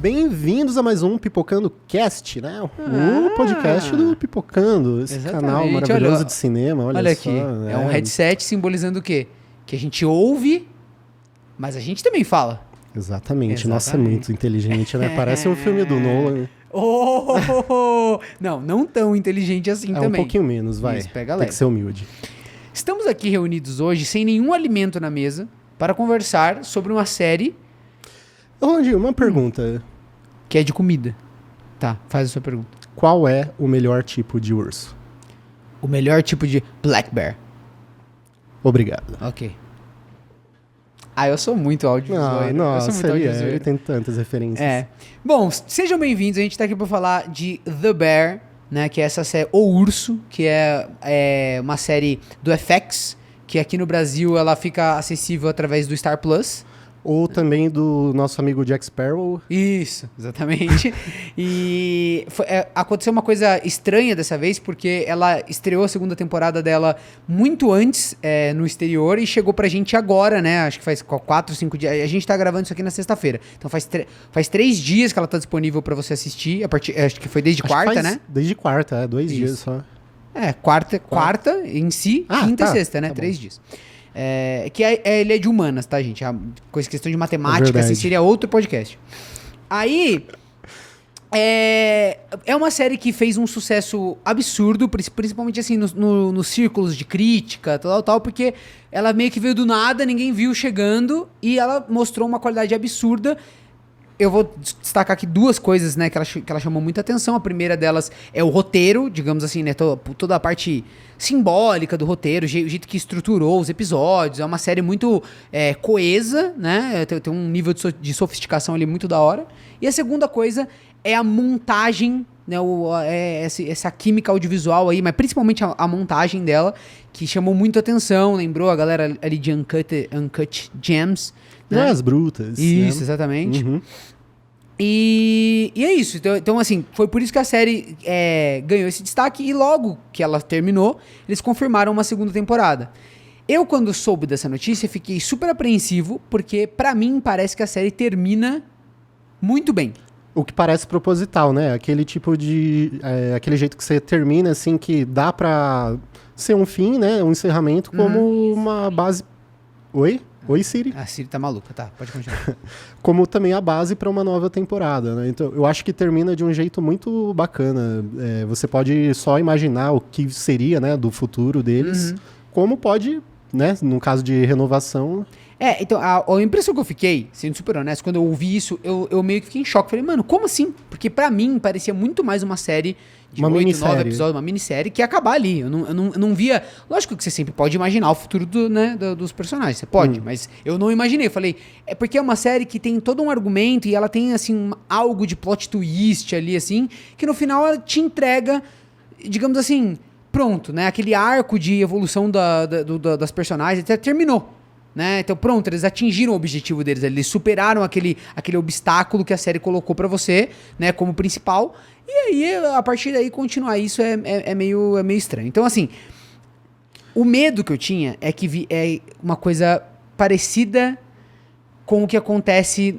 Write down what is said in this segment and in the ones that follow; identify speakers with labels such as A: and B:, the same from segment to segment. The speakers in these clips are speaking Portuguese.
A: Bem-vindos a mais um Pipocando Cast, né? O podcast do Pipocando, esse canal maravilhoso de cinema. Olha
B: aqui,
A: só,
B: é um headset simbolizando o quê? Que a gente ouve, mas a gente também fala.
A: Exatamente. Nossa, é muito inteligente, né? Parece um filme do Nolan.
B: Não tão inteligente assim também.
A: Um pouquinho menos, vai.
B: Isso, pega
A: Tem que ser humilde.
B: Estamos aqui reunidos hoje sem nenhum alimento na mesa para conversar sobre uma série...
A: Rolandinho, uma pergunta.
B: Que é de comida. Tá, faz a sua pergunta.
A: Qual é o melhor tipo de urso?
B: O melhor tipo de black bear.
A: Obrigado.
B: Ok. Eu sou muito audiovisual.
A: Nossa, ele tem tantas referências.
B: Bom, sejam bem-vindos. A gente tá aqui para falar de The Bear, né? Que é essa série, O Urso, que é uma série do FX, que aqui no Brasil ela fica acessível através do Star Plus.
A: Ou também do nosso amigo Jack Sparrow.
B: Isso, exatamente. E aconteceu uma coisa estranha dessa vez, porque ela estreou a segunda temporada dela muito antes no exterior e chegou pra gente agora, né? Acho que faz 4, 5 dias. A gente tá gravando isso aqui na sexta-feira. Então faz 3 dias que ela tá disponível pra você assistir. Acho que foi desde quarta, né?
A: Desde quarta, 2 dias só.
B: Quarta em si, quinta e sexta, né? 3 dias. Ele é de humanas, tá, gente? Questão de matemática, assim, seria outro podcast. Aí, é uma série que fez um sucesso absurdo, principalmente, assim, nos círculos de crítica, tal, porque ela meio que veio do nada, ninguém viu chegando, e ela mostrou uma qualidade absurda. Eu vou destacar aqui 2 coisas, né, que ela chamou muita atenção. A primeira delas é o roteiro, digamos assim, né, toda a parte simbólica do roteiro, o jeito que estruturou os episódios. É uma série muito coesa, né, tem um nível de sofisticação ali muito da hora. E a segunda coisa é a montagem, né, essa química audiovisual aí, mas principalmente a montagem dela, que chamou muito atenção, lembrou a galera ali de Uncut Gems, né?
A: As brutas.
B: Isso,
A: né?
B: Exatamente.
A: Uhum.
B: E é isso. Então, assim, foi por isso que a série ganhou esse destaque. E logo que ela terminou, eles confirmaram uma segunda temporada. Eu, quando soube dessa notícia, fiquei super apreensivo, porque pra mim parece que a série termina muito bem.
A: O que parece proposital, né? Aquele tipo de... aquele jeito que você termina, assim, que dá pra ser um fim, né? Um encerramento, como uma base... Oi, Siri.
B: A Siri tá maluca, tá, pode continuar.
A: Como também a base para uma nova temporada, né? Então, eu acho que termina de um jeito muito bacana. Você pode só imaginar o que seria, né, do futuro deles, como pode, né, no caso de renovação...
B: Então, a impressão que eu fiquei, sendo super honesto, quando eu ouvi isso, eu meio que fiquei em choque. Falei, mano, como assim? Porque pra mim, parecia muito mais uma série de 8, 9 episódios, uma minissérie, que ia acabar ali. Eu não via... Lógico que você sempre pode imaginar o futuro dos personagens, você pode, mas eu não imaginei. Eu falei, porque é uma série que tem todo um argumento e ela tem, assim, algo de plot twist ali, assim, que no final ela te entrega, digamos assim, pronto, né? Aquele arco de evolução das personagens, até terminou. Né? Então pronto, eles atingiram o objetivo deles, eles superaram aquele obstáculo que a série colocou pra você, né, como principal, e aí a partir daí continuar isso é meio estranho. Então assim, o medo que eu tinha é que é uma coisa parecida com o que acontece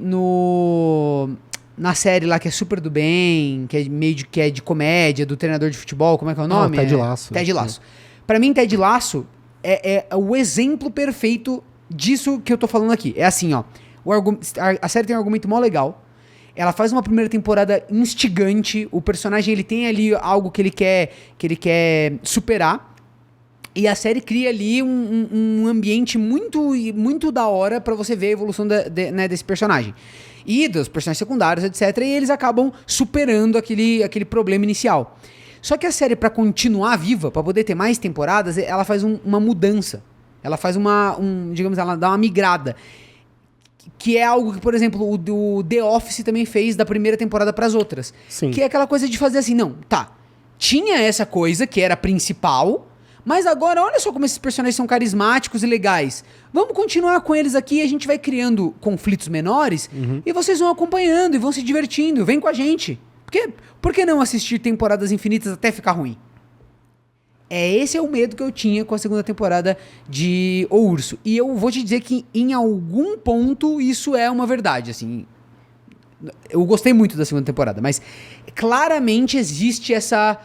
B: na série lá que é Super do Bem, que é meio que é de comédia, do treinador de futebol, como é que é o nome?
A: Ted Lasso.
B: Ted Lasso. Pra mim, Ted Lasso é o exemplo perfeito disso que eu tô falando aqui. É assim, ó. A série tem um argumento mó legal. Ela faz uma primeira temporada instigante. O personagem, ele tem ali algo que ele quer superar. E a série cria ali um ambiente muito, muito da hora pra você ver a evolução né, desse personagem. E dos personagens secundários, etc. E eles acabam superando aquele problema inicial. Só que a série, pra continuar viva, pra poder ter mais temporadas, ela faz uma mudança. Ela faz digamos, ela dá uma migrada. Que é algo que, por exemplo, o The Office também fez da primeira temporada pras outras.
A: Sim.
B: Que é aquela coisa de fazer assim, não, tá. Tinha essa coisa que era principal, mas agora olha só como esses personagens são carismáticos e legais. Vamos continuar com eles aqui e a gente vai criando conflitos menores e vocês vão acompanhando e vão se divertindo. Vem com a gente. Por que não assistir temporadas infinitas até ficar ruim? Esse é o medo que eu tinha com a segunda temporada de O Urso. E eu vou te dizer que em algum ponto isso é uma verdade, assim. Eu gostei muito da segunda temporada, mas claramente existe essa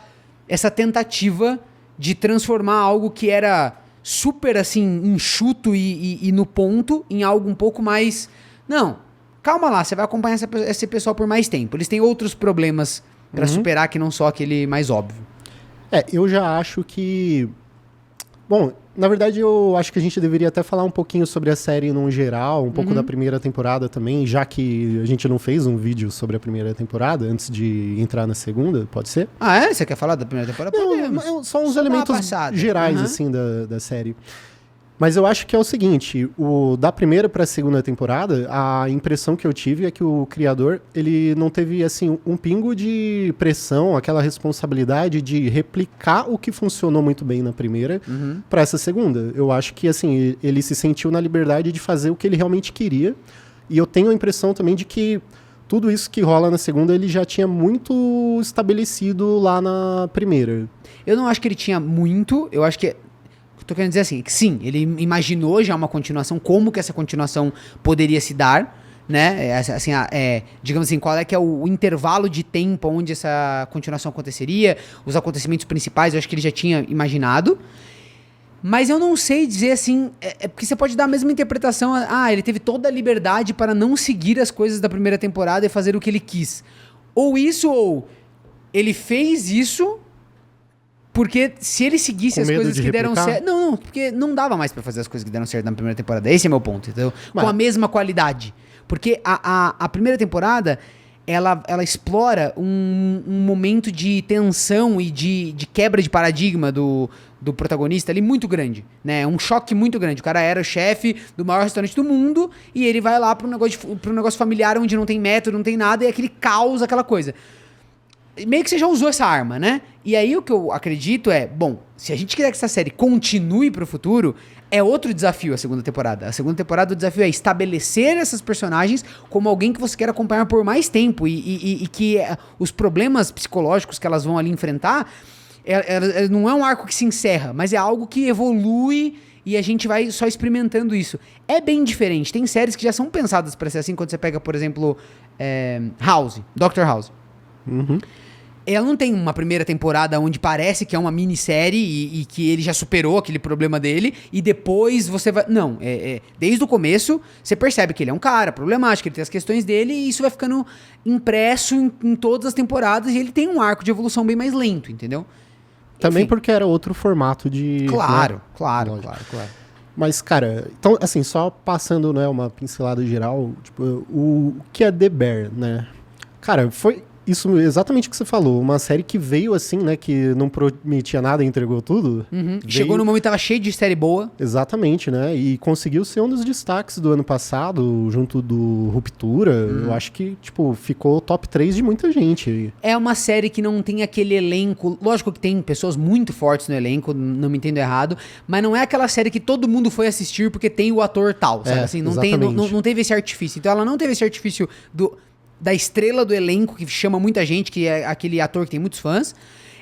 B: tentativa de transformar algo que era super, assim, enxuto e no ponto, em algo um pouco mais... Não, calma lá, você vai acompanhar esse pessoal por mais tempo. Eles têm outros problemas pra superar que não só aquele mais óbvio.
A: Eu já acho que... Bom, na verdade eu acho que a gente deveria até falar um pouquinho sobre a série no geral, um pouco da primeira temporada também, já que a gente não fez um vídeo sobre a primeira temporada antes de entrar na segunda, pode ser?
B: Ah, é? Você quer falar da primeira temporada?
A: Não, só uns elementos gerais, assim, da série. Mas eu acho que é o seguinte, da primeira para a segunda temporada, a impressão que eu tive é que o criador, ele não teve, assim, um pingo de pressão, aquela responsabilidade de replicar o que funcionou muito bem na primeira para essa segunda. Eu acho que, assim, ele se sentiu na liberdade de fazer o que ele realmente queria. E eu tenho a impressão também de que tudo isso que rola na segunda, ele já tinha muito estabelecido lá na primeira.
B: Eu não acho que ele tinha muito, eu acho que... Tô querendo dizer assim, que sim, ele imaginou já uma continuação, como que essa continuação poderia se dar, né? Assim, digamos assim, qual é que é o intervalo de tempo onde essa continuação aconteceria, os acontecimentos principais, eu acho que ele já tinha imaginado. Mas eu não sei dizer assim, porque você pode dar a mesma interpretação, ele teve toda a liberdade para não seguir as coisas da primeira temporada e fazer o que ele quis. Ou ele fez isso... Porque se ele seguisse as coisas que deram certo... Não, porque não dava mais pra fazer as coisas que deram certo na primeira temporada. Esse é meu ponto, entendeu? Com a mesma qualidade. Porque a primeira temporada, ela explora um momento de tensão e de quebra de paradigma do protagonista ali muito grande, né? Um choque muito grande. O cara era o chefe do maior restaurante do mundo e ele vai lá pra um negócio familiar onde não tem método, não tem nada, e é aquele caos, aquela coisa. Meio que você já usou essa arma, né? E aí o que eu acredito bom, se a gente quiser que essa série continue pro futuro, é outro desafio a segunda temporada. A segunda temporada, o desafio é estabelecer essas personagens como alguém que você quer acompanhar por mais tempo e que os problemas psicológicos que elas vão ali enfrentar, não é um arco que se encerra, mas é algo que evolui e a gente vai só experimentando isso. É bem diferente. Tem séries que já são pensadas pra ser assim, quando você pega, por exemplo, Dr. House. Ela não tem uma primeira temporada onde parece que é uma minissérie e que ele já superou aquele problema dele e depois você vai... Não, desde o começo você percebe que ele é um cara problemático, ele tem as questões dele e isso vai ficando impresso em todas as temporadas e ele tem um arco de evolução bem mais lento, entendeu?
A: Também porque era outro formato de...
B: Claro.
A: Mas, cara, então, assim, só passando, né, uma pincelada geral, tipo, o que é The Bear, né? Cara, foi... Isso, exatamente o que você falou. Uma série que veio assim, né? Que não prometia nada e entregou tudo.
B: Chegou no momento que tava cheio de série boa.
A: Exatamente, né? E conseguiu ser um dos destaques do ano passado, junto do Ruptura. Eu acho que, tipo, ficou top 3 de muita gente.
B: É uma série que não tem aquele elenco... Lógico que tem pessoas muito fortes no elenco, não me entendo errado. Mas não é aquela série que todo mundo foi assistir porque tem o ator tal, sabe? Assim, não teve esse artifício. Então ela não teve esse artifício da estrela do elenco, que chama muita gente, que é aquele ator que tem muitos fãs.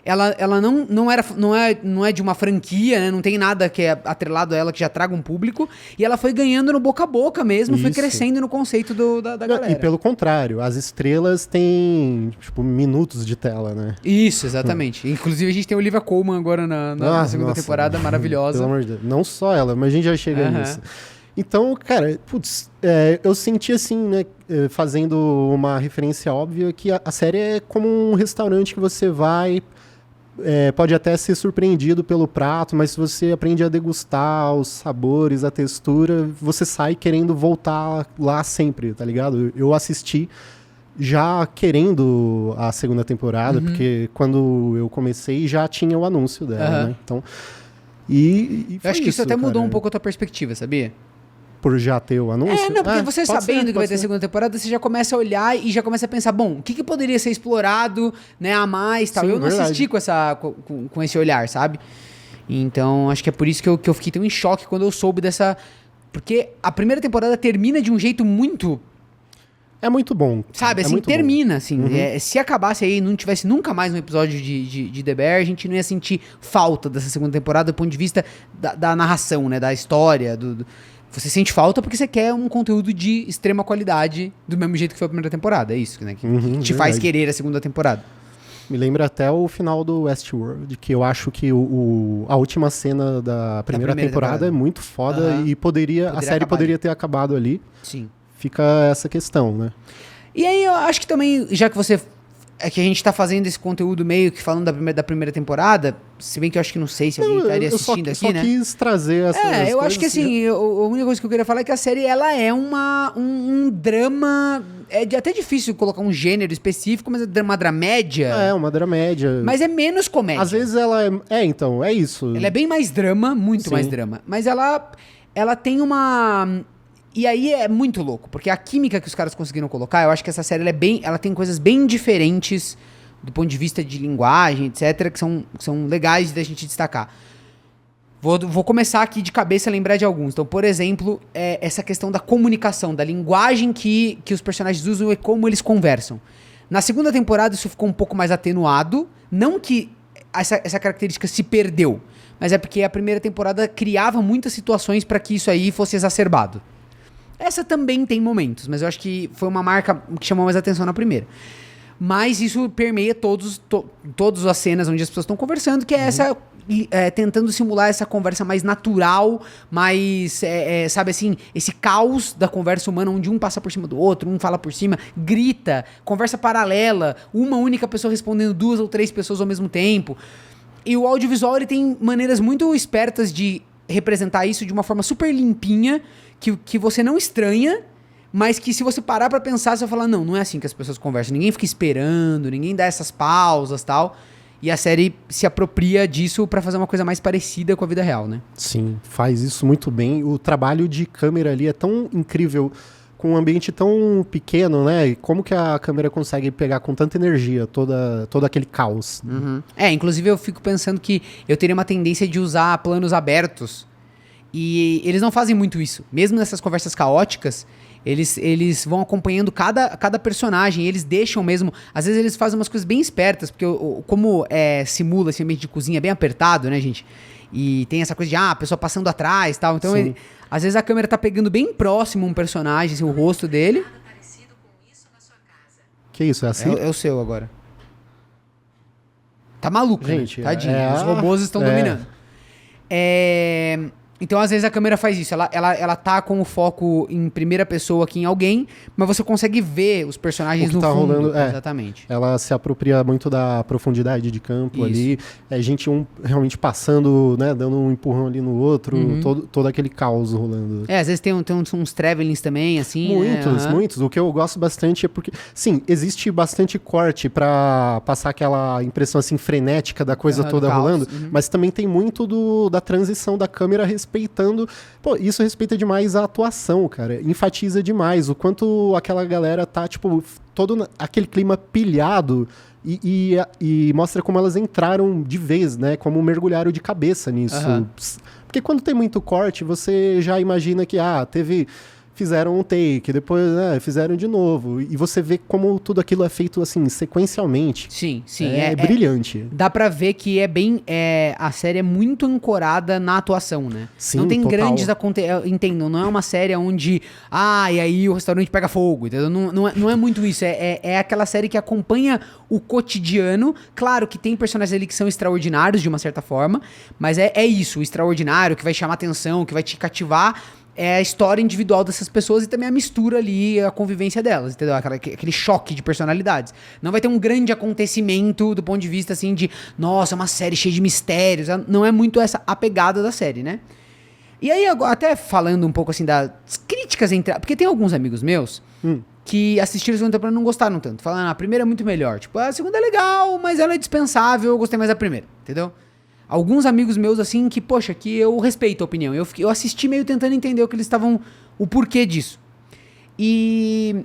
B: Ela não é de uma franquia, né? Não tem nada que é atrelado a ela que já traga um público. E ela foi ganhando no boca a boca mesmo, foi crescendo no conceito da galera.
A: E pelo contrário, as estrelas têm, tipo, minutos de tela, né?
B: Isso, exatamente. Inclusive a gente tem a Olivia Colman agora na segunda temporada, maravilhosa.
A: Pelo amor de Deus. Não só ela, mas a gente já chega nisso. Então, cara, putz, eu senti assim, né, fazendo uma referência óbvia, que a série é como um restaurante que você vai, pode até ser surpreendido pelo prato, mas se você aprende a degustar os sabores, a textura, você sai querendo voltar lá sempre, tá ligado? Eu assisti já querendo a segunda temporada, porque quando eu comecei já tinha o anúncio dela, né? Então, e
B: eu acho que isso até mudou um pouco a tua perspectiva, sabia?
A: Por já ter o anúncio?
B: Não, porque você sabendo que vai ter segunda temporada, você já começa a olhar e já começa a pensar, bom, o que poderia ser explorado, né, a mais, tal. Sim, eu não assisti com esse olhar, sabe? Então, acho que é por isso que eu fiquei tão em choque quando eu soube dessa... Porque a primeira temporada termina de um jeito muito...
A: É muito bom.
B: Sabe, assim, termina, bom. Assim. Se acabasse aí e não tivesse nunca mais um episódio de The Bear, a gente não ia sentir falta dessa segunda temporada do ponto de vista da narração, né, da história, Você sente falta porque você quer um conteúdo de extrema qualidade, do mesmo jeito que foi a primeira temporada. É isso, né? Que te faz querer a segunda temporada.
A: Me lembra até o final do Westworld, que eu acho que a última cena da primeira temporada é muito foda e a série poderia ter acabado ali.
B: Sim.
A: Fica essa questão, né?
B: E aí eu acho que também, já que a gente tá fazendo esse conteúdo meio que falando da primeira temporada, se bem que eu acho que não sei se alguém estaria assistindo aqui, né?
A: Eu só quis trazer essas coisas.
B: Eu acho que assim, a única coisa que eu queria falar é que a série, ela é um drama... É até difícil colocar um gênero específico, mas é uma dramédia.
A: Uma dramédia.
B: Mas é menos comédia.
A: Às vezes ela então, é isso.
B: Ela é bem mais drama, muito mais drama. Mas ela tem uma... E aí é muito louco, porque a química que os caras conseguiram colocar, eu acho que essa série ela tem coisas bem diferentes do ponto de vista de linguagem, etc., que são legais da gente destacar. Vou começar aqui de cabeça a lembrar de alguns. Então, por exemplo, essa questão da comunicação, da linguagem que os personagens usam e como eles conversam. Na segunda temporada isso ficou um pouco mais atenuado, não que essa característica se perdeu, mas é porque a primeira temporada criava muitas situações para que isso aí fosse exacerbado. Essa também tem momentos, mas eu acho que foi uma marca que chamou mais atenção na primeira. Mas isso permeia todas as cenas onde as pessoas estão conversando, que é essa... tentando simular essa conversa mais natural, mais, sabe assim, esse caos da conversa humana, onde um passa por cima do outro, um fala por cima, grita, conversa paralela, uma única pessoa respondendo 2 ou 3 pessoas ao mesmo tempo. E o audiovisual, ele tem maneiras muito espertas de representar isso de uma forma super limpinha, que você não estranha, mas que se você parar pra pensar, você vai falar, não é assim que as pessoas conversam, ninguém fica esperando, ninguém dá essas pausas e tal. E a série se apropria disso pra fazer uma coisa mais parecida com a vida real, né?
A: Sim, faz isso muito bem. O trabalho de câmera ali é tão incrível, com um ambiente tão pequeno, né? E como que a câmera consegue pegar com tanta energia todo aquele caos.
B: Uhum. Inclusive eu fico pensando que eu teria uma tendência de usar planos abertos. E eles não fazem muito isso. Mesmo nessas conversas caóticas, eles vão acompanhando cada personagem, eles deixam mesmo... Às vezes eles fazem umas coisas bem espertas, porque como simula esse ambiente de cozinha bem apertado, né, gente? E tem essa coisa de, a pessoa passando atrás e tal. Então, às vezes a câmera tá pegando bem próximo um personagem, assim, o rosto dele.
A: Que isso, é assim?
B: É o seu agora. Tá maluco,
A: gente,
B: né? Tadinho, os robôs estão dominando. Então, às vezes, a câmera faz isso. Ela tá com o foco em primeira pessoa aqui em alguém, mas você consegue ver os personagens no fundo.
A: Rolando,
B: exatamente.
A: Ela se apropria muito da profundidade de campo ali. É gente realmente passando, né? Dando um empurrão ali no outro. Todo aquele caos rolando.
B: Às vezes tem uns travelings também, assim.
A: Muitos. O que eu gosto bastante é porque... Sim, existe bastante corte pra passar aquela impressão, assim, frenética da coisa toda rolando. Mas também tem muito da transição da câmera respeitando... Pô, isso respeita demais a atuação, cara. Enfatiza demais o quanto aquela galera tá, tipo, todo aquele clima pilhado e mostra como elas entraram de vez, né? Como mergulharam de cabeça nisso. Porque quando tem muito corte, você já imagina que, fizeram um take, depois fizeram de novo. E você vê como tudo aquilo é feito, assim, sequencialmente.
B: Sim.
A: É brilhante.
B: Dá pra ver que a série é muito ancorada na atuação, né?
A: Sim,
B: não tem
A: total.
B: grandes entendam, não é uma série onde, e aí o restaurante pega fogo, entendeu? Não é muito isso. É aquela série que acompanha o cotidiano. Claro que tem personagens ali que são extraordinários, de uma certa forma, mas é isso, o extraordinário, que vai chamar atenção, que vai te cativar. É a história individual dessas pessoas e também a mistura ali, a convivência delas, entendeu? Aquele choque de personalidades. Não vai ter um grande acontecimento do ponto de vista, assim, de... Nossa, é uma série cheia de mistérios. Não é muito essa a pegada da série, né? E aí, até falando um pouco, assim, das críticas entre... Porque tem alguns amigos meus que assistiram a segunda temporada e não gostaram tanto. Falando, a primeira é muito melhor. Tipo, a segunda é legal, mas ela é dispensável, eu gostei mais da primeira, entendeu? Alguns amigos meus, assim, que, poxa, que eu respeito a opinião. Eu assisti meio tentando entender o porquê disso. E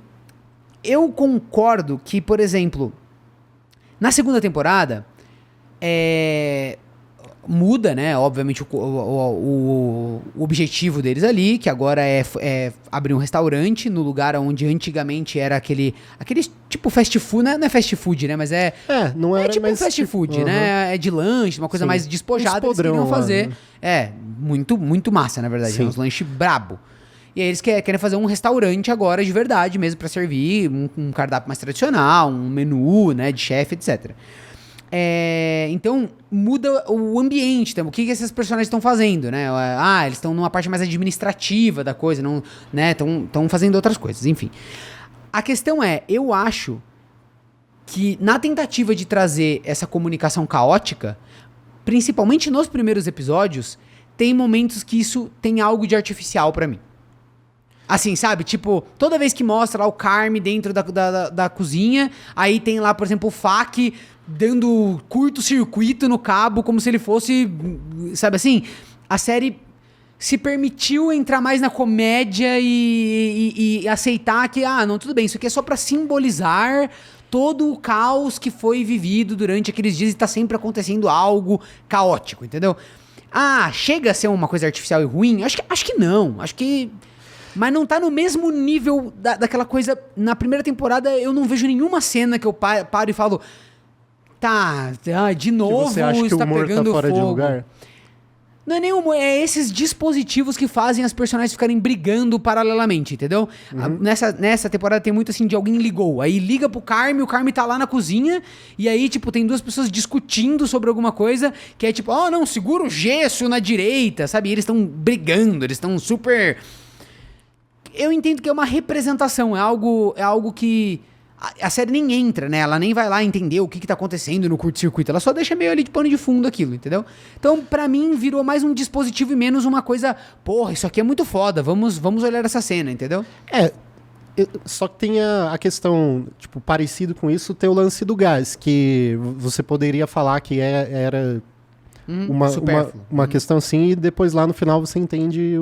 B: eu concordo que, por exemplo, na segunda temporada, muda, né, obviamente, o objetivo deles ali, que agora é abrir um restaurante no lugar onde antigamente era aquele tipo fast food, não é fast food, né, mas
A: não era
B: tipo
A: mais
B: fast food, né, é de lanche, uma coisa mais despojada, eles queriam fazer, muito, muito massa, na verdade. Né? Uns lanches brabo. E aí eles querem fazer um restaurante agora de verdade mesmo pra servir um cardápio mais tradicional, um menu, né, de chefe, etc. Então, muda o ambiente. Então, o que esses personagens estão fazendo, né? Eles estão numa parte mais administrativa da coisa, não, né? Estão fazendo outras coisas, enfim. A questão eu acho que na tentativa de trazer essa comunicação caótica, principalmente nos primeiros episódios, tem momentos que isso tem algo de artificial pra mim. Assim, sabe? Tipo, toda vez que mostra lá o Carme dentro da cozinha, aí tem lá, por exemplo, o Fak dando curto-circuito no cabo, como se ele fosse, sabe assim? A série se permitiu entrar mais na comédia e aceitar que, não, tudo bem, isso aqui é só pra simbolizar todo o caos que foi vivido durante aqueles dias e tá sempre acontecendo algo caótico, entendeu? Chega a ser uma coisa artificial e ruim? Acho que não, acho que... Mas não tá no mesmo nível daquela coisa... Na primeira temporada, eu não vejo nenhuma cena que eu paro e falo... de novo,
A: você acha que o humor
B: pegando
A: tá fora
B: fogo.
A: de lugar?
B: Não é nem humor, é esses dispositivos que fazem as personagens ficarem brigando paralelamente, entendeu? Nessa temporada tem muito assim de alguém ligou. Aí liga pro Carme, o Carme tá lá na cozinha, e aí, tipo, tem duas pessoas discutindo sobre alguma coisa, que é tipo, não, segura o gesso na direita, sabe? E eles estão brigando, eles estão super... Eu entendo que é uma representação, é algo que a série nem entra, né? Ela nem vai lá entender o que tá acontecendo no curto-circuito, ela só deixa meio ali de pano de fundo aquilo, entendeu? Então, pra mim, virou mais um dispositivo e menos uma coisa, porra, isso aqui é muito foda, vamos olhar essa cena, entendeu?
A: Só que tem a questão, tipo, parecido com isso, tem o lance do gás, que você poderia falar que era... Uma questão assim, e depois lá no final você entende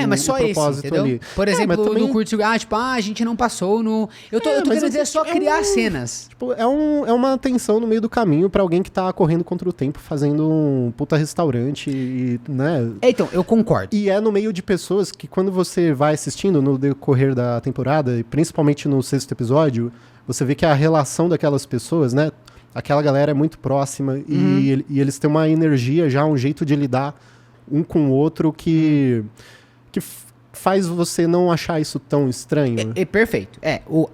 B: mas só
A: o propósito
B: esse, entendeu?
A: ali.
B: Por exemplo,
A: também...
B: no curto, a gente não passou no... Eu tô querendo dizer só criar cenas.
A: Tipo, é uma tensão no meio do caminho pra alguém que tá correndo contra o tempo, fazendo um puta restaurante, né?
B: Então, eu concordo.
A: E é no meio de pessoas que quando você vai assistindo no decorrer da temporada, e principalmente no 6º episódio, você vê que a relação daquelas pessoas, né? Aquela galera é muito próxima e eles têm uma energia já, um jeito de lidar um com o outro que faz você não achar isso tão estranho.
B: Perfeito.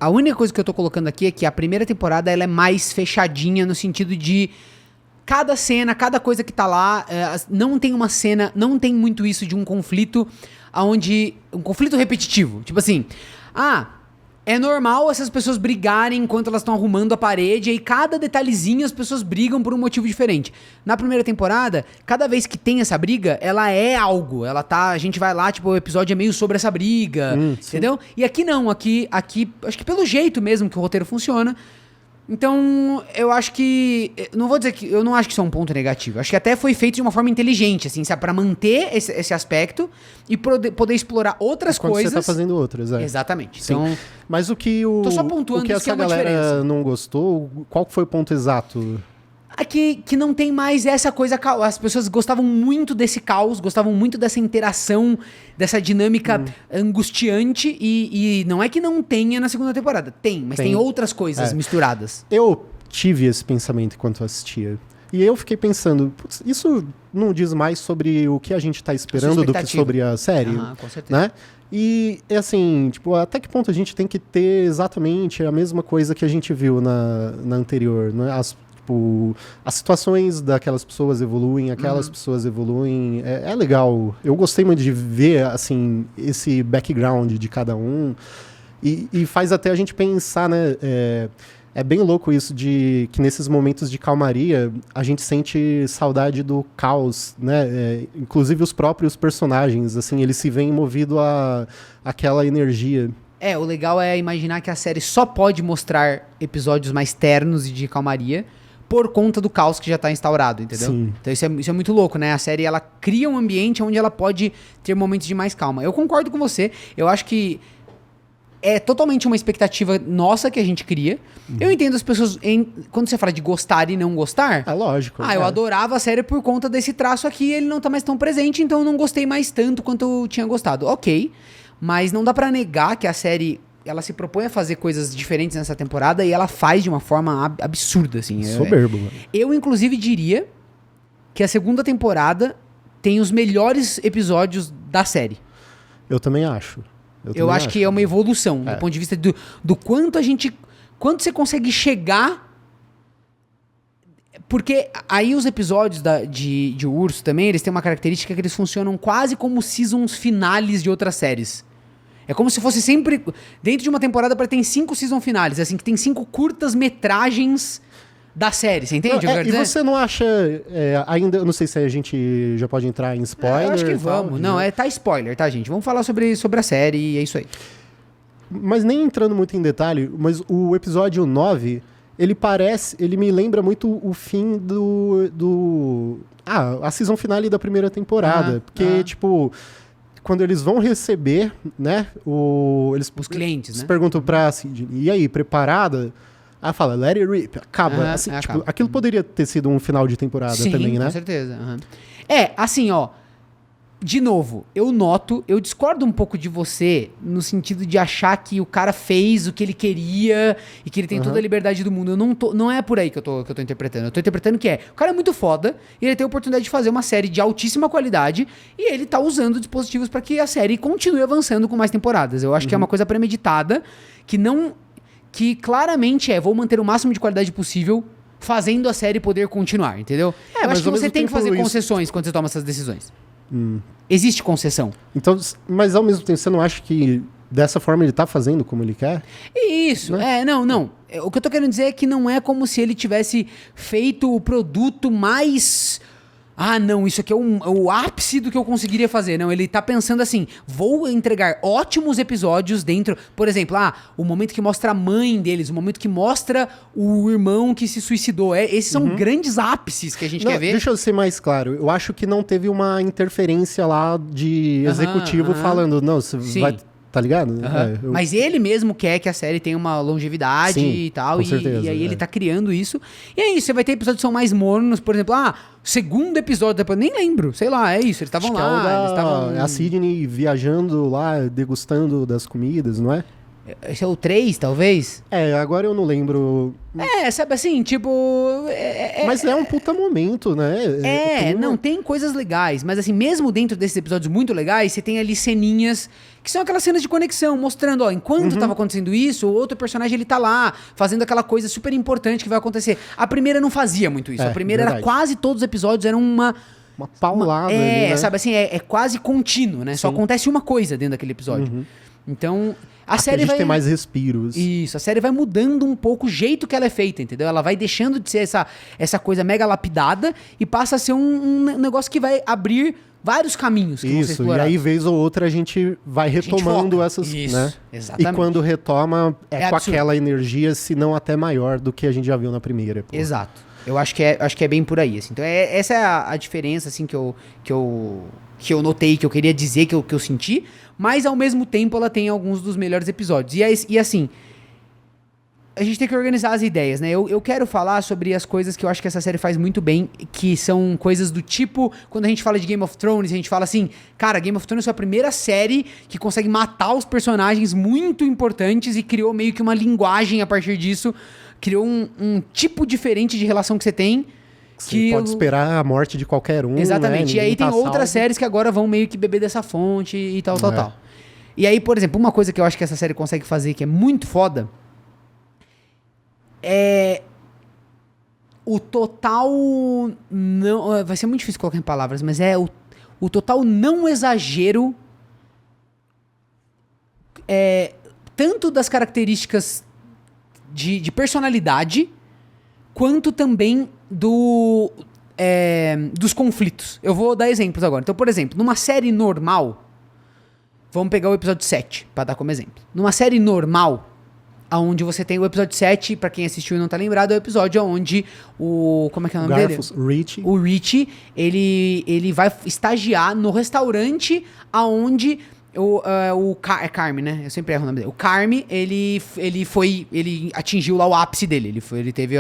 B: A única coisa que eu tô colocando aqui é que a primeira temporada ela é mais fechadinha no sentido de cada cena, cada coisa que tá lá, não tem uma cena, não tem muito isso de um conflito um conflito repetitivo. Tipo assim, é normal essas pessoas brigarem enquanto elas estão arrumando a parede, e aí cada detalhezinho as pessoas brigam por um motivo diferente. Na primeira temporada, cada vez que tem essa briga, ela é algo. A gente vai lá, tipo, o episódio é meio sobre essa briga, entendeu? E aqui não, aqui, acho que pelo jeito mesmo que o roteiro funciona. Então, eu acho que... Não vou dizer que... Eu não acho que isso é um ponto negativo. Acho que até foi feito de uma forma inteligente, assim, sabe? Pra manter esse aspecto e poder explorar outras coisas.
A: Você tá fazendo outras,
B: Exatamente.
A: Sim.
B: Então...
A: Mas
B: tô só pontuando
A: o que essa galera não gostou, qual foi o ponto exato?
B: Que não tem mais essa coisa... As pessoas gostavam muito desse caos, gostavam muito dessa interação, dessa dinâmica angustiante, e não é que não tenha na segunda temporada. Mas tem outras coisas misturadas.
A: Eu tive esse pensamento enquanto assistia. E eu fiquei pensando, isso não diz mais sobre o que a gente tá esperando do que sobre a série?
B: Com certeza.
A: Né? E, assim, tipo, até que ponto a gente tem que ter exatamente a mesma coisa que a gente viu na anterior, né? As situações daquelas pessoas evoluem, aquelas pessoas evoluem, é legal. Eu gostei muito de ver, assim, esse background de cada um, e faz até a gente pensar, né, é bem louco isso de que nesses momentos de calmaria a gente sente saudade do caos, né, inclusive os próprios personagens, assim, eles se veem movidos àquela energia.
B: O legal é imaginar que a série só pode mostrar episódios mais ternos e de calmaria por conta do caos que já tá instaurado, entendeu?
A: Sim.
B: Então isso é muito louco, né? A série, ela cria um ambiente onde ela pode ter momentos de mais calma. Eu concordo com você. Eu acho que é totalmente uma expectativa nossa que a gente cria. Eu entendo as pessoas, quando você fala de gostar e não gostar...
A: É lógico.
B: Eu adorava a série por conta desse traço aqui, ele não tá mais tão presente, então eu não gostei mais tanto quanto eu tinha gostado. Ok, mas não dá pra negar que a série... Ela se propõe a fazer coisas diferentes nessa temporada e ela faz de uma forma absurda, assim.
A: Soberbo.
B: Eu, inclusive, diria que a segunda temporada tem os melhores episódios da série.
A: Eu também acho.
B: Eu acho que é uma evolução, do ponto de vista do quanto a gente... Quanto você consegue chegar... Porque aí os episódios de Urso também, eles têm uma característica que eles funcionam quase como seasons finales de outras séries. É como se fosse sempre... Dentro de uma temporada tem 5 season finales, assim, que tem 5 curtas metragens da série, você entende?
A: Não, e você não acha... ainda, eu não sei se a gente já pode entrar em spoiler.
B: Eu acho que vamos. Não, tá spoiler, tá, gente? Vamos falar sobre a série e é isso aí.
A: Mas nem entrando muito em detalhe, mas o episódio 9... Ele me lembra muito o fim a season finale da primeira temporada. Porque, tipo, quando eles vão receber, né,
B: os clientes,
A: eles
B: né?
A: perguntam pra Sidney, e aí, preparada? Aí fala, let it rip, acaba. Assim, tipo,
B: acaba.
A: Aquilo poderia ter sido um final de temporada também, né?
B: Com certeza. Assim, ó, de novo, eu discordo um pouco de você no sentido de achar que o cara fez o que ele queria e que ele tem toda a liberdade do mundo. Não é por aí que eu tô interpretando. Eu tô interpretando que o cara é muito foda e ele tem a oportunidade de fazer uma série de altíssima qualidade e ele tá usando dispositivos para que a série continue avançando com mais temporadas. Eu acho que é uma coisa premeditada que claramente vou manter o máximo de qualidade possível fazendo a série poder continuar, entendeu? Eu acho que você tem que fazer concessões quando você toma essas decisões. Existe concessão.
A: Então, mas ao mesmo tempo, você não acha que dessa forma ele tá fazendo como ele quer?
B: Isso, não. O que eu tô querendo dizer é que não é como se ele tivesse feito o produto mais... não, isso aqui é o ápice do que eu conseguiria fazer. Não, ele tá pensando assim, vou entregar ótimos episódios dentro... Por exemplo, o momento que mostra a mãe deles, o momento que mostra o irmão que se suicidou. Esses são grandes ápices que a gente quer ver.
A: Deixa eu ser mais claro. Eu acho que não teve uma interferência lá de executivo falando, não, você vai... Tá ligado?
B: Mas ele mesmo quer que a série tenha uma longevidade e tal.
A: Com certeza,
B: e aí ele tá criando isso. E é isso, você vai ter episódios que são mais mornos. Por exemplo, segundo episódio, depois nem lembro. Sei lá, é isso. Eles estavam lá.
A: A Sidney viajando lá, degustando das comidas, não é?
B: Esse é o 3, talvez?
A: Agora eu não lembro.
B: Sabe assim, tipo...
A: Mas é um puta momento, né?
B: Tem coisas legais. Mas assim, mesmo dentro desses episódios muito legais, você tem ali ceninhas que são aquelas cenas de conexão, mostrando, enquanto tava acontecendo isso, o outro personagem, ele tá lá, fazendo aquela coisa super importante que vai acontecer. A primeira não fazia muito isso. A primeira era quase todos os episódios, eram uma
A: paulada ali, né?
B: Sabe assim, é quase contínuo, né? Sim. Só acontece uma coisa dentro daquele episódio. Então... A série vai...
A: tem mais respiros.
B: Isso, a série vai mudando um pouco o jeito que ela é feita, entendeu? Ela vai deixando de ser essa coisa mega lapidada e passa a ser um negócio que vai abrir vários caminhos que vão ser explorados.
A: E aí, vez ou outra, a gente vai retomando essas...
B: Isso,
A: né?
B: Exatamente.
A: E quando retoma, com aquela energia, se não até maior do que a gente já viu na primeira.
B: Exato. Eu acho que é bem por aí, assim. Então, essa é a diferença, assim, que eu notei, que eu queria dizer, que eu senti, mas ao mesmo tempo ela tem alguns dos melhores episódios. E assim, a gente tem que organizar as ideias, né? Eu quero falar sobre as coisas que eu acho que essa série faz muito bem, que são coisas do tipo, quando a gente fala de Game of Thrones, a gente fala assim, cara, Game of Thrones foi a primeira série que consegue matar os personagens muito importantes e criou meio que uma linguagem a partir disso, criou um tipo diferente de relação que você tem.
A: Você pode esperar a morte de qualquer um.
B: Exatamente.
A: Né?
B: E aí tem outras séries que agora vão meio que beber dessa fonte e tal. E aí, por exemplo, uma coisa que eu acho que essa série consegue fazer que é muito foda é o total... não, vai ser muito difícil colocar em palavras, mas é o total não exagero tanto das características de personalidade quanto também dos conflitos. Eu vou dar exemplos agora. Então, por exemplo, numa série normal, vamos pegar o episódio 7, pra dar como exemplo. Numa série normal, onde você tem o episódio 7, pra quem assistiu e não tá lembrado, é o episódio onde como é que é o nome dele?
A: Richie.
B: O Richie, ele vai estagiar no restaurante aonde... É Carme, né? Eu sempre erro o nome dele. O Carme, ele atingiu lá o ápice dele. Ele teve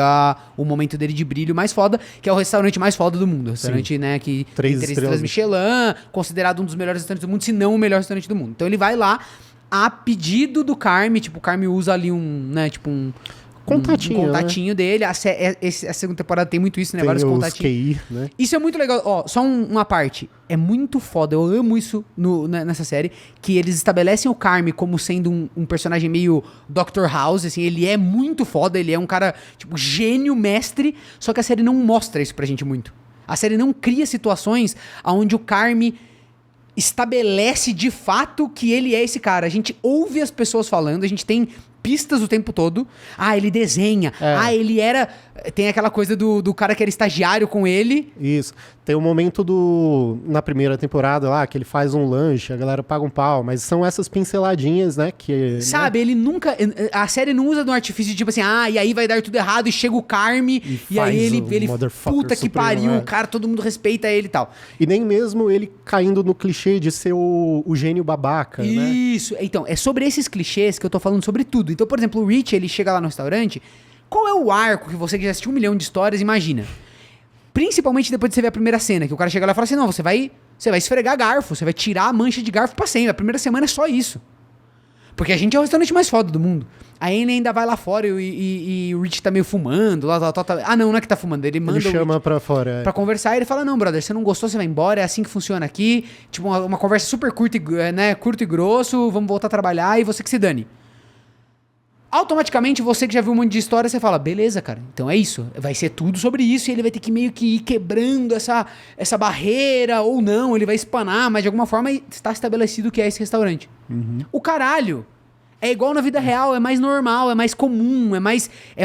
B: o momento dele de brilho mais foda, que é o restaurante mais foda do mundo. O restaurante, né, que tem 3 estrelas Michelin, considerado um dos melhores restaurantes do mundo, se não o melhor restaurante do mundo. Então ele vai lá, a pedido do Carme, tipo, o Carme usa ali
A: contatinho,
B: um contatinho dele. A segunda temporada tem muito isso, né?
A: Tem
B: Vários
A: os
B: contatinhos.
A: QI, né?
B: Isso é muito legal. Ó, só uma parte. É muito foda. Eu amo isso nessa série. Que eles estabelecem o Carme como sendo um personagem meio Dr. House, assim. Ele é muito foda. Ele é um cara, tipo, gênio, mestre. Só que a série não mostra isso pra gente muito. A série não cria situações onde o Carme estabelece de fato que ele é esse cara. A gente ouve as pessoas falando, a gente tem pistas o tempo todo. Ah, ele desenha. Ah, ele era... Tem aquela coisa do cara que era estagiário com ele.
A: Isso. Tem um momento na primeira temporada lá, que ele faz um lanche, a galera paga um pau, mas são essas pinceladinhas, né, que...
B: Sabe, ele nunca... A série não usa de um artifício de tipo assim, e aí vai dar tudo errado, e chega o Carme, e aí ele puta que pariu, o cara, todo mundo respeita ele e tal.
A: E nem mesmo ele caindo no clichê de ser o gênio babaca, né?
B: Isso. Então, é sobre esses clichês que eu tô falando sobre tudo. Então, por exemplo, o Rich, ele chega lá no restaurante... Qual é o arco que você que já assistiu 1 milhão de histórias imagina? Principalmente depois de você ver a primeira cena, que o cara chega lá e fala assim, não, você vai esfregar garfo, você vai tirar a mancha de garfo pra sempre. A primeira semana é só isso. Porque a gente é o restaurante mais foda do mundo. A Anne ainda vai lá fora e o Rich tá meio fumando. Não é que tá fumando. Ele manda
A: ele chama pra fora.
B: Pra conversar e ele fala, não, brother, você não gostou, você vai embora. É assim que funciona aqui. Tipo, uma conversa super curta, né, curto e grosso. Vamos voltar a trabalhar e você que se dane. Automaticamente, você que já viu um monte de história, você fala, beleza, cara, então é isso. Vai ser tudo sobre isso e ele vai ter que meio que ir quebrando essa barreira, ou não, ele vai espanar, mas de alguma forma está estabelecido que é esse restaurante.
A: Uhum.
B: O caralho é igual na vida real, é mais normal, é mais comum, é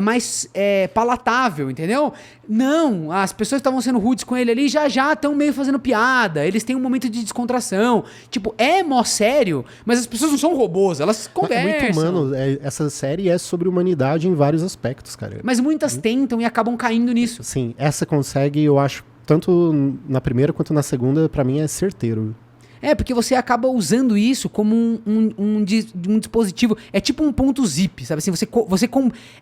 B: mais palatável, entendeu? Não, as pessoas que estavam sendo rudes com ele ali já estão meio fazendo piada, eles têm um momento de descontração. Tipo, é mó sério, mas as pessoas não são robôs, elas conversam.
A: É muito humano, essa série é sobre humanidade em vários aspectos, cara.
B: Mas muitas tentam e acabam caindo nisso.
A: Sim, essa consegue, eu acho, tanto na primeira quanto na segunda, pra mim é certeiro.
B: Porque você acaba usando isso como um dispositivo. É tipo um ponto zip, sabe? Assim,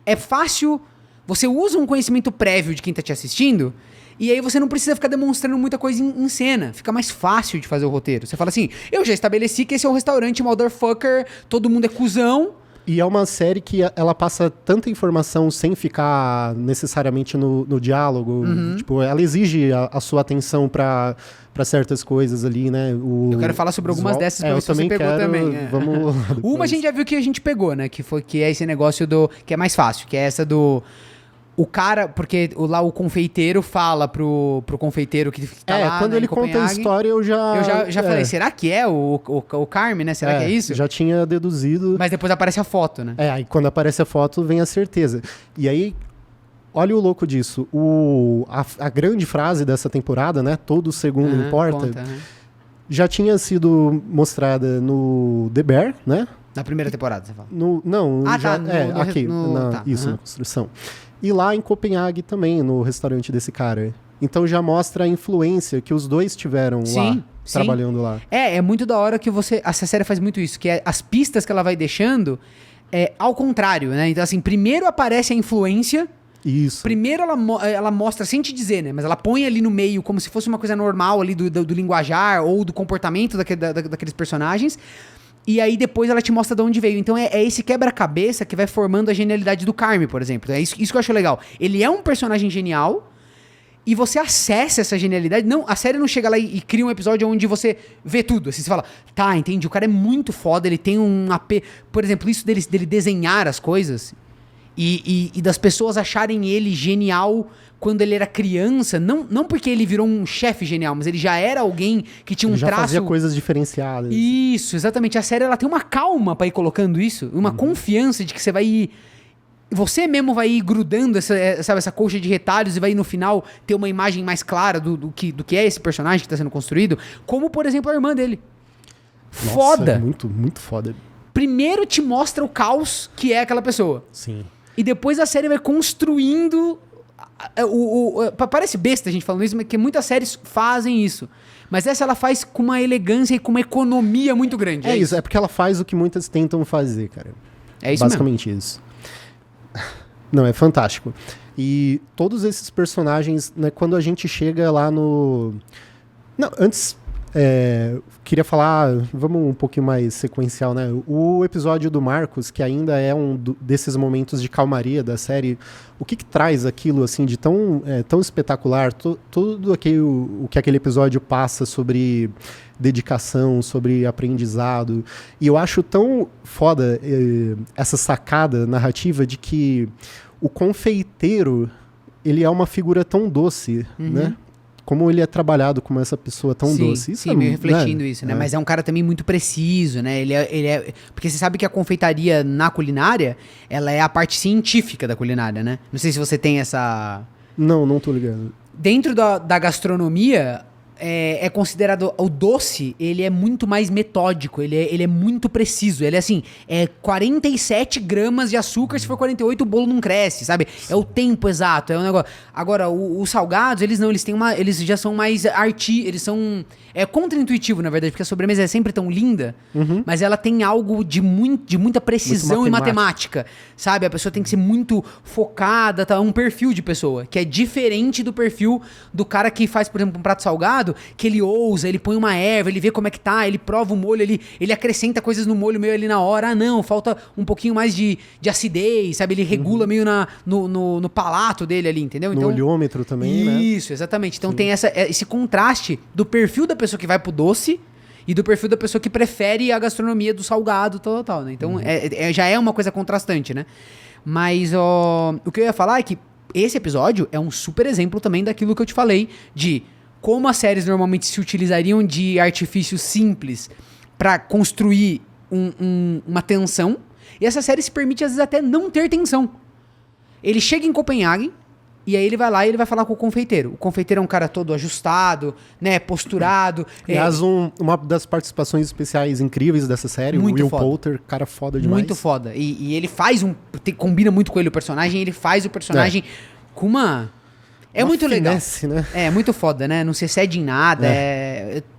B: é fácil. Você usa um conhecimento prévio de quem tá te assistindo. E aí você não precisa ficar demonstrando muita coisa em cena. Fica mais fácil de fazer o roteiro. Você fala assim, eu já estabeleci que esse é um restaurante motherfucker, todo mundo é cuzão.
A: E é uma série que ela passa tanta informação sem ficar necessariamente no diálogo.
B: Uhum.
A: Tipo, ela exige a sua atenção pra certas coisas ali, né?
B: Eu quero falar sobre algumas dessas pra ver se você pegou também.
A: Vamos lá.
B: Uma a gente já viu que a gente pegou, né? Que é esse negócio que é mais fácil, que é essa do... O cara, porque lá o confeiteiro fala pro confeiteiro que tá lá,
A: quando ele conta a história, eu já
B: falei, será que é o Carme, né? Será que é isso?
A: Já tinha deduzido.
B: Mas depois aparece a foto, né?
A: Aí quando aparece a foto, vem a certeza. E aí, olha o louco disso. A grande frase dessa temporada, né? Todo segundo importa. Já tinha sido mostrada no The Bear, né?
B: Na primeira temporada, você fala?
A: Aqui, na construção. E lá em Copenhague também, no restaurante desse cara. Então já mostra a influência que os dois tiveram lá, trabalhando lá.
B: É muito da hora que essa série faz muito isso, que é as pistas que ela vai deixando ao contrário, né? Então assim, primeiro aparece a influência.
A: Isso.
B: Primeiro ela mostra, sem te dizer, né? Mas ela põe ali no meio como se fosse uma coisa normal ali do linguajar ou do comportamento daqueles personagens. E aí depois ela te mostra de onde veio. Então é esse quebra-cabeça que vai formando a genialidade do Carme, por exemplo. É isso que eu acho legal. Ele é um personagem genial e você acessa essa genialidade. Não, a série não chega lá e cria um episódio onde você vê tudo. Assim, você fala, tá, entendi, o cara é muito foda, ele tem um AP... Por exemplo, isso dele desenhar as coisas e das pessoas acharem ele genial quando ele era criança, não porque ele virou um chefe genial, mas ele já era alguém que tinha um traço...
A: já fazia coisas diferenciadas.
B: Isso, exatamente. A série ela tem uma calma pra ir colocando isso, uma confiança de que você vai ir... Você mesmo vai ir grudando essa colcha de retalhos e vai no final ter uma imagem mais clara do que é esse personagem que está sendo construído, como, por exemplo, a irmã dele.
A: Nossa,
B: foda!
A: Muito, muito foda.
B: Primeiro te mostra o caos que é aquela pessoa.
A: Sim.
B: E depois a série vai construindo... Parece besta a gente falando isso, mas que muitas séries fazem isso. Mas essa ela faz com uma elegância e com uma economia muito grande.
A: É isso, é porque ela faz o que muitas tentam fazer, cara.
B: É isso
A: basicamente
B: mesmo.
A: Isso. Não, é fantástico. E todos esses personagens, né, quando a gente chega lá no... Não, antes Queria falar, vamos um pouquinho mais sequencial, né? O episódio do Marcos, que ainda é desses momentos de calmaria da série, o que traz aquilo, assim, de tão espetacular? Tudo o que aquele episódio passa sobre dedicação, sobre aprendizado. E eu acho tão foda essa sacada narrativa de que o confeiteiro, ele é uma figura tão doce, né? Como ele é trabalhado como essa pessoa tão doce. Isso
B: meio refletindo isso, né? Mas é um cara também muito preciso, né? Porque você sabe que a confeitaria na culinária, ela é a parte científica da culinária, né? Não sei se você tem essa...
A: Não tô ligado.
B: Dentro da gastronomia... É considerado... O doce, ele é muito mais metódico, ele é muito preciso. Ele é assim, 47 gramas de açúcar, se for 48 o bolo não cresce, sabe? É o tempo exato, é um negócio... Agora, os salgados, eles não, eles já são mais eles são... É contra-intuitivo, na verdade, porque a sobremesa é sempre tão linda, mas ela tem algo de muita precisão e matemática, sabe? A pessoa tem que ser muito focada, tá? Um perfil de pessoa, que é diferente do perfil do cara que faz, por exemplo, um prato salgado, que ele ousa, ele põe uma erva, ele vê como é que tá, ele prova o molho, ele acrescenta coisas no molho meio ali na hora. Ah, não, falta um pouquinho mais de acidez, sabe? Ele regula meio no palato dele ali, entendeu?
A: No olhômetro também, né?
B: Isso, exatamente. Então tem esse contraste do perfil da pessoa que vai pro doce e do perfil da pessoa que prefere a gastronomia do salgado, tal, né? Então já é uma coisa contrastante, né? Mas o que eu ia falar é que esse episódio é um super exemplo também daquilo que eu te falei, de como as séries normalmente se utilizariam de artifícios simples para construir uma tensão, e essa série se permite às vezes até não ter tensão. Ele chega em Copenhague, e aí ele vai lá e ele vai falar com o confeiteiro. O confeiteiro é um cara todo ajustado, né, posturado.
A: Aliás, uma das participações especiais incríveis dessa série, o Will Poulter, cara foda demais.
B: Muito foda. E ele faz combina muito com ele o personagem, ele faz o personagem com uma muito finesse, legal. Né? É muito foda, né? Não se excede em nada.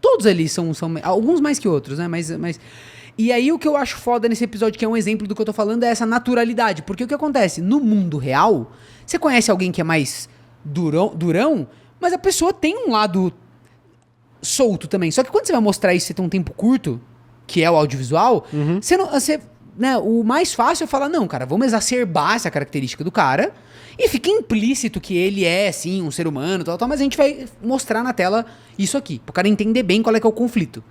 B: Todos ali são alguns mais que outros, né? Mas e aí o que eu acho foda nesse episódio, que é um exemplo do que eu tô falando, é essa naturalidade. Porque o que acontece? No mundo real, você conhece alguém que é mais durão, mas a pessoa tem um lado solto também. Só que quando você vai mostrar isso, você tem um tempo curto, que é o audiovisual, né, o mais fácil é falar, não, cara, vamos exacerbar essa característica do cara e fica implícito que ele é, sim, um ser humano, tal, mas a gente vai mostrar na tela isso aqui, pro cara entender bem qual é que é o conflito.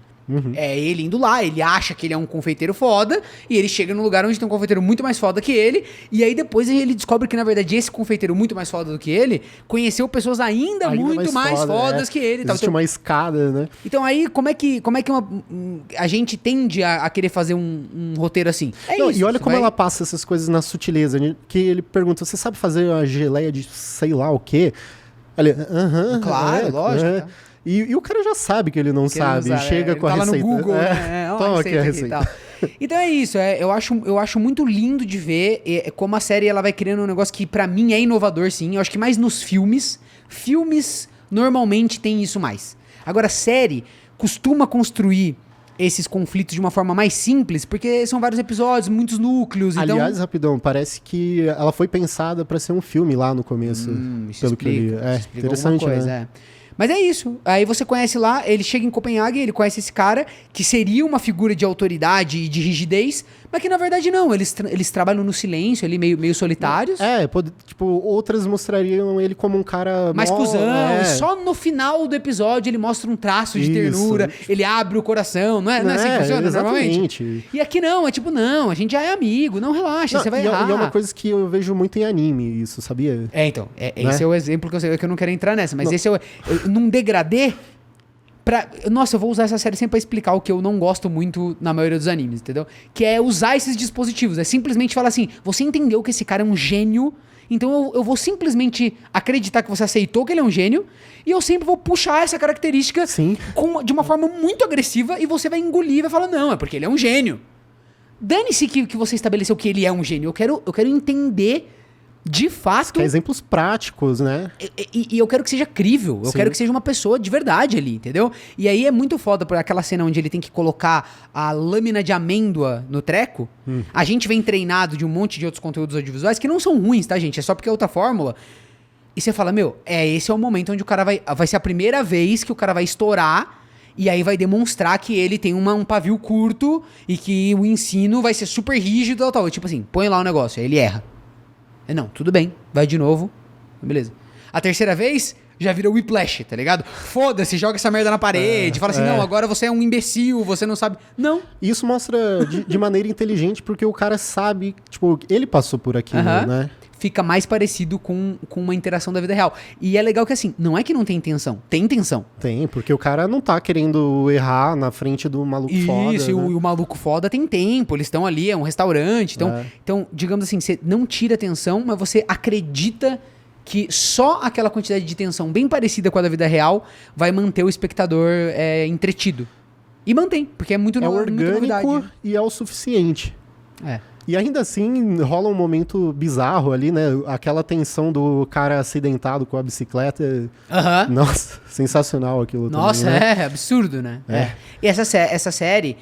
B: É ele indo lá, ele acha que ele é um confeiteiro foda, e ele chega num lugar onde tem um confeiteiro muito mais foda que ele, e aí depois ele descobre que, na verdade, esse confeiteiro muito mais foda do que ele conheceu pessoas ainda muito mais fodas que ele.
A: Existe uma escada, né?
B: Então aí, como é que a gente tende a querer fazer um roteiro assim?
A: Isso. E olha como ela passa essas coisas na sutileza, que ele pergunta, você sabe fazer uma geleia de sei lá o quê? Ele,
B: claro, lógico.
A: E o cara já sabe que ele não sabe. Chega com a receita.
B: Tá lá no Google,
A: toma aqui a receita.
B: Então é isso. Eu acho muito lindo de ver como a série ela vai criando um negócio que pra mim é inovador, sim. Eu acho que mais nos filmes. Filmes normalmente tem isso mais. Agora, série costuma construir esses conflitos de uma forma mais simples, porque são vários episódios, muitos núcleos.
A: Aliás, rapidão, parece que ela foi pensada pra ser um filme lá no começo.
B: Pelo que eu li.
A: Interessante, coisa,
B: né? Mas é isso. Aí você conhece lá, ele chega em Copenhague, ele conhece esse cara, que seria uma figura de autoridade e de rigidez, mas que na verdade não. Eles trabalham no silêncio ali, meio solitários.
A: Outras mostrariam ele como um cara...
B: mais cuzão. Só no final do episódio ele mostra um traço de ternura, ele abre o coração. Não é assim que funciona normalmente? E aqui não, não, a gente já é amigo, não relaxa, você vai errar.
A: E é uma coisa que eu vejo muito em anime, isso, sabia?
B: Então, esse é o exemplo que eu não quero entrar nessa, mas esse é num degradê Nossa, eu vou usar essa série sempre pra explicar o que eu não gosto muito na maioria dos animes, entendeu? Que é usar esses dispositivos. É simplesmente falar assim, você entendeu que esse cara é um gênio, então eu vou simplesmente acreditar que você aceitou que ele é um gênio, e eu sempre vou puxar essa característica de uma forma muito agressiva, e você vai engolir e vai falar, não, é porque ele é um gênio. Dane-se que você estabeleceu que ele é um gênio. Eu quero entender... de fato...
A: Que é exemplos práticos, né?
B: E eu quero que seja crível. Eu quero que seja uma pessoa de verdade ali, entendeu? E aí é muito foda por aquela cena onde ele tem que colocar a lâmina de amêndoa no treco. A gente vem treinado de um monte de outros conteúdos audiovisuais que não são ruins, tá, gente? É só porque é outra fórmula. E você fala, esse é o momento onde o cara vai ser a primeira vez que o cara vai estourar E aí vai demonstrar que ele tem um pavio curto e que o ensino vai ser super rígido e tal. Tipo assim, põe lá o negócio, aí ele erra. Não, tudo bem, vai de novo, beleza. A terceira vez, já vira Whiplash, tá ligado? Foda-se, joga essa merda na parede, fala assim, não, agora você é um imbecil, você não sabe. Não.
A: Isso mostra de maneira inteligente, porque o cara sabe, tipo, ele passou por aquilo, né?
B: Fica mais parecido com uma interação da vida real. E é legal que assim, não é que não tem intenção, tem intenção.
A: Tem, porque o cara não tá querendo errar na frente do maluco foda.
B: Isso, e o maluco foda tem tempo, eles estão ali, é um restaurante. Então, digamos assim, você não tira atenção, mas você acredita que só aquela quantidade de tensão bem parecida com a da vida real vai manter o espectador entretido. E mantém, porque é muito
A: orgânico e é o suficiente. E ainda assim, rola um momento bizarro ali, né? Aquela tensão do cara acidentado com a bicicleta. Nossa, sensacional aquilo também.
B: Nossa, né? Absurdo, né? E essa série,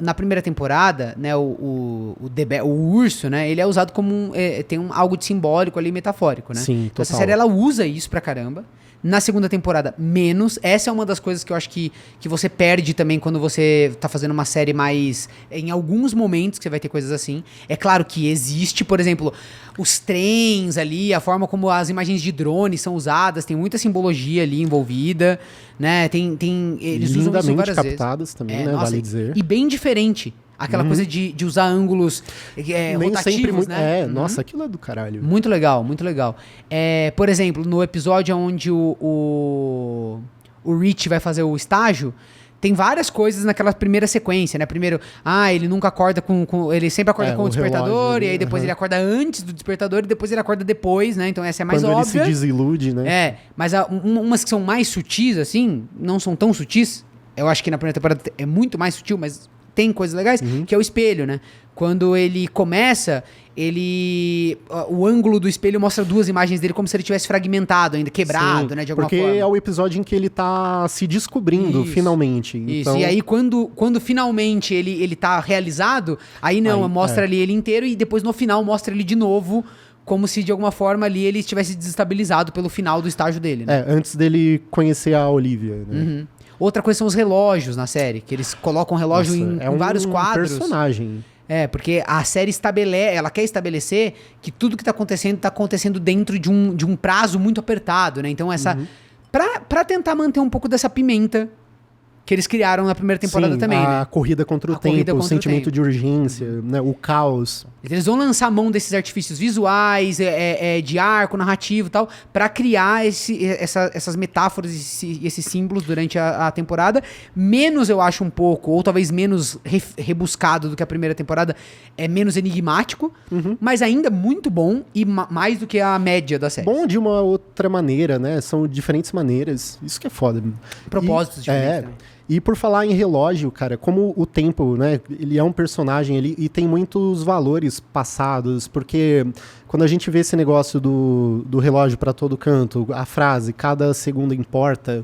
B: na primeira temporada, né, o urso, né, ele é usado como tem algo de simbólico ali, metafórico, né?
A: Sim, total.
B: Essa série, ela usa isso pra caramba. Na segunda temporada, menos. Essa é uma das coisas que eu acho que você perde também quando você tá fazendo uma série mais... Em alguns momentos que você vai ter coisas assim. É claro que existe, por exemplo, os trens ali, a forma como as imagens de drone são usadas, tem muita simbologia ali envolvida, né? Eles usam isso várias
A: captadas também, né?
B: Nossa,
A: vale dizer.
B: E bem diferente. Aquela coisa de usar ângulos rotativos, né?
A: Nossa, aquilo é do caralho.
B: Muito legal, muito legal. Por exemplo, no episódio onde o Rich vai fazer o estágio, tem várias coisas naquela primeira sequência, né? Primeiro, ele nunca acorda ele sempre acorda com o despertador, relógio, e aí depois ele acorda antes do despertador, e depois ele acorda depois, né? Então essa é mais
A: quando
B: óbvia.
A: Ele se desilude, né?
B: Mas umas que são mais sutis, assim, não são tão sutis. Eu acho que na primeira temporada é muito mais sutil, mas tem coisas legais, que é o espelho, né? Quando ele começa, o ângulo do espelho mostra duas imagens dele como se ele tivesse fragmentado ainda, quebrado, né? De alguma forma.
A: Porque é o episódio em que ele tá se descobrindo, finalmente. Então...
B: E aí quando finalmente ele tá realizado, aí mostra ali ele inteiro e depois no final mostra ele de novo, como se de alguma forma ali ele estivesse desestabilizado pelo final do estágio dele, né?
A: Antes dele conhecer a Olivia, né?
B: Outra coisa são os relógios na série, que eles colocam relógio em vários quadros.
A: Personagem.
B: Porque a série ela quer estabelecer que tudo que tá acontecendo dentro de um prazo muito apertado, né? Então pra tentar manter um pouco dessa pimenta que eles criaram na primeira temporada também, né?
A: A corrida contra o tempo, o sentimento de urgência, né? O caos.
B: Eles vão lançar mão desses artifícios visuais, de arco, narrativo e tal, pra criar essas metáforas e esses símbolos durante a temporada. Menos, eu acho, um pouco, ou talvez menos rebuscado do que a primeira temporada, menos enigmático, mas ainda muito bom e mais do que a média da série.
A: Bom de uma outra maneira, né? São diferentes maneiras. Isso que é foda.
B: Propósitos diferentes também.
A: E por falar em relógio, cara, como o tempo, né, ele é um personagem e tem muitos valores passados, porque quando a gente vê esse negócio do relógio pra todo canto, a frase, cada segundo importa,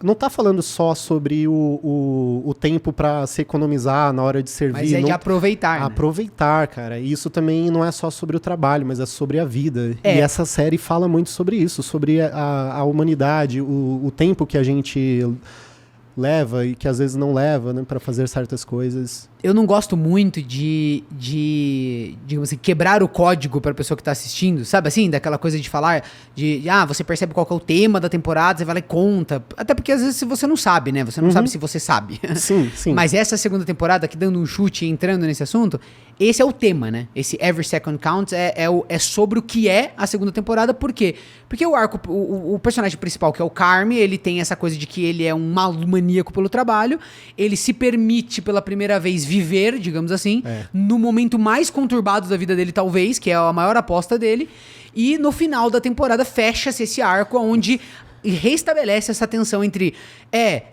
A: não tá falando só sobre o tempo pra se economizar na hora de servir.
B: Mas de aproveitar, né?
A: Aproveitar, cara. E isso também não é só sobre o trabalho, mas é sobre a vida. E essa série fala muito sobre isso, sobre a humanidade, o tempo que a gente leva e que às vezes não leva, né, para fazer certas coisas.
B: Eu não gosto muito de digamos assim, quebrar o código para a pessoa que tá assistindo, sabe assim? Daquela coisa de falar, você percebe qual que é o tema da temporada, você vai lá e conta. Até porque às vezes você não sabe, né? Você não sabe se você sabe.
A: Sim.
B: Mas essa segunda temporada, aqui dando um chute e entrando nesse assunto, esse é o tema, né? Esse Every Second Counts é sobre o que é a segunda temporada. Por quê? Porque o personagem principal, que é o Carme, ele tem essa coisa de que ele é um maníaco pelo trabalho, ele se permite pela primeira vez viver, digamos assim, no momento mais conturbado da vida dele, talvez, que é a maior aposta dele, e no final da temporada fecha-se esse arco onde reestabelece essa tensão entre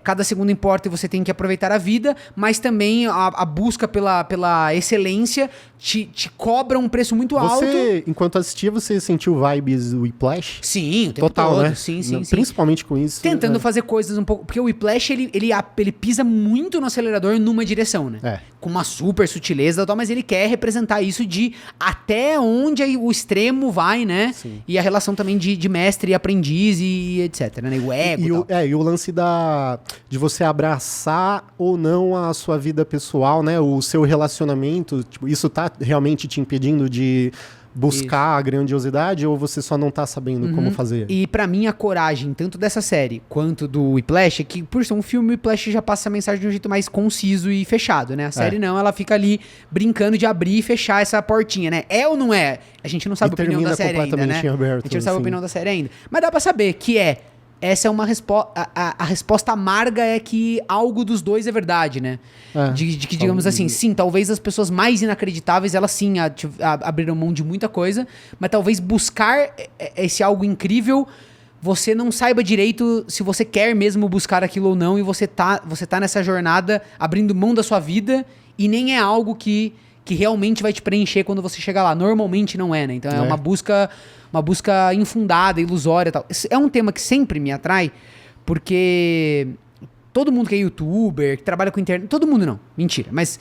B: cada segundo importa e você tem que aproveitar a vida, mas também a busca pela excelência te cobra um preço muito alto.
A: Enquanto assistia, você sentiu vibes do Whiplash?
B: Sim, o tempo
A: total,
B: todo.
A: Né?
B: Sim.
A: Principalmente com isso.
B: Tentando fazer coisas um pouco... Porque o Whiplash, ele pisa muito no acelerador numa direção, né? Com uma super sutileza e tal, mas ele quer representar isso de até onde o extremo vai, né?
A: Sim.
B: E a relação também de mestre e aprendiz e etc. etc, né? O ego
A: e o lance de você abraçar ou não a sua vida pessoal, né? O seu relacionamento, tipo, isso tá realmente te impedindo de buscar a grandiosidade ou você só não tá sabendo como fazer?
B: E pra mim a coragem, tanto dessa série quanto do Whiplash, é que por ser um filme, o Whiplash já passa a mensagem de um jeito mais conciso e fechado, né? A série não, ela fica ali brincando de abrir e fechar essa portinha, né? É ou não é? A gente não sabe a opinião da série ainda, né?
A: Aberto,
B: a gente não sabe a opinião da série ainda. Mas dá pra saber que essa é uma resposta. A resposta amarga é que algo dos dois é verdade, né? De que, digamos assim, sim, talvez as pessoas mais inacreditáveis, elas sim abriram mão de muita coisa, mas talvez buscar esse algo incrível, você não saiba direito se você quer mesmo buscar aquilo ou não, e você tá nessa jornada abrindo mão da sua vida, e nem é algo que realmente vai te preencher quando você chegar lá. Normalmente não é, né? Então é uma busca infundada, ilusória e tal. Esse é um tema que sempre me atrai, porque todo mundo que é youtuber, que trabalha com internet... Todo mundo não, mentira. Mas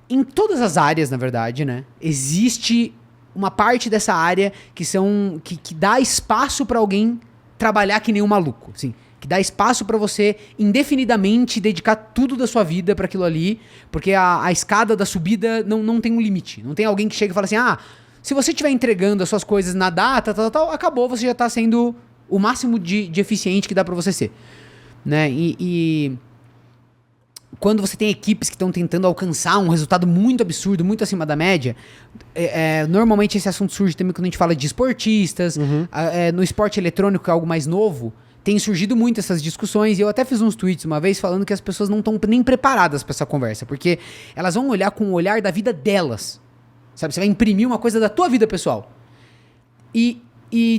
B: em todas as áreas, na verdade, né? Existe uma parte dessa área que dá espaço pra alguém trabalhar que nem um maluco, assim. Que dá espaço pra você indefinidamente dedicar tudo da sua vida pra aquilo ali, porque a escada da subida não tem um limite. Não tem alguém que chega e fala assim, se você estiver entregando as suas coisas na data, tal, acabou, você já tá sendo o máximo de eficiente que dá pra você ser. Né? E quando você tem equipes que estão tentando alcançar um resultado muito absurdo, muito acima da média, normalmente esse assunto surge também quando a gente fala de esportistas, no esporte eletrônico, que é algo mais novo, tem surgido muito essas discussões, e eu até fiz uns tweets uma vez falando que as pessoas não estão nem preparadas para essa conversa, porque elas vão olhar com o olhar da vida delas, sabe? Você vai imprimir uma coisa da tua vida pessoal. E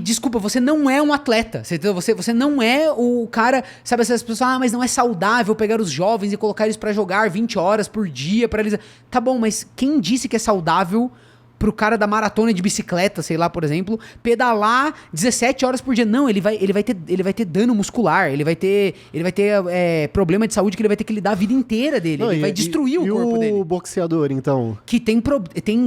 B: desculpa, você não é um atleta, você não é o cara, sabe, essas pessoas, mas não é saudável pegar os jovens e colocar eles pra jogar 20 horas por dia, pra eles... Tá bom, mas quem disse que é saudável pro cara da maratona de bicicleta, sei lá, por exemplo, pedalar 17 horas por dia? Não, ele vai ter dano muscular, ele vai ter problema de saúde que ele vai ter que lidar a vida inteira dele, ele vai destruir o corpo dele.
A: E o boxeador, então?
B: Que tem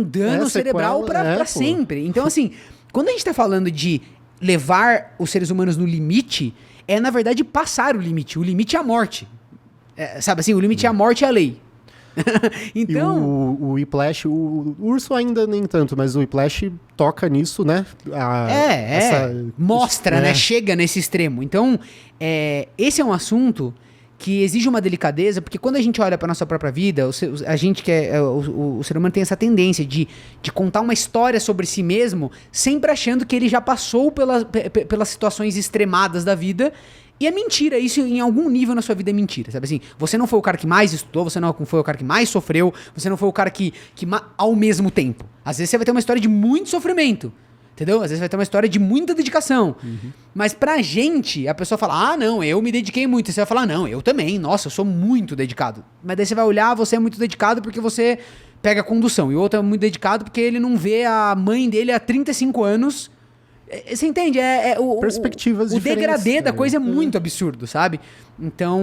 B: dano cerebral pra sempre. Então, assim... Quando a gente tá falando de levar os seres humanos no limite, é, na verdade, passar o limite. O limite é a morte. Sabe assim? O limite é a morte e a lei. Então...
A: E o Whiplash, o Urso ainda nem tanto, mas o Whiplash toca nisso, né?
B: Mostra, né? Chega nesse extremo. Então, esse é um assunto que exige uma delicadeza, porque quando a gente olha para nossa própria vida, a gente o ser humano tem essa tendência de contar uma história sobre si mesmo, sempre achando que ele já passou pelas situações extremadas da vida, e é mentira, isso em algum nível na sua vida é mentira, sabe assim? Você não foi o cara que mais estudou, você não foi o cara que mais sofreu, você não foi o cara que ao mesmo tempo. Às vezes você vai ter uma história de muito sofrimento, entendeu? Às vezes vai ter uma história de muita dedicação. Mas pra gente, a pessoa fala, não, eu me dediquei muito. E você vai falar, não, eu também, nossa, eu sou muito dedicado. Mas daí você vai olhar, você é muito dedicado porque você pega a condução. E o outro é muito dedicado porque ele não vê a mãe dele há 35 anos. Você entende?
A: Perspectivas
B: diferentes. O degradê da coisa é muito absurdo, sabe? Então...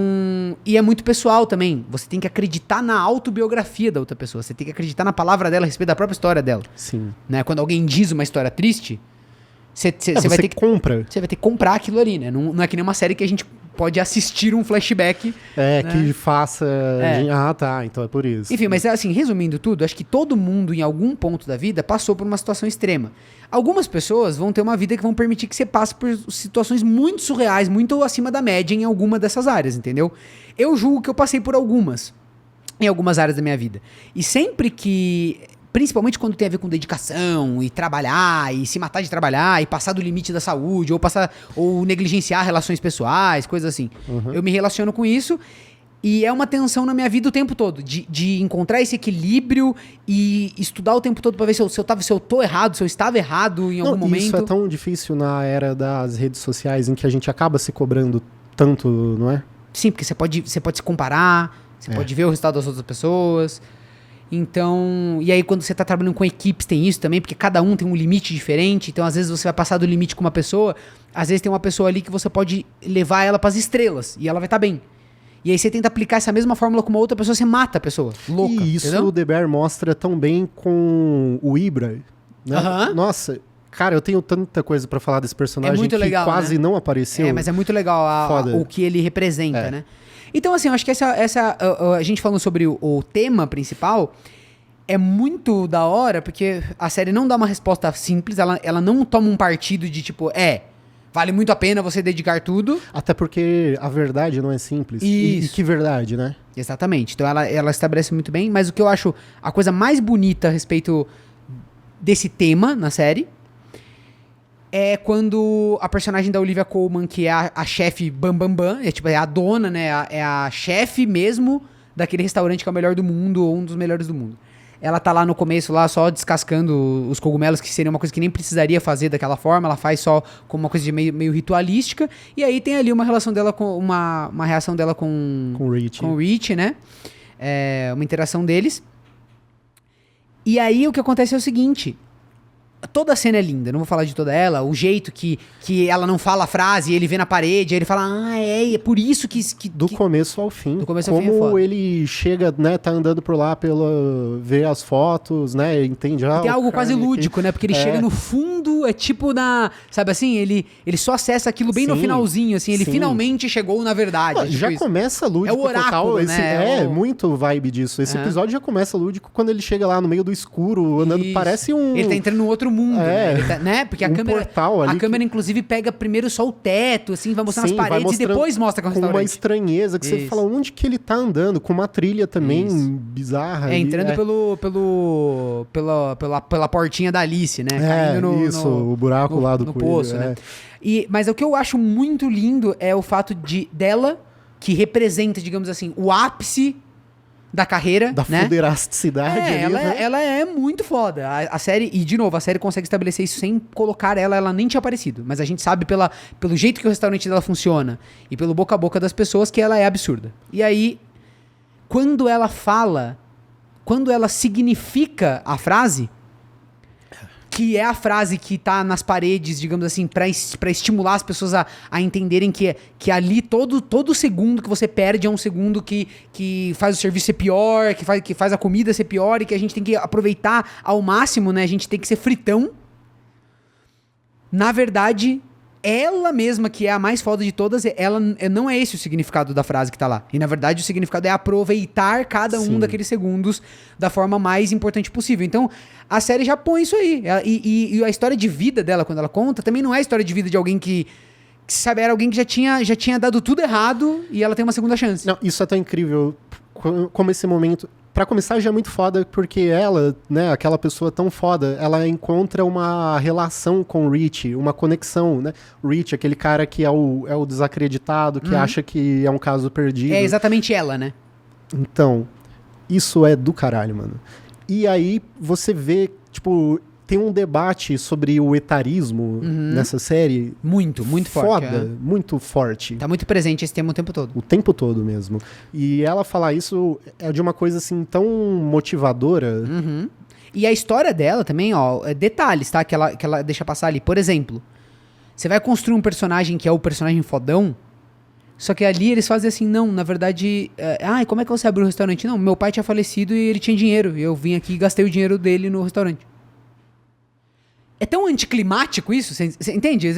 B: E é muito pessoal também. Você tem que acreditar na autobiografia da outra pessoa. Você tem que acreditar na palavra dela a respeito da própria história dela.
A: Sim.
B: Né? Quando alguém diz uma história triste, você vai ter que... Você vai ter que comprar aquilo ali, né? Não é que nem uma série que a gente pode assistir um flashback.
A: Né? Que faça... tá, então é por isso.
B: Enfim, mas assim, resumindo tudo, acho que todo mundo em algum ponto da vida passou por uma situação extrema. Algumas pessoas vão ter uma vida que vão permitir que você passe por situações muito surreais, muito acima da média em alguma dessas áreas, entendeu? Eu julgo que eu passei por algumas, em algumas áreas da minha vida. E sempre que... Principalmente quando tem a ver com dedicação e trabalhar, e se matar de trabalhar, e passar do limite da saúde, ou negligenciar relações pessoais, coisas assim. Eu me relaciono com isso, e é uma tensão na minha vida o tempo todo, de encontrar esse equilíbrio e estudar o tempo todo pra ver se eu tô errado, se eu estava errado em algum momento.
A: Isso é tão difícil na era das redes sociais, em que a gente acaba se cobrando tanto, não é?
B: Sim, porque você pode se comparar, você pode ver o resultado das outras pessoas. Então, e aí quando você tá trabalhando com equipes tem isso também, porque cada um tem um limite diferente, então às vezes você vai passar do limite com uma pessoa, às vezes tem uma pessoa ali que você pode levar ela pras estrelas, e ela vai estar bem. E aí você tenta aplicar essa mesma fórmula com uma outra pessoa, você mata a pessoa, louca.
A: E isso
B: entendeu?
A: o The Bear mostra tão bem com o Ibra, né? Nossa, Cara, eu tenho tanta coisa pra falar desse personagem
B: muito legal,
A: que quase
B: né?
A: não apareceu.
B: Mas é muito legal o que ele representa, né? Então, assim, eu acho que a gente falando sobre o tema principal é muito da hora, porque a série não dá uma resposta simples, ela não toma um partido de tipo, vale muito a pena você dedicar tudo.
A: Até porque a verdade não é simples. E que verdade, né?
B: Exatamente. Então ela estabelece muito bem, mas o que eu acho a coisa mais bonita a respeito desse tema na série é quando a personagem da Olivia Colman, que é a chefe bam, é a dona, né? É a chefe mesmo daquele restaurante que é o melhor do mundo, ou um dos melhores do mundo. Ela tá lá no começo, lá só descascando os cogumelos, que seria uma coisa que nem precisaria fazer daquela forma. Ela faz só como uma coisa de meio ritualística. E aí tem ali uma relação dela com... Uma reação dela com
A: o Rich.
B: Com o Rich, né? Uma interação deles. E aí o que acontece é o seguinte... Toda a cena é linda, não vou falar de toda ela. O jeito que ela não fala a frase, ele vê na parede, aí ele fala, é por isso que
A: do começo ao fim.
B: Do começo ao fim é
A: Como
B: foda.
A: ele chega, né, tá andando por lá, vê as fotos, né, entende.
B: Tem algo quase lúdico, né, porque ele chega no fundo, é tipo sabe assim, ele só acessa aquilo bem no finalzinho, assim, ele finalmente chegou na verdade.
A: Tipo já começa lúdico
B: é o oráculo,
A: total.
B: né?
A: Muito vibe disso. Esse episódio já começa lúdico quando ele chega lá no meio do escuro, andando, parece um...
B: Ele tá entrando no outro mundo, né? Porque a câmera, inclusive, pega primeiro só o teto, assim, vai mostrando as paredes e depois mostra com o restaurante.
A: Com uma estranheza que você fala, onde que ele tá andando? Com uma trilha também bizarra.
B: Entrando pela portinha da Alice, né? Caindo
A: o buraco lá do coelho,
B: poço, né? Mas o que eu acho muito lindo é o fato dela, que representa, digamos assim, o ápice da carreira,
A: da
B: né?
A: Fuderasticidade ali,
B: ela é muito foda. A série, e de novo, a série consegue estabelecer isso sem colocar ela nem tinha aparecido. Mas a gente sabe pelo jeito que o restaurante dela funciona e pelo boca a boca das pessoas que ela é absurda. E aí, quando ela significa a frase, que é a frase que tá nas paredes, digamos assim, pra estimular as pessoas a entenderem que ali todo segundo que você perde é um segundo que faz o serviço ser pior, que faz a comida ser pior e que a gente tem que aproveitar ao máximo, né? A gente tem que ser fritão. Na verdade, ela mesma, que é a mais foda de todas, não é esse o significado da frase que tá lá. E, na verdade, o significado é aproveitar cada um daqueles segundos da forma mais importante possível. Então, a série já põe isso aí. E a história de vida dela, quando ela conta, também não é a história de vida de alguém que sabe, era alguém que já tinha dado tudo errado e ela tem uma segunda chance.
A: Não, isso é tão incrível como esse momento... Pra começar, já é muito foda, porque ela, né, aquela pessoa tão foda, ela encontra uma relação com o Rich, uma conexão, né? O Rich, aquele cara que é o desacreditado, que acha que é um caso perdido.
B: É exatamente ela, né?
A: Então, isso é do caralho, mano. E aí, você vê, tipo... Tem um debate sobre o etarismo nessa série.
B: Muito forte.
A: Foda, muito forte.
B: Tá muito presente esse tema o tempo todo.
A: O tempo todo mesmo. E ela falar isso é de uma coisa assim tão motivadora.
B: E a história dela também, ó, detalhes, tá? Que ela deixa passar ali. Por exemplo, você vai construir um personagem que é o personagem fodão, só que ali eles fazem assim, não, na verdade... como é que você abriu um restaurante? Não, meu pai tinha falecido e ele tinha dinheiro. E eu vim aqui e gastei o dinheiro dele no restaurante. É tão anticlimático isso, você entende?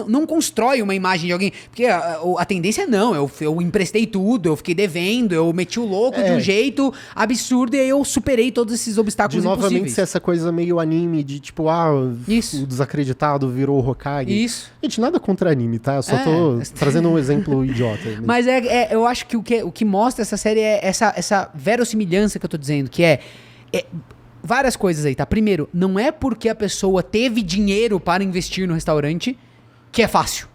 B: Não constrói uma imagem de alguém. Porque a tendência é não, eu emprestei tudo, eu fiquei devendo, eu meti o louco de um jeito absurdo e aí eu superei todos esses obstáculos
A: impossíveis. De novamente essa coisa meio anime de tipo, o desacreditado virou o Hokage.
B: Isso.
A: Gente, nada contra anime, tá? Eu só tô trazendo um exemplo idiota.
B: Mas eu acho que o que mostra essa série é essa verossimilhança que eu tô dizendo, que é várias coisas aí, tá? Primeiro, não é porque a pessoa teve dinheiro para investir no restaurante que é fácil.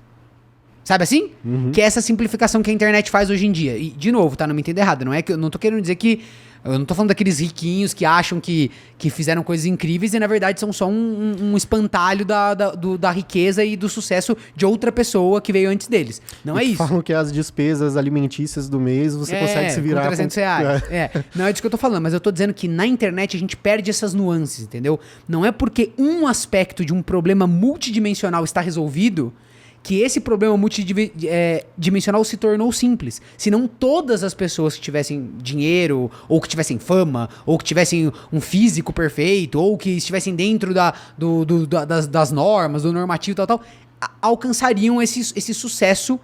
B: Sabe assim? Que é essa simplificação que a internet faz hoje em dia. E, de novo, tá? Não me entenda errado. Não é que eu não tô querendo dizer que... Eu não tô falando daqueles riquinhos que acham que fizeram coisas incríveis e, na verdade, são só um espantalho da riqueza e do sucesso de outra pessoa que veio antes deles. Não é isso.
A: Falam que as despesas alimentícias do mês você consegue se virar
B: com 300 reais. Não é disso que eu tô falando, mas eu tô dizendo que na internet a gente perde essas nuances, entendeu? Não é porque um aspecto de um problema multidimensional está resolvido que esse problema multidimensional se tornou simples. Senão todas as pessoas que tivessem dinheiro, ou que tivessem fama, ou que tivessem um físico perfeito, ou que estivessem dentro das normas, do normativo e tal, alcançariam esse sucesso,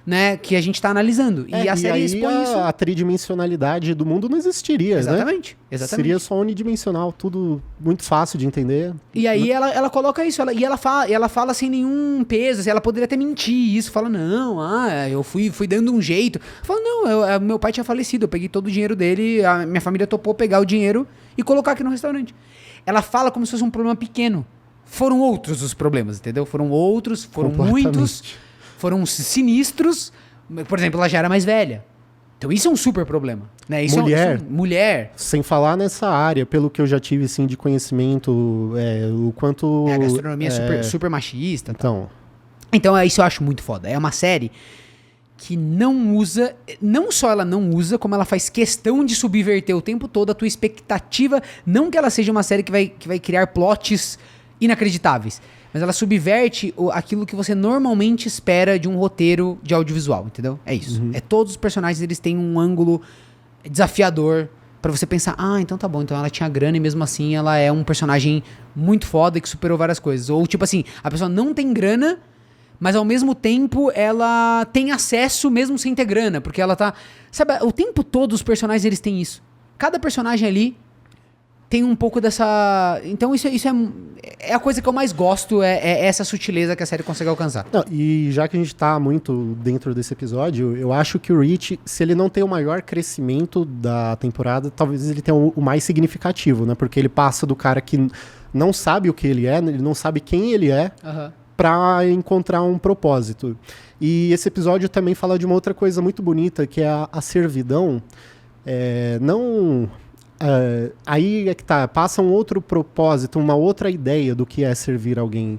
B: né, que a gente tá analisando. E a série expõe isso.
A: A tridimensionalidade do mundo não existiria,
B: exatamente,
A: né?
B: Exatamente.
A: Seria só unidimensional, tudo muito fácil de entender.
B: E aí ela coloca isso, ela fala sem nenhum peso, assim, ela poderia até mentir isso, fala, não, eu fui dando um jeito. Fala, não, meu pai tinha falecido, eu peguei todo o dinheiro dele, a minha família topou pegar o dinheiro e colocar aqui no restaurante. Ela fala como se fosse um problema pequeno. Foram outros os problemas, entendeu? Foram muitos... Foram sinistros. Por exemplo, ela já era mais velha. Então isso é um super problema. Né? Isso mulher.
A: Sem falar nessa área, pelo que eu já tive assim, de conhecimento, o quanto...
B: a gastronomia é super machista.
A: Então
B: isso eu acho muito foda. É uma série que não usa... Não só ela não usa, como ela faz questão de subverter o tempo todo a tua expectativa. Não que ela seja uma série que vai criar plots inacreditáveis. Mas ela subverte aquilo que você normalmente espera de um roteiro de audiovisual, entendeu? É isso. Todos os personagens, eles têm um ângulo desafiador pra você pensar, então tá bom, então ela tinha grana e mesmo assim ela é um personagem muito foda que superou várias coisas. Ou tipo assim, a pessoa não tem grana, mas ao mesmo tempo ela tem acesso mesmo sem ter grana, porque ela tá... Sabe, o tempo todo os personagens, eles têm isso. Cada personagem ali tem um pouco dessa... Então isso é a coisa que eu mais gosto, é essa sutileza que a série consegue alcançar.
A: Não, e já que a gente tá muito dentro desse episódio, eu acho que o Rich, se ele não tem o maior crescimento da temporada, talvez ele tenha o mais significativo, né? Porque ele passa do cara que não sabe o que ele é, ele não sabe quem ele é, pra encontrar um propósito. E esse episódio também fala de uma outra coisa muito bonita, que é a servidão. Aí é que tá, passa um outro propósito, uma outra ideia do que é servir alguém.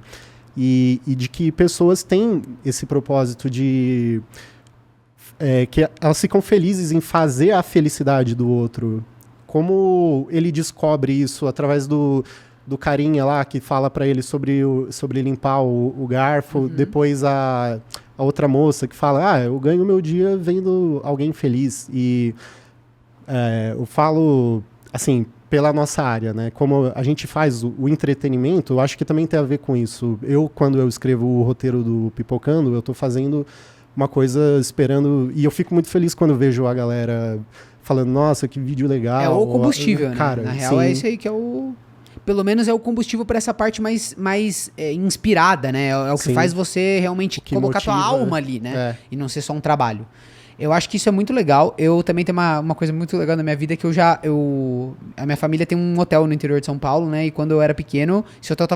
A: E de que pessoas têm esse propósito de... que elas ficam felizes em fazer a felicidade do outro. Como ele descobre isso através do carinha lá que fala pra ele sobre limpar o garfo, depois a outra moça que fala, eu ganho meu dia vendo alguém feliz. E... eu falo, assim, pela nossa área, né? Como a gente faz o entretenimento, eu acho que também tem a ver com isso. Quando eu escrevo o roteiro do Pipocando, eu tô fazendo uma coisa esperando... E eu fico muito feliz quando vejo a galera falando, nossa, que vídeo legal.
B: É o combustível,
A: cara,
B: né? Na real, é isso aí que é o... Pelo menos é o combustível para essa parte mais inspirada, né? É o que faz você realmente colocar tua alma ali, né? E não ser só um trabalho. Eu acho que isso é muito legal. Eu também tenho uma coisa muito legal na minha vida, que a minha família tem um hotel no interior de São Paulo, né? E quando eu era pequeno, esse hotel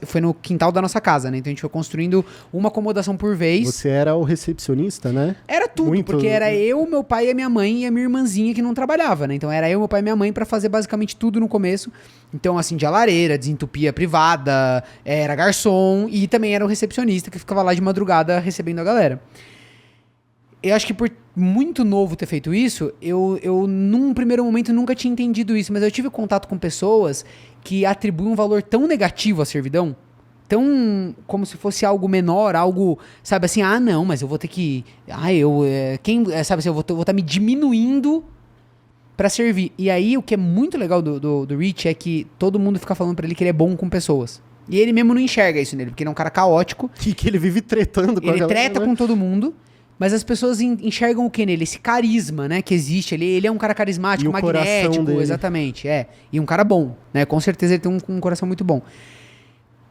B: foi no quintal da nossa casa, né? Então a gente foi construindo uma acomodação por vez.
A: Você era o recepcionista, né?
B: Era tudo, porque era eu, meu pai, a minha mãe e a minha irmãzinha que não trabalhava, né? Então era eu, meu pai e minha mãe pra fazer basicamente tudo no começo. Então, assim, de lareira, desentupia privada, era garçom e também era o recepcionista que ficava lá de madrugada recebendo a galera. Eu acho que por muito novo ter feito isso, eu num primeiro momento nunca tinha entendido isso, mas eu tive contato com pessoas que atribuem um valor tão negativo à servidão, tão como se fosse algo menor, algo, sabe assim, não, mas eu vou ter que, sabe assim, eu vou estar me diminuindo pra servir. E aí o que é muito legal do Rich é que todo mundo fica falando pra ele que ele é bom com pessoas. E ele mesmo não enxerga isso nele, porque ele é um cara caótico.
A: E que ele vive tretando com a galera.
B: Ele treta com todo mundo. Mas as pessoas enxergam o que nele? Esse carisma, né, que existe ali. Ele é um cara carismático, magnético, exatamente, E um cara bom, né? Com certeza ele tem um coração muito bom.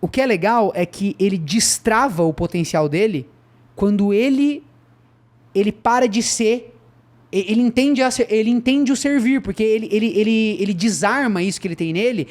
B: O que é legal é que ele destrava o potencial dele quando ele para de ser... Ele entende o servir, porque ele desarma isso que ele tem nele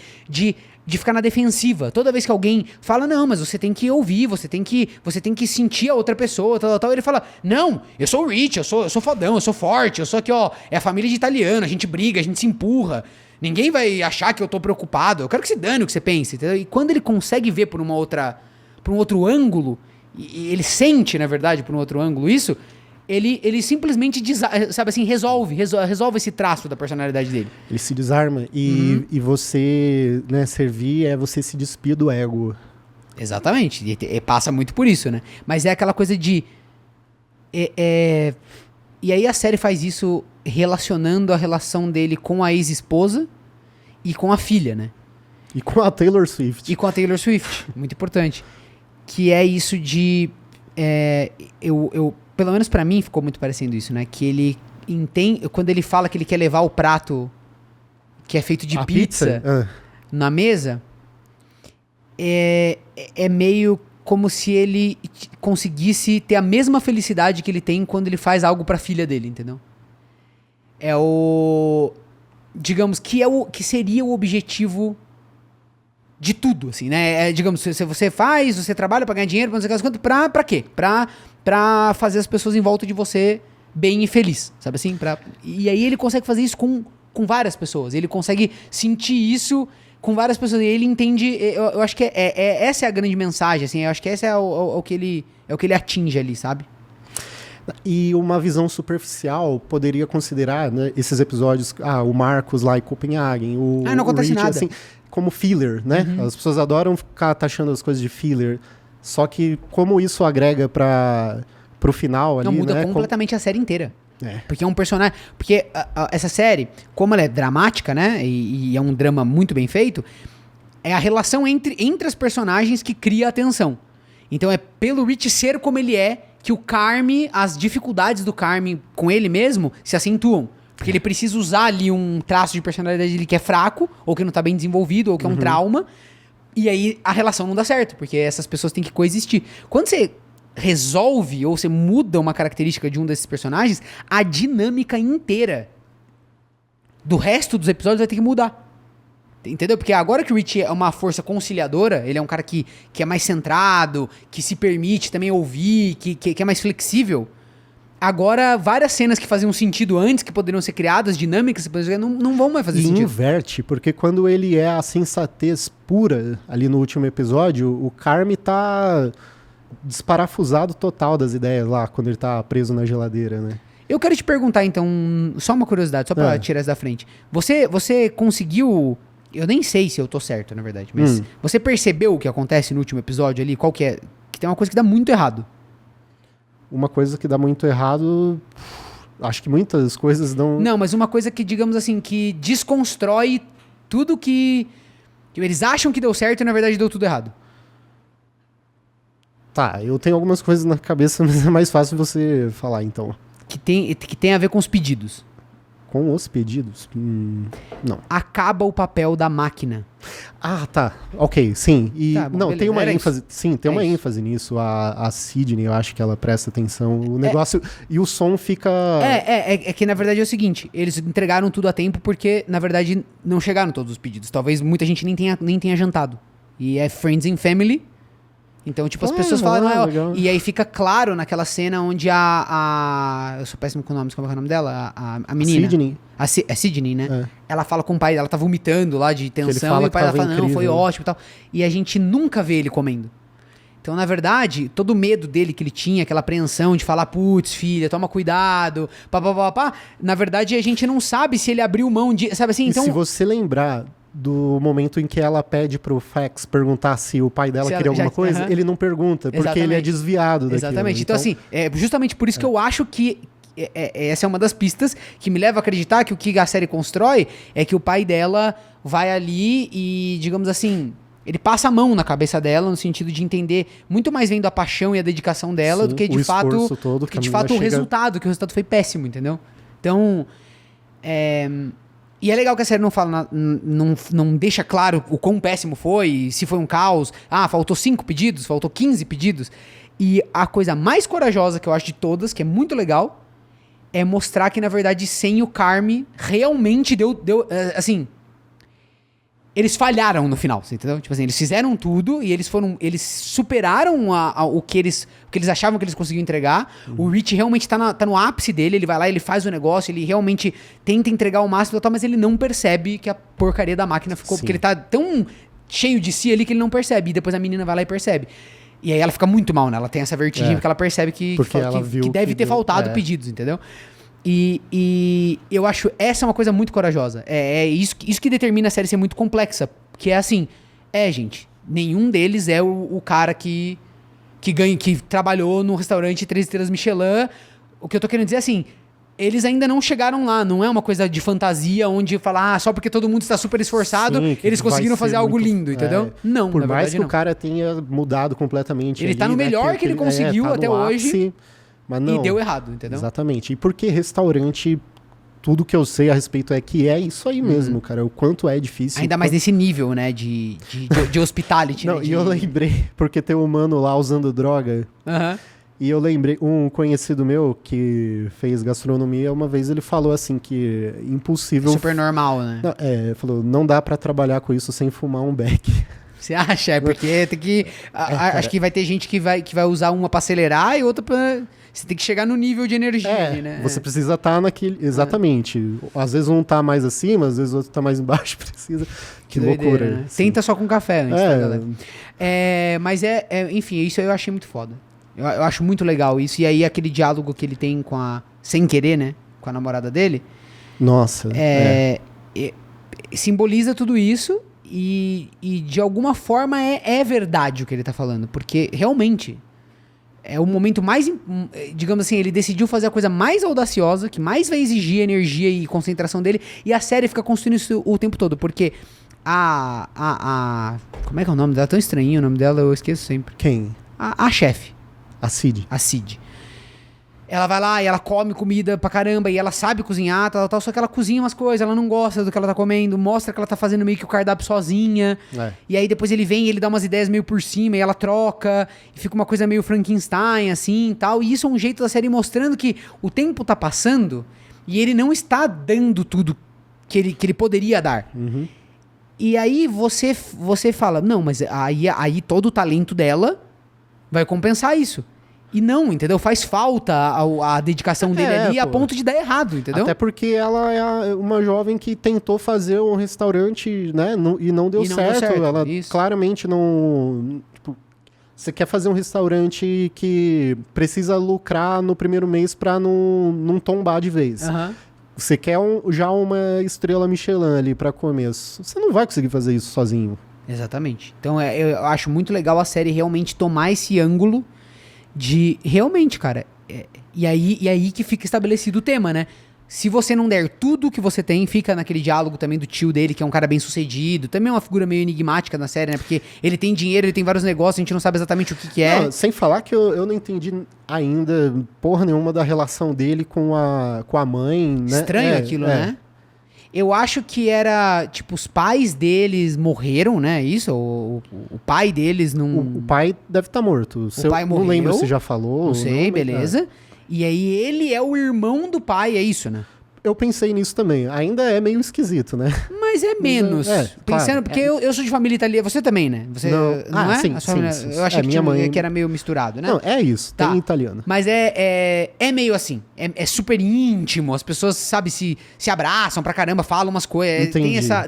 B: de ficar na defensiva. Toda vez que alguém fala, não, mas você tem que ouvir, você tem que sentir a outra pessoa, tal, ele fala, não, eu sou o Rich, eu sou fodão, eu sou forte, eu sou aqui, é a família de italiano, a gente briga, a gente se empurra, ninguém vai achar que eu tô preocupado, eu quero que se dane o que você pense, entendeu? E quando ele consegue ver por um outro ângulo, e ele sente, na verdade, por um outro ângulo isso, ele simplesmente, sabe assim, resolve esse traço da personalidade dele.
A: Ele se desarma e você, né, servir é você se despir do ego.
B: Exatamente. E passa muito por isso, né? Mas é aquela coisa de... E aí a série faz isso relacionando a relação dele com a ex-esposa e com a filha, né?
A: E com a Taylor Swift.
B: E com a Taylor Swift, muito importante. Que é isso de... pelo menos pra mim ficou muito parecendo isso, né? Que ele entende... Quando ele fala que ele quer levar o prato que é feito de pizza na mesa, é meio como se ele conseguisse ter a mesma felicidade que ele tem quando ele faz algo pra filha dele, entendeu? Digamos, que seria o objetivo de tudo, assim, né? Digamos, se você trabalha pra ganhar dinheiro, pra não sei quanto, pra quê? Pra fazer as pessoas em volta de você bem e feliz, sabe assim? E aí ele consegue fazer isso com várias pessoas. Ele consegue sentir isso com várias pessoas. E ele entende... Eu acho que essa é a grande mensagem, assim. Eu acho que esse é o que ele atinge ali, sabe?
A: E uma visão superficial poderia considerar, né, esses episódios... o Marcos lá em Copenhagen,
B: não acontece
A: Rich,
B: nada.
A: assim, como filler, né? Uhum. As pessoas adoram ficar taxando as coisas de filler. Só que como isso agrega pro final ali,
B: muda,
A: né?
B: Completamente a série inteira. Porque é um personagem... Porque essa série, como ela é dramática, né? E é um drama muito bem feito, é a relação entre as personagens que cria a tensão. Então é pelo Rich ser como ele é que o Carme, as dificuldades do Carme com ele mesmo se acentuam. Porque ele precisa usar ali um traço de personalidade dele que é fraco, ou que não tá bem desenvolvido, ou que é um trauma. E aí a relação não dá certo, porque essas pessoas têm que coexistir. Quando você resolve ou você muda uma característica de um desses personagens, a dinâmica inteira do resto dos episódios vai ter que mudar. Entendeu? Porque agora que o Rich é uma força conciliadora, ele é um cara que é mais centrado, que se permite também ouvir, que é mais flexível. Agora, várias cenas que faziam sentido antes, que poderiam ser criadas, dinâmicas, não vão mais fazer sentido. E
A: inverte, porque quando ele é a sensatez pura, ali no último episódio, o Carme tá desparafusado total das ideias lá, quando ele tá preso na geladeira, né?
B: Eu quero te perguntar, então, só uma curiosidade, só pra tirar isso da frente. Você conseguiu... Eu nem sei se eu tô certo, na verdade, mas você percebeu o que acontece no último episódio ali? Qual que é? Que tem uma coisa que dá muito errado.
A: Uma coisa que dá muito errado... Acho que muitas coisas dão...
B: Não, mas uma coisa que, digamos assim, que desconstrói tudo que eles acham que deu certo e, na verdade, deu tudo errado.
A: Tá, eu tenho algumas coisas na cabeça, mas é mais fácil você falar, então.
B: Que tem a ver com os pedidos.
A: Com os pedidos? Não.
B: Acaba o papel da máquina.
A: Ah, tá. Ok, sim. E
B: tá, bom,
A: não,
B: beleza.
A: tem uma
B: Era
A: ênfase.
B: isso.
A: Sim, tem uma ênfase nisso. A Sidney, eu acho que ela presta atenção. O negócio. E o som fica.
B: É que na verdade é o seguinte: eles entregaram tudo a tempo porque, na verdade, não chegaram todos os pedidos. Talvez muita gente nem tenha jantado. E é Friends and Family. Então, tipo, as pessoas falam... E aí fica claro naquela cena onde eu sou péssimo com nomes, como é o nome dela? A menina.
A: Sidney.
B: É Sidney, né? Ela fala com o pai dela, tá vomitando lá de tensão, e o pai dela fala, não, foi ótimo e tal. E a gente nunca vê ele comendo. Então, na verdade, todo o medo dele que ele tinha, aquela apreensão de falar, putz, filha, toma cuidado, pá, na verdade, a gente não sabe se ele abriu mão de... Sabe assim? Então,
A: e se você lembrar do momento em que ela pede pro Fax perguntar se o pai dela queria alguma coisa, ele não pergunta, porque ele é desviado daquilo.
B: Exatamente. Então, assim, é justamente por isso que eu acho que essa é uma das pistas que me leva a acreditar que o que a série constrói é que o pai dela vai ali e, digamos assim, ele passa a mão na cabeça dela no sentido de entender muito mais vendo a paixão e a dedicação dela do que de fato o resultado, que o resultado foi péssimo, entendeu? Então, e é legal que a série não fala, não deixa claro o quão péssimo foi, se foi um caos. Faltou 5 pedidos, faltou 15 pedidos. E a coisa mais corajosa que eu acho de todas, que é muito legal, é mostrar que, na verdade, sem o Carme, realmente deu assim... Eles falharam no final, você entendeu? Tipo assim, eles fizeram tudo e eles superaram o que eles achavam que eles conseguiam entregar. O Rich realmente tá no ápice dele, ele vai lá, ele faz o negócio, ele realmente tenta entregar o máximo total, mas ele não percebe que a porcaria da máquina ficou, porque ele tá tão cheio de si ali que ele não percebe. E depois a menina vai lá e percebe. E aí ela fica muito mal, né? Ela tem essa vertigem porque ela percebe que deve ter faltado pedidos, entendeu? E eu acho essa é uma coisa muito corajosa. É isso que determina a série ser muito complexa. Que é assim, gente, Nenhum deles é o cara que trabalhou no restaurante 3 estrelas Michelin. O que eu tô querendo dizer é assim, eles ainda não chegaram lá, não é uma coisa de fantasia onde falar, só porque todo mundo está super esforçado, sim, eles conseguiram fazer algo lindo, entendeu? Não,
A: por mais que o cara tenha mudado completamente.
B: Ele tá no melhor que ele conseguiu tá até hoje, ápice,
A: mas não,
B: e deu errado, entendeu?
A: Exatamente. E porque restaurante, tudo que eu sei a respeito é isso aí mesmo, cara. O quanto é difícil.
B: Ainda mais nesse nível, né, de hospitality.
A: Não,
B: né,
A: e eu lembrei, porque tem um mano lá usando droga. E eu lembrei, um conhecido meu que fez gastronomia, uma vez ele falou assim que impossível...
B: Super normal, né?
A: Não, falou, não dá pra trabalhar com isso sem fumar um beck.
B: Você acha? É porque tem que... acho que vai ter gente que vai usar uma pra acelerar e outra pra... Você tem que chegar no nível de energia, né?
A: Você precisa estar naquele... Exatamente. Às vezes um tá mais acima, às vezes o outro tá mais embaixo. Precisa... Que
B: doideira,
A: loucura.
B: Né? Tenta só com café antes, tá, galera? Mas enfim, isso eu achei muito foda. Eu acho muito legal isso. E aí aquele diálogo que ele tem com a... Sem querer, né? Com a namorada dele.
A: Nossa.
B: Simboliza tudo isso e de alguma forma é verdade o que ele tá falando. Porque realmente é o momento mais... Digamos assim, ele decidiu fazer a coisa mais audaciosa, que mais vai exigir energia e concentração dele. E a série fica construindo isso o tempo todo. Porque como é que é o nome dela? Tão estranho o nome dela, eu esqueço sempre.
A: Quem?
B: A chefe.
A: A Cid.
B: Ela vai lá e ela come comida pra caramba e ela sabe cozinhar, tal, só que ela cozinha umas coisas, ela não gosta do que ela tá comendo, mostra que ela tá fazendo meio que o cardápio sozinha. E aí depois ele vem e ele dá umas ideias meio por cima e ela troca, e fica uma coisa meio Frankenstein, assim, e tal. E isso é um jeito da série mostrando que o tempo tá passando e ele não está dando tudo que ele poderia dar.
A: Uhum.
B: E aí você fala, não, mas aí todo o talento dela vai compensar isso. E não, entendeu? Faz falta a dedicação dele ali a ponto de dar errado, entendeu?
A: Até porque ela é uma jovem que tentou fazer um restaurante, né? E não deu certo. Ela claramente não... Tipo, você quer fazer um restaurante que precisa lucrar no primeiro mês pra não tombar de vez. Você quer já uma estrela Michelin ali pra começo. Você não vai conseguir fazer isso sozinho.
B: Exatamente. Então eu acho muito legal a série realmente tomar esse ângulo de... Realmente, cara. E aí que fica estabelecido o tema, né? Se você não der tudo que você tem, fica naquele diálogo também do tio dele, que é um cara bem sucedido. Também é uma figura meio enigmática na série, né? Porque ele tem dinheiro, ele tem vários negócios, a gente não sabe exatamente o que é.
A: Não, sem falar que eu não entendi ainda porra nenhuma da relação dele com a mãe, né?
B: Estranho aquilo, né? Eu acho que era, tipo, os pais deles morreram, né? Isso? O pai deles não...
A: O pai deve estar morto.
B: O pai morreu.
A: Não lembro se já falou.
B: Não sei, beleza. E aí ele é o irmão do pai, é isso, né?
A: Eu pensei nisso também. Ainda é meio esquisito, né?
B: Mas é menos. Pensando, claro, porque eu sou de família italiana. Você também, né? Você não é?
A: Sim,
B: sim. Eu achei que
A: minha mãe...
B: que era meio misturado, né?
A: Não, é isso. Tem italiano.
B: Mas é meio assim. É super íntimo. As pessoas, sabe, se abraçam pra caramba, falam umas coisas.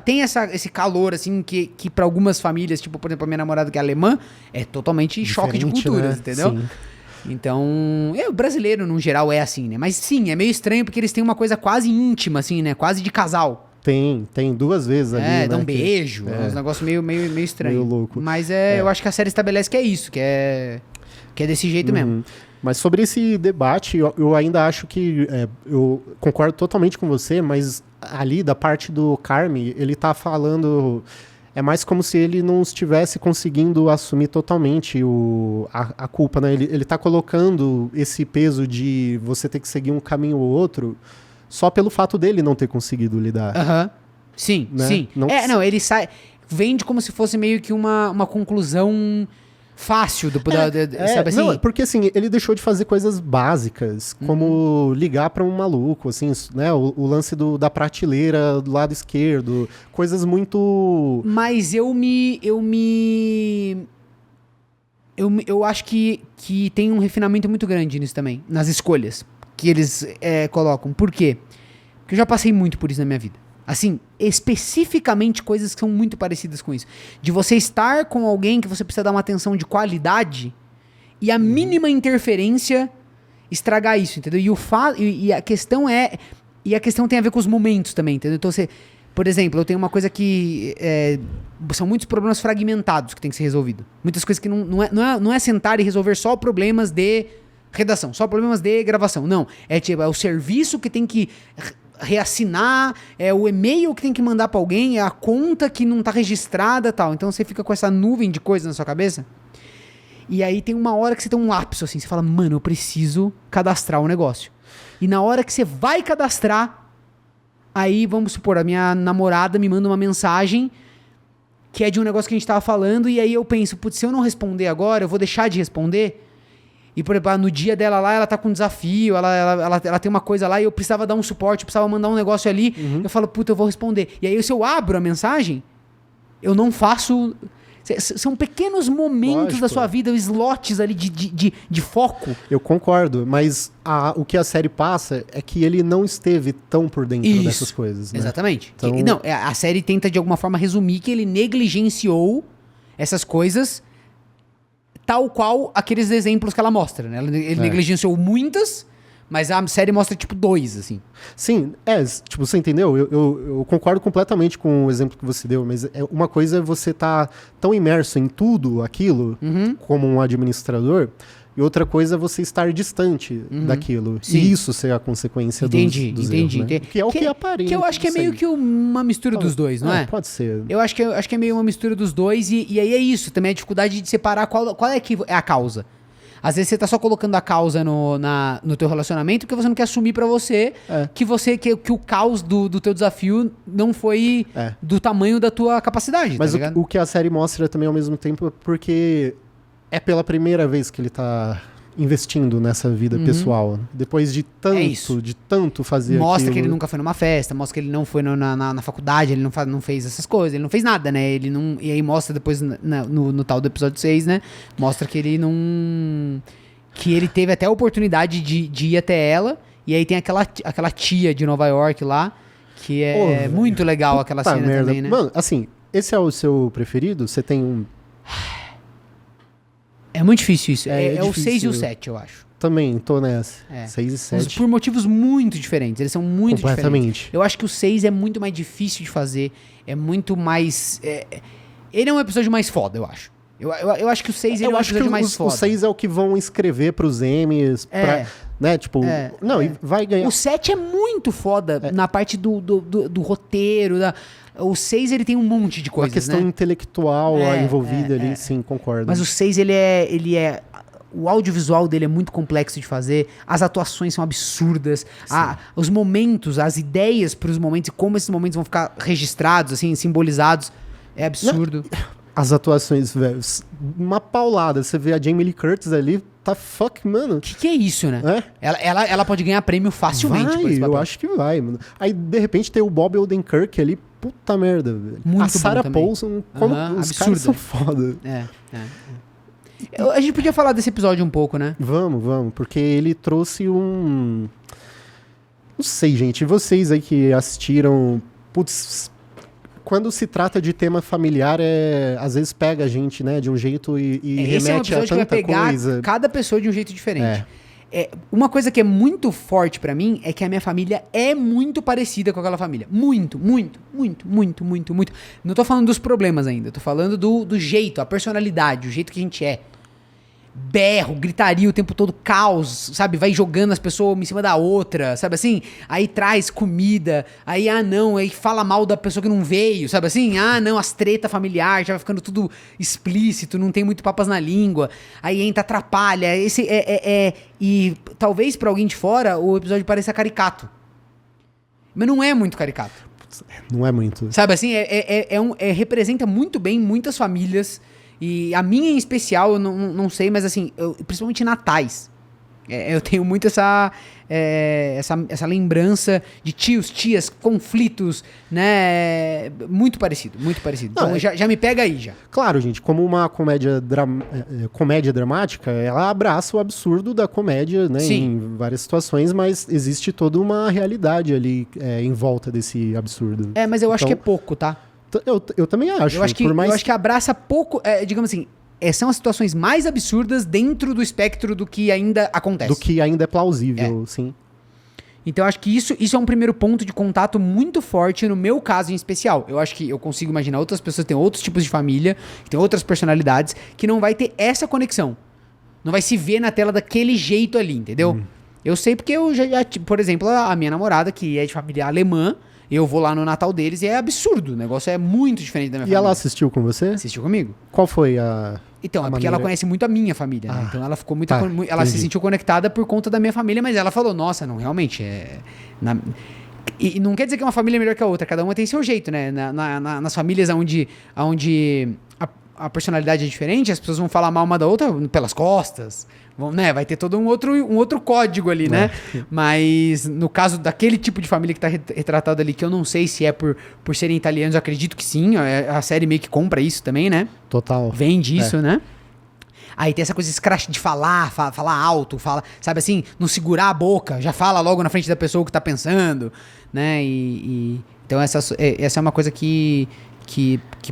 B: Tem esse calor, assim, que pra algumas famílias, tipo, por exemplo, a minha namorada que é alemã, é totalmente diferente, choque de culturas, né? Entendeu? Sim. Então, o brasileiro, no geral, é assim, né? Mas sim, é meio estranho porque eles têm uma coisa quase íntima, assim, né? Quase de casal.
A: Tem 2 vezes ali, né?
B: Dá um beijo, uns negócios meio estranho.
A: Meio louco.
B: Mas eu acho que a série estabelece que é isso, que é desse jeito mesmo.
A: Mas sobre esse debate, eu ainda acho que... eu concordo totalmente com você, mas ali, da parte do Carme, ele tá falando... É mais como se ele não estivesse conseguindo assumir totalmente a culpa, né? Ele tá colocando esse peso de você ter que seguir um caminho ou outro só pelo fato dele não ter conseguido lidar.
B: Sim,
A: né?
B: sim. Ele sai... Vende como se fosse meio que uma conclusão fácil, sabe assim?
A: Não, porque assim, ele deixou de fazer coisas básicas, como ligar pra um maluco, assim, né? O lance da prateleira do lado esquerdo, coisas muito...
B: Mas eu acho que tem um refinamento muito grande nisso também, nas escolhas que eles colocam. Por quê? Porque eu já passei muito por isso na minha vida. Assim, especificamente coisas que são muito parecidas com isso. De você estar com alguém que você precisa dar uma atenção de qualidade e a mínima interferência estragar isso, entendeu? E a questão tem a ver com os momentos também, entendeu? Então Por exemplo, eu tenho uma coisa que são muitos problemas fragmentados que tem que ser resolvido. Muitas coisas que não é sentar e resolver só problemas de redação, só problemas de gravação. Não, é o serviço que tem que reassinar, é o e-mail que tem que mandar pra alguém, é a conta que não tá registrada e tal. Então você fica com essa nuvem de coisas na sua cabeça. E aí tem uma hora que você tem um lapso assim, você fala, mano, eu preciso cadastrar o negócio. E na hora que você vai cadastrar, aí, vamos supor, a minha namorada me manda uma mensagem que é de um negócio que a gente tava falando, e aí eu penso, putz, se eu não responder agora, eu vou deixar de responder. E, por exemplo, no dia dela lá, ela tá com um desafio, ela tem uma coisa lá, e eu precisava dar um suporte, eu precisava mandar um negócio ali. Eu falo, puta, eu vou responder. E aí, se eu abro a mensagem, eu não faço... São pequenos momentos da sua vida, slots ali de foco.
A: Eu concordo, mas o que a série passa é que ele não esteve tão por dentro dessas coisas. Né?
B: Exatamente.
A: Então...
B: Não, a série tenta de alguma forma resumir que ele negligenciou essas coisas tal qual aqueles exemplos que ela mostra. Né? Ele negligenciou muitas, mas a série mostra tipo 2, assim.
A: Sim, tipo, você entendeu? Eu concordo completamente com o exemplo que você deu, mas uma coisa é você estar tão imerso em tudo aquilo, como um administrador, e outra coisa é você estar distante daquilo.
B: Sim.
A: E isso ser a consequência dos erros, né? Que é o que aparenta.
B: Que eu acho que é meio que uma mistura dos dois, não é?
A: Pode ser.
B: Eu acho que é meio uma mistura dos dois, e aí é isso, também a dificuldade de separar qual é que é a causa. Às vezes você tá só colocando a causa no teu relacionamento porque você não quer assumir pra você que o caos do teu desafio não foi do tamanho da tua capacidade.
A: Mas
B: tá
A: o que a série mostra também ao mesmo tempo é porque é pela primeira vez que ele tá investindo nessa vida pessoal. Depois de tanto fazer
B: mostra
A: aquilo.
B: que ele nunca foi numa festa, mostra que ele não foi na faculdade, ele não fez essas coisas, ele não fez nada, né? Ele não, e aí mostra depois no tal do episódio 6, né? Mostra que ele não... Que ele teve até a oportunidade de ir até ela, e aí tem aquela tia de Nova York lá, que é muito legal aquela cena merda. Também, né?
A: Mano, assim, esse é o seu preferido? Você tem um...
B: É muito difícil isso. É
A: difícil.
B: O 6 e o 7, eu acho.
A: Também, tô nessa. 6 e 7.
B: Por motivos muito diferentes. Eles são muito diferentes. Eu acho que o 6 é muito mais difícil de fazer. É muito mais... Ele é um episódio mais foda, eu acho. Eu acho que o 6 é um episódio mais foda.
A: O 6 é o que vão escrever pros Emmys. Né? Tipo, e vai ganhar.
B: O 7 é muito foda na parte do roteiro, O 6, ele tem um monte de coisas,
A: uma questão intelectual envolvida ali, sim, concordo.
B: Mas o 6, o audiovisual dele é muito complexo de fazer, as atuações são absurdas, os momentos, as ideias para os momentos e como esses momentos vão ficar registrados, assim, simbolizados, é absurdo.
A: As atuações, velho, uma paulada. Você vê a Jamie Lee Curtis ali, tá mano.
B: Que é isso, né? Ela pode ganhar prêmio facilmente por esse papel.
A: Eu acho que vai, mano. Aí, de repente, tem o Bob Odenkirk ali, puta merda, velho.
B: Muito
A: a Sarah Paulson, como os caras são foda.
B: A gente podia falar desse episódio um pouco, né?
A: Vamos, porque ele trouxe um... Não sei, gente, vocês aí que assistiram... Putz, quando se trata de tema familiar, às vezes pega a gente, né, de um jeito e remete a tanta coisa. Esse é um episódio que vai pegar
B: cada pessoa de um jeito diferente. Uma coisa que é muito forte pra mim é que a minha família é muito parecida com aquela família. Muito. Não tô falando dos problemas ainda, tô falando do jeito, a personalidade, o jeito que a gente é. Berro, gritaria o tempo todo, caos, sabe? Vai jogando as pessoas uma em cima da outra, sabe assim? Aí traz comida, aí aí fala mal da pessoa que não veio, sabe assim? As treta familiar, já vai ficando tudo explícito, não tem muito papas na língua, aí entra, atrapalha, e talvez pra alguém de fora o episódio pareça caricato. Mas não é muito caricato.
A: Não é muito.
B: Sabe assim? Representa muito bem muitas famílias. E a minha em especial, eu não sei, mas assim, principalmente natais. Eu tenho muito essa lembrança de tios, tias, conflitos, né? Muito parecido. Então já me pega aí, já.
A: Claro, gente, como uma comédia dramática, ela abraça o absurdo da comédia, né?
B: Sim.
A: Em várias situações, mas existe toda uma realidade ali em volta desse absurdo.
B: Mas eu acho que é pouco, tá?
A: Eu também acho.
B: Eu acho que abraça pouco, digamos assim, são as situações mais absurdas dentro do espectro do que ainda acontece.
A: Do que ainda é plausível, sim.
B: Então, eu acho que isso é um primeiro ponto de contato muito forte no meu caso em especial. Eu acho que eu consigo imaginar outras pessoas que têm outros tipos de família, que têm outras personalidades, que não vai ter essa conexão. Não vai se ver na tela daquele jeito ali, entendeu? Eu sei porque eu por exemplo, a minha namorada, que é de família alemã, eu vou lá no Natal deles e é absurdo. O negócio é muito diferente da minha família.
A: E ela assistiu com você?
B: Assistiu comigo.
A: Qual foi a...
B: Então, é porque ela conhece muito a minha família, né? Então ela ficou muito. Ela se sentiu conectada por conta da minha família, mas ela falou, nossa, não, realmente é. E não quer dizer que uma família é melhor que a outra, cada uma tem seu jeito, né? Nas famílias onde a personalidade é diferente, as pessoas vão falar mal uma da outra pelas costas. Né? Vai ter todo um outro código ali, né? Mas no caso daquele tipo de família que tá retratado ali, que eu não sei se é por serem italianos, eu acredito que sim. A série meio que compra isso também, né?
A: Total.
B: Vende isso, né? Aí tem essa coisa de falar alto, sabe assim, não segurar a boca, já fala logo na frente da pessoa o que tá pensando, né? Então essa é uma coisa que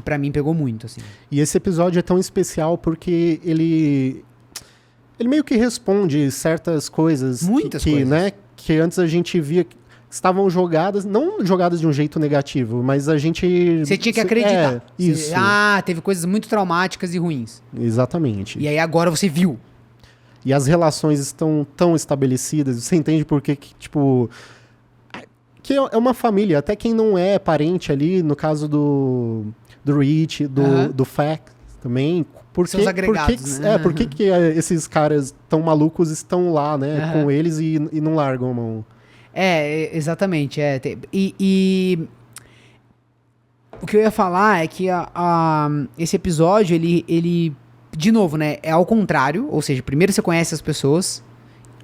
B: pra mim pegou muito, assim.
A: E esse episódio é tão especial porque ele meio que responde certas coisas.
B: Muitas coisas.
A: Né, que antes a gente via que estavam jogadas, não jogadas de um jeito negativo, mas a gente...
B: Você tinha que acreditar.
A: Isso.
B: Teve coisas muito traumáticas e ruins.
A: Exatamente.
B: E aí agora você viu.
A: E as relações estão tão estabelecidas, você entende por que, tipo... Que é uma família, até quem não é parente ali, no caso do Rich, do Fack também...
B: São os agregados, né?
A: Por que esses caras tão malucos estão lá, né, com eles e não largam a mão?
B: Exatamente. E o que eu ia falar é que esse episódio, ele, de novo, né, é ao contrário, ou seja, primeiro você conhece as pessoas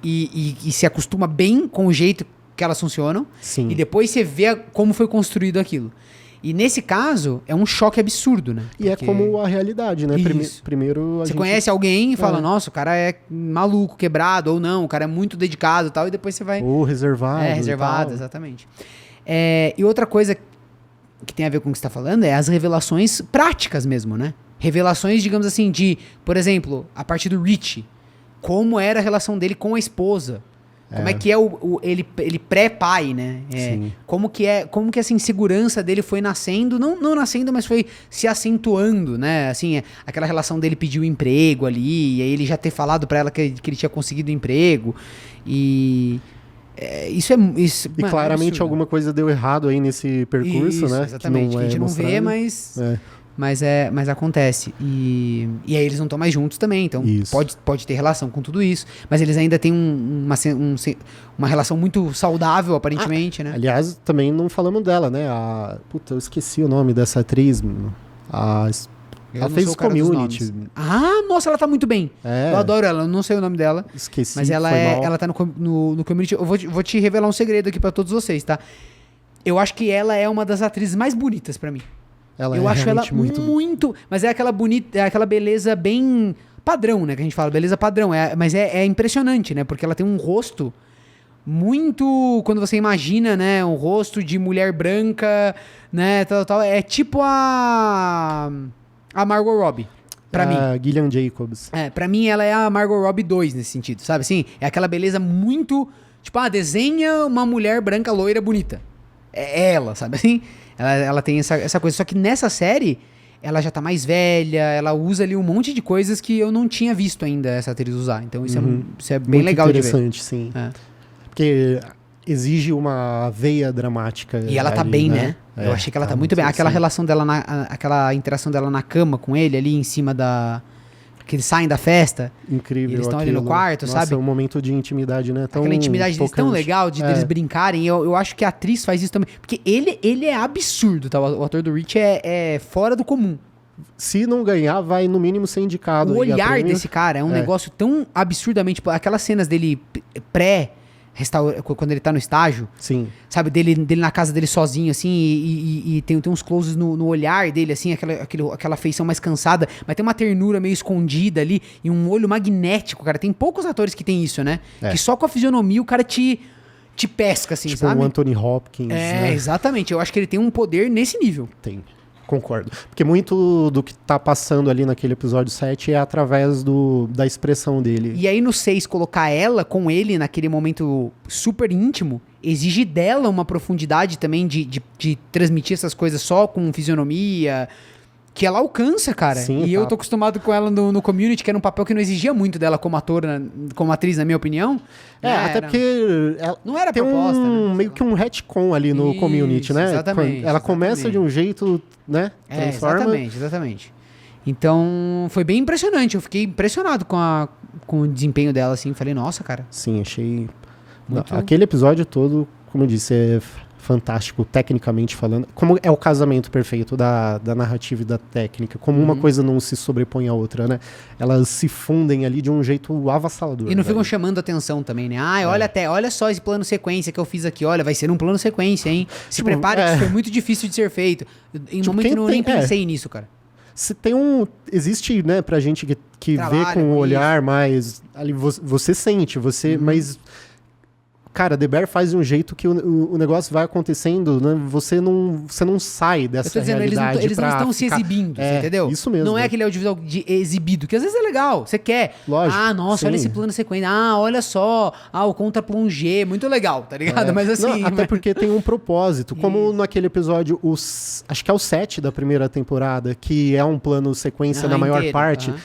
B: e se acostuma bem com o jeito que elas funcionam,
A: Sim.
B: E depois você vê como foi construído aquilo. E nesse caso, é um choque absurdo, né?
A: E é como a realidade, né? Primeiro
B: você conhece alguém e fala, nossa, o cara é maluco, quebrado, ou não, o cara é muito dedicado e tal, e depois você vai...
A: Ou reservado.
B: Reservado, exatamente. E outra coisa que tem a ver com o que você tá falando é as revelações práticas mesmo, né? Revelações, digamos assim, por exemplo, a partir do Rich, como era a relação dele com a esposa. Como é que é ele pré-pai, né? Como que essa insegurança dele foi nascendo, não nascendo, mas foi se acentuando, né? Assim, aquela relação dele pedir o emprego ali, e aí ele já ter falado pra ela que ele tinha conseguido o emprego. E isso.
A: E claramente alguma coisa deu errado aí nesse percurso, né?
B: Exatamente, que a gente não vê, mas acontece. E aí eles não estão mais juntos também, então pode ter relação com tudo isso. Mas eles ainda têm uma relação muito saudável, aparentemente, né?
A: Aliás, também não falamos dela, né? Eu esqueci o nome dessa atriz. Ela fez Community.
B: Nossa, ela tá muito bem. Eu adoro ela, eu não sei o nome dela.
A: Esqueci.
B: Mas ela tá no Community. Eu vou te revelar um segredo aqui pra todos vocês, tá? Eu acho que ela é uma das atrizes mais bonitas pra mim. Eu acho ela muito... Mas é aquela bonita, é aquela beleza bem padrão, né? Que a gente fala, beleza padrão. Mas é impressionante, né? Porque ela tem um rosto muito... Quando você imagina, né? Um rosto de mulher branca, né? Tal. É tipo a Margot Robbie. Pra mim.
A: Gillian Jacobs.
B: Pra mim ela é a Margot Robbie 2 nesse sentido, sabe assim? É aquela beleza muito... Tipo, desenha uma mulher branca, loira, bonita. É ela, sabe assim? Ela tem essa coisa. Só que nessa série, ela já tá mais velha, ela usa ali um monte de coisas que eu não tinha visto ainda essa atriz usar. Então isso é bem
A: muito
B: legal de ver.
A: Interessante, sim. Porque exige uma veia dramática.
B: E ela tá bem, né? Eu achei que ela tá muito bem. Aquela relação dela, aquela interação dela na cama com ele, ali em cima que eles saem da festa.
A: Incrível.
B: E eles estão ali no quarto, sabe?
A: É um momento de intimidade, né?
B: Aquela intimidade deles tão legal, deles brincarem. Eu acho que a atriz faz isso também. Porque ele é absurdo, tá? O ator do Rich é fora do comum.
A: Se não ganhar, vai no mínimo ser indicado.
B: O olhar desse cara é um negócio tão absurdamente... Tipo, aquelas cenas dele quando ele tá no estágio.
A: Sim.
B: Sabe, dele na casa dele sozinho, assim, e tem uns closes no olhar dele, assim, aquela feição mais cansada, mas tem uma ternura meio escondida ali, e um olho magnético, cara. Tem poucos atores que tem isso, né? Que só com a fisionomia o cara te pesca, assim,
A: tipo
B: sabe?
A: Tipo o Anthony Hopkins, né?
B: Exatamente. Eu acho que ele tem um poder nesse nível.
A: Tem. Concordo. Porque muito do que tá passando ali naquele episódio 7 é através da expressão dele.
B: E aí no 6, colocar ela com ele naquele momento super íntimo, exige dela uma profundidade também de transmitir essas coisas só com fisionomia, que ela alcança, cara.
A: Sim,
B: e
A: tá.
B: eu tô acostumado com ela no Community, que era um papel que não exigia muito dela como atora, como atriz, na minha opinião.
A: Até porque ela
B: não era
A: tem
B: proposta, né?
A: meio que um retcon ali no
B: Isso,
A: Community, né?
B: exatamente,
A: Ela começa
B: exatamente.
A: de um jeito, né? Transforma.
B: Exatamente. Então, foi bem impressionante. Eu fiquei impressionado com o desempenho dela, assim. Falei, nossa, cara.
A: Sim, achei...
B: Muito-
A: Aquele episódio todo, como eu disse, é fantástico, tecnicamente falando. Como é o casamento perfeito da narrativa e da técnica. Como uma coisa não se sobrepõe à outra, né? Elas se fundem ali de um jeito avassalador.
B: E não ficam
A: velho.
B: chamando atenção também, né? Olha só esse plano sequência que eu fiz aqui. Olha, vai ser um plano sequência, hein? Se
A: Tipo,
B: prepare, que isso foi muito difícil de ser feito. Em um momento
A: quem
B: eu nem
A: tem-
B: pensei nisso, cara.
A: Se tem existe, né, pra gente que vê
B: Trabalha
A: com o
B: com
A: olhar mais... Ali, você sente, mas... Cara, The Bear faz de um jeito que o negócio vai acontecendo, né? Você não sai
B: Eu
A: dessa
B: tô dizendo,
A: realidade
B: eles não
A: pra
B: estão se
A: ficar-
B: exibindo, você entendeu?
A: Isso mesmo.
B: Não é aquele audiovisual de exibido, que às vezes é legal, você quer.
A: Lógico,
B: Nossa, olha
A: sim.
B: esse plano sequência. Olha só. O contra-plongé, muito legal, tá ligado? Mas assim...
A: Não, até porque tem um propósito. Como naquele episódio, acho que é o 7 da primeira temporada, que é um plano sequência na maior
B: inteiro,
A: parte,
B: aham.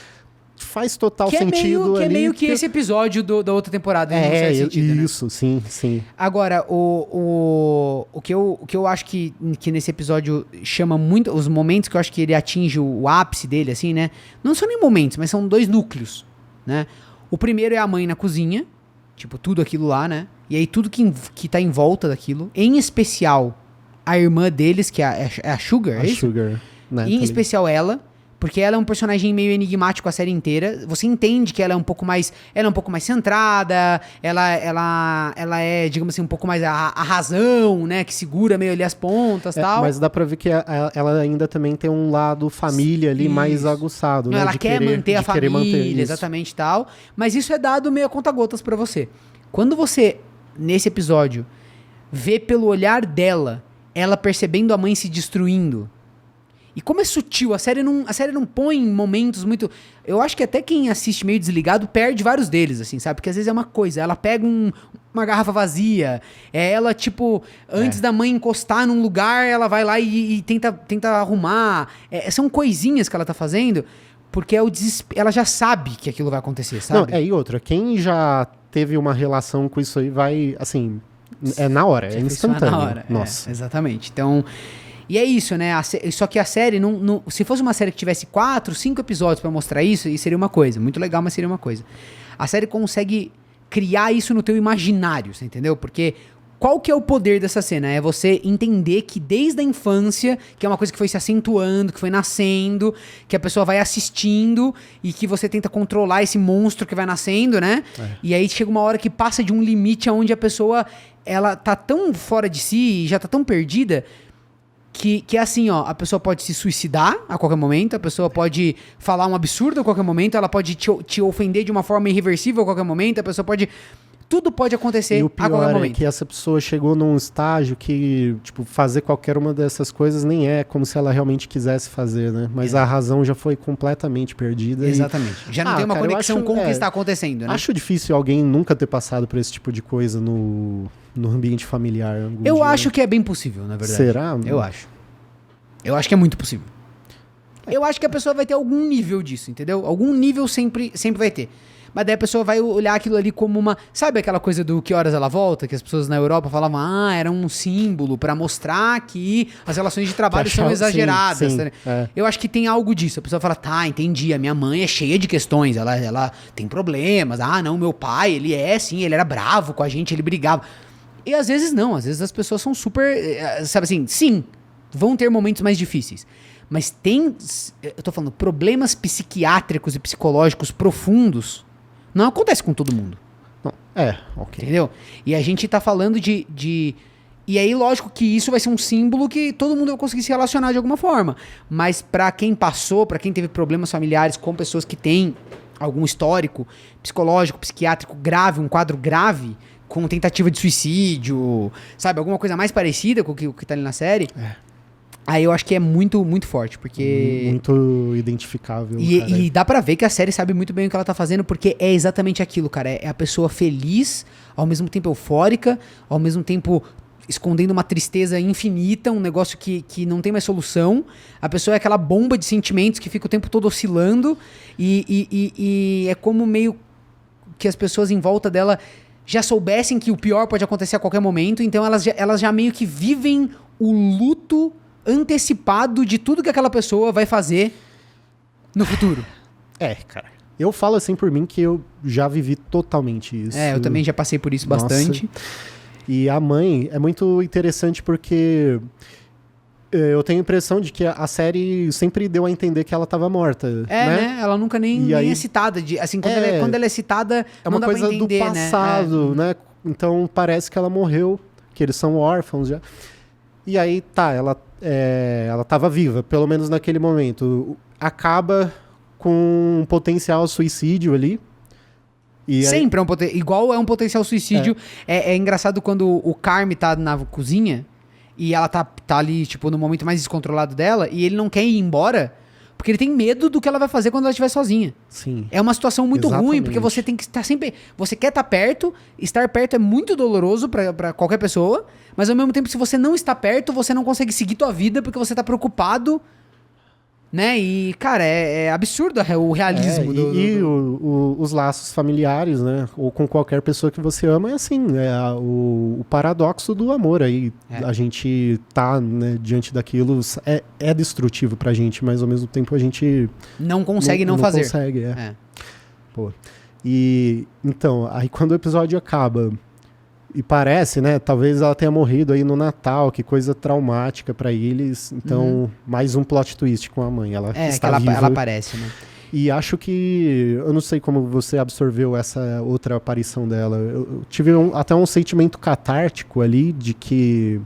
A: faz total
B: Que é
A: sentido
B: meio, que é
A: ali.
B: meio que esse episódio da outra temporada. num certo sentido, né?
A: Isso, sim.
B: Agora, o que eu acho que nesse episódio chama muito... Os momentos que eu acho que ele atinge o ápice dele, assim, né? Não são nem momentos, mas são 2 núcleos, né? O primeiro é a mãe na cozinha, tipo, tudo aquilo lá, né? E aí tudo que tá em volta daquilo, em especial a irmã deles, que é a Sugar,
A: A
B: é isso?
A: Sugar. Né,
B: Em especial ela, porque ela é um personagem meio enigmático a série inteira. Você entende que ela é um pouco mais centrada, ela é, digamos assim, um pouco mais a razão, né, que segura meio ali as pontas, tal.
A: Mas dá pra ver que ela ainda também tem um lado família ali mais
B: Isso.
A: aguçado,
B: Não,
A: né?
B: ela
A: de
B: quer
A: querer-
B: manter a
A: de querer manter
B: família,
A: isso.
B: exatamente tal. Mas isso é dado meio a conta-gotas pra você. Quando você, nesse episódio, vê pelo olhar dela, ela percebendo a mãe se destruindo. E como é sutil, a série não põe momentos muito... Eu acho que até quem assiste meio desligado perde vários deles, assim, sabe? Porque às vezes é uma coisa, ela pega uma garrafa vazia, ela, tipo, antes da mãe encostar num lugar, ela vai lá e tenta arrumar. São coisinhas que ela tá fazendo, porque ela já sabe que aquilo vai acontecer, sabe?
A: Não, e outra, quem já teve uma relação com isso aí vai, assim, é na hora, é instantâneo.
B: Na hora.
A: Nossa.
B: Exatamente. Então... E é isso, né? Só que a série, se fosse uma série que tivesse 4, 5 episódios pra mostrar isso, seria uma coisa. Muito legal, mas seria uma coisa. A série consegue criar isso no teu imaginário, você entendeu? Porque qual que é o poder dessa cena? É você entender que desde a infância, que é uma coisa que foi se acentuando, que foi nascendo, que a pessoa vai assistindo e que você tenta controlar esse monstro que vai nascendo, né? E aí chega uma hora que passa de um limite onde a pessoa, ela tá tão fora de si e já tá tão perdida... Que é assim, ó, a pessoa pode se suicidar a qualquer momento, a pessoa pode falar um absurdo a qualquer momento, ela pode te ofender de uma forma irreversível a qualquer momento, a pessoa pode... Tudo pode acontecer
A: E o
B: a qualquer
A: pior é
B: momento.
A: que essa pessoa chegou num estágio que, tipo, fazer qualquer uma dessas coisas nem é como se ela realmente quisesse fazer, né? Mas a razão já foi completamente perdida.
B: Exatamente. Já não tem uma
A: cara, eu
B: conexão
A: acho-
B: com o que está acontecendo, né?
A: Acho difícil alguém nunca ter passado por esse tipo de coisa no ambiente familiar. algum
B: Eu
A: dia.
B: acho que é bem possível, na verdade.
A: Será?
B: Eu acho. Eu acho que é muito possível. Eu acho que a pessoa vai ter algum nível disso, entendeu? Algum nível sempre vai ter. Mas daí a pessoa vai olhar aquilo ali como uma... Sabe aquela coisa do que horas ela volta? Que as pessoas na Europa falavam, era um símbolo pra mostrar que as relações de trabalho são exageradas.
A: Sim,
B: né?
A: é.
B: Eu acho que tem algo disso. A pessoa fala, tá, entendi, a minha mãe é cheia de questões, ela tem problemas. Não, meu pai, ele era bravo com a gente, ele brigava. E às vezes não, às vezes as pessoas são super... Sabe assim, sim, vão ter momentos mais difíceis. Mas eu tô falando, problemas psiquiátricos e psicológicos profundos não acontece com todo mundo.
A: Não, ok.
B: Entendeu? E a gente tá falando de... E aí, lógico que isso vai ser um símbolo que todo mundo vai conseguir se relacionar de alguma forma. Mas pra quem passou, pra quem teve problemas familiares com pessoas que têm algum histórico psicológico, psiquiátrico grave, um quadro grave, com tentativa de suicídio, sabe? Alguma coisa mais parecida com o que tá ali na série. Aí eu acho que é muito, muito forte, porque...
A: Muito identificável.
B: E dá pra ver que a série sabe muito bem o que ela tá fazendo, porque é exatamente aquilo, cara. É a pessoa feliz, ao mesmo tempo eufórica, ao mesmo tempo escondendo uma tristeza infinita, um negócio que não tem mais solução. A pessoa é aquela bomba de sentimentos que fica o tempo todo oscilando, e é como meio que as pessoas em volta dela já soubessem que o pior pode acontecer a qualquer momento, então elas já meio que vivem o luto antecipado de tudo que aquela pessoa vai fazer no futuro.
A: Cara. Eu falo assim por mim que eu já vivi totalmente isso.
B: Eu também já passei por isso bastante.
A: E a mãe é muito interessante porque eu tenho a impressão de que a série sempre deu a entender que ela estava morta. Né?
B: Ela nunca nem é citada. Assim, quando ela é citada,
A: é uma coisa do passado, né? Então parece que ela morreu, que eles são órfãos já. E aí, ela estava viva, pelo menos naquele momento. Acaba com um potencial suicídio ali. E
B: sempre igual é um potencial suicídio. É engraçado quando o Carme tá na cozinha e ela tá ali, tipo, no momento mais descontrolado dela, e ele não quer ir embora porque ele tem medo do que ela vai fazer quando ela estiver sozinha.
A: Sim.
B: É uma situação muito ruim, porque você tem que estar sempre... Você quer estar perto é muito doloroso pra qualquer pessoa, mas ao mesmo tempo, se você não está perto, você não consegue seguir tua vida porque você tá preocupado, né? E, cara, é absurdo o realismo.
A: Os laços familiares, né? Ou com qualquer pessoa que você ama, é assim, o paradoxo do amor aí. A gente tá, né, diante daquilo, é destrutivo pra gente, mas ao mesmo tempo a gente...
B: Não consegue não fazer.
A: Não consegue, Pô. E, então, aí quando o episódio acaba... E parece, né? Talvez ela tenha morrido aí no Natal, que coisa traumática pra eles. Então, mais um plot twist com a mãe. Ela está viva.
B: Ela aparece, né?
A: E acho que... Eu não sei como você absorveu essa outra aparição dela. Eu tive até um sentimento catártico ali de que...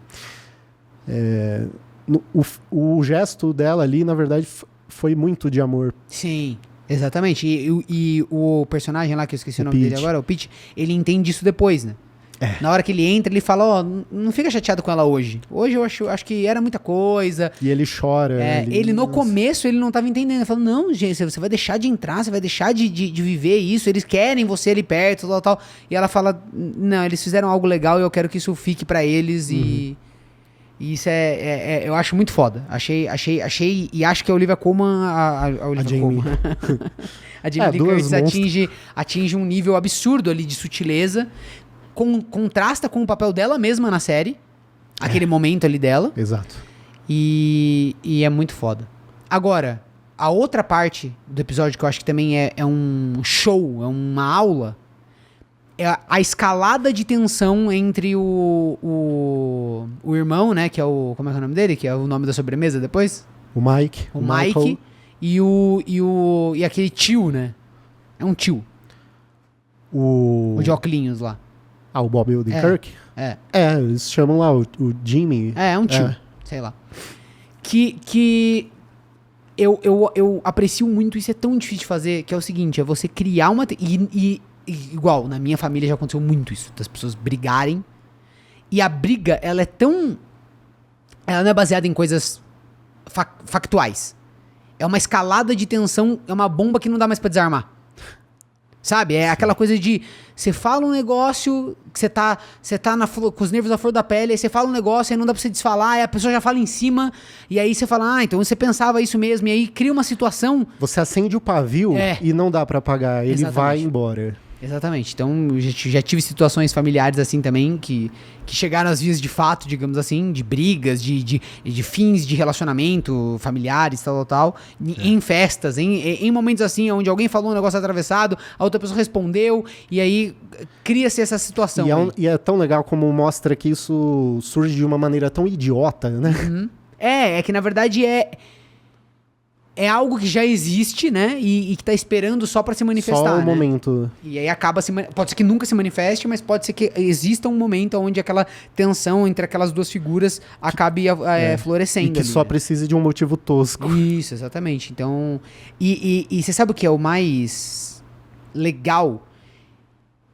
A: o gesto dela ali, na verdade, foi muito de amor.
B: Sim, exatamente. E o personagem lá, que eu esqueci o nome dele agora, o Pete, ele entende isso depois, né? Na hora que ele entra, ele fala, não fica chateado com ela hoje. Hoje eu acho que era muita coisa.
A: E ele chora.
B: Ele no começo, ele não tava entendendo. Ele falou, não, gente, você vai deixar de entrar, você vai deixar de viver isso. Eles querem você ali perto, tal. E ela fala, não, eles fizeram algo legal e eu quero que isso fique pra eles. E isso eu acho muito foda. Achei, e acho que a Olivia Colman... A Olivia Colman. A Jamie Lee Curtis atinge um nível absurdo ali de sutileza. Contrasta com o papel dela mesma na série. Aquele momento ali dela.
A: Exato.
B: E é muito foda. Agora, a outra parte do episódio que eu acho que também é um show, é uma aula, é a escalada de tensão entre o irmão, né, que é o... Como é que é o nome dele? Que é o nome da sobremesa depois?
A: O Mike.
B: O Mike e aquele tio, né? É um tio. O de óculos lá.
A: O Bob Odenkirk? Eles chamam lá o Jimmy.
B: É um tio, sei lá. Que eu aprecio muito, isso é tão difícil de fazer, que é o seguinte, é você criar uma... igual, na minha família já aconteceu muito isso, das pessoas brigarem, e a briga, ela não é baseada em coisas factuais. É uma escalada de tensão, é uma bomba que não dá mais pra desarmar. Sabe? É aquela coisa de... Você fala um negócio, que você tá com os nervos à flor da pele, aí você fala um negócio, aí não dá pra você desfalar, aí a pessoa já fala em cima, e aí você fala, então você pensava isso mesmo, e aí cria uma situação...
A: Você acende o pavio e não dá pra apagar, ele vai embora.
B: Exatamente. Então, já tive situações familiares assim também, que chegaram às vias de fato, digamos assim, de brigas, de fins de relacionamento, familiares, tal, em festas, em momentos assim, onde alguém falou um negócio atravessado, a outra pessoa respondeu, e aí cria-se essa situação.
A: E é tão legal como mostra que isso surge de uma maneira tão idiota, né?
B: Uhum. É que na verdade é algo que já existe, né? E que tá esperando só pra se manifestar,
A: só o momento.
B: E aí acaba pode ser que nunca se manifeste, mas pode ser que exista um momento onde aquela tensão entre aquelas duas figuras acabe florescendo.
A: E que ali, só precise de um motivo tosco.
B: Isso, exatamente. Então... E você sabe o que é o mais legal?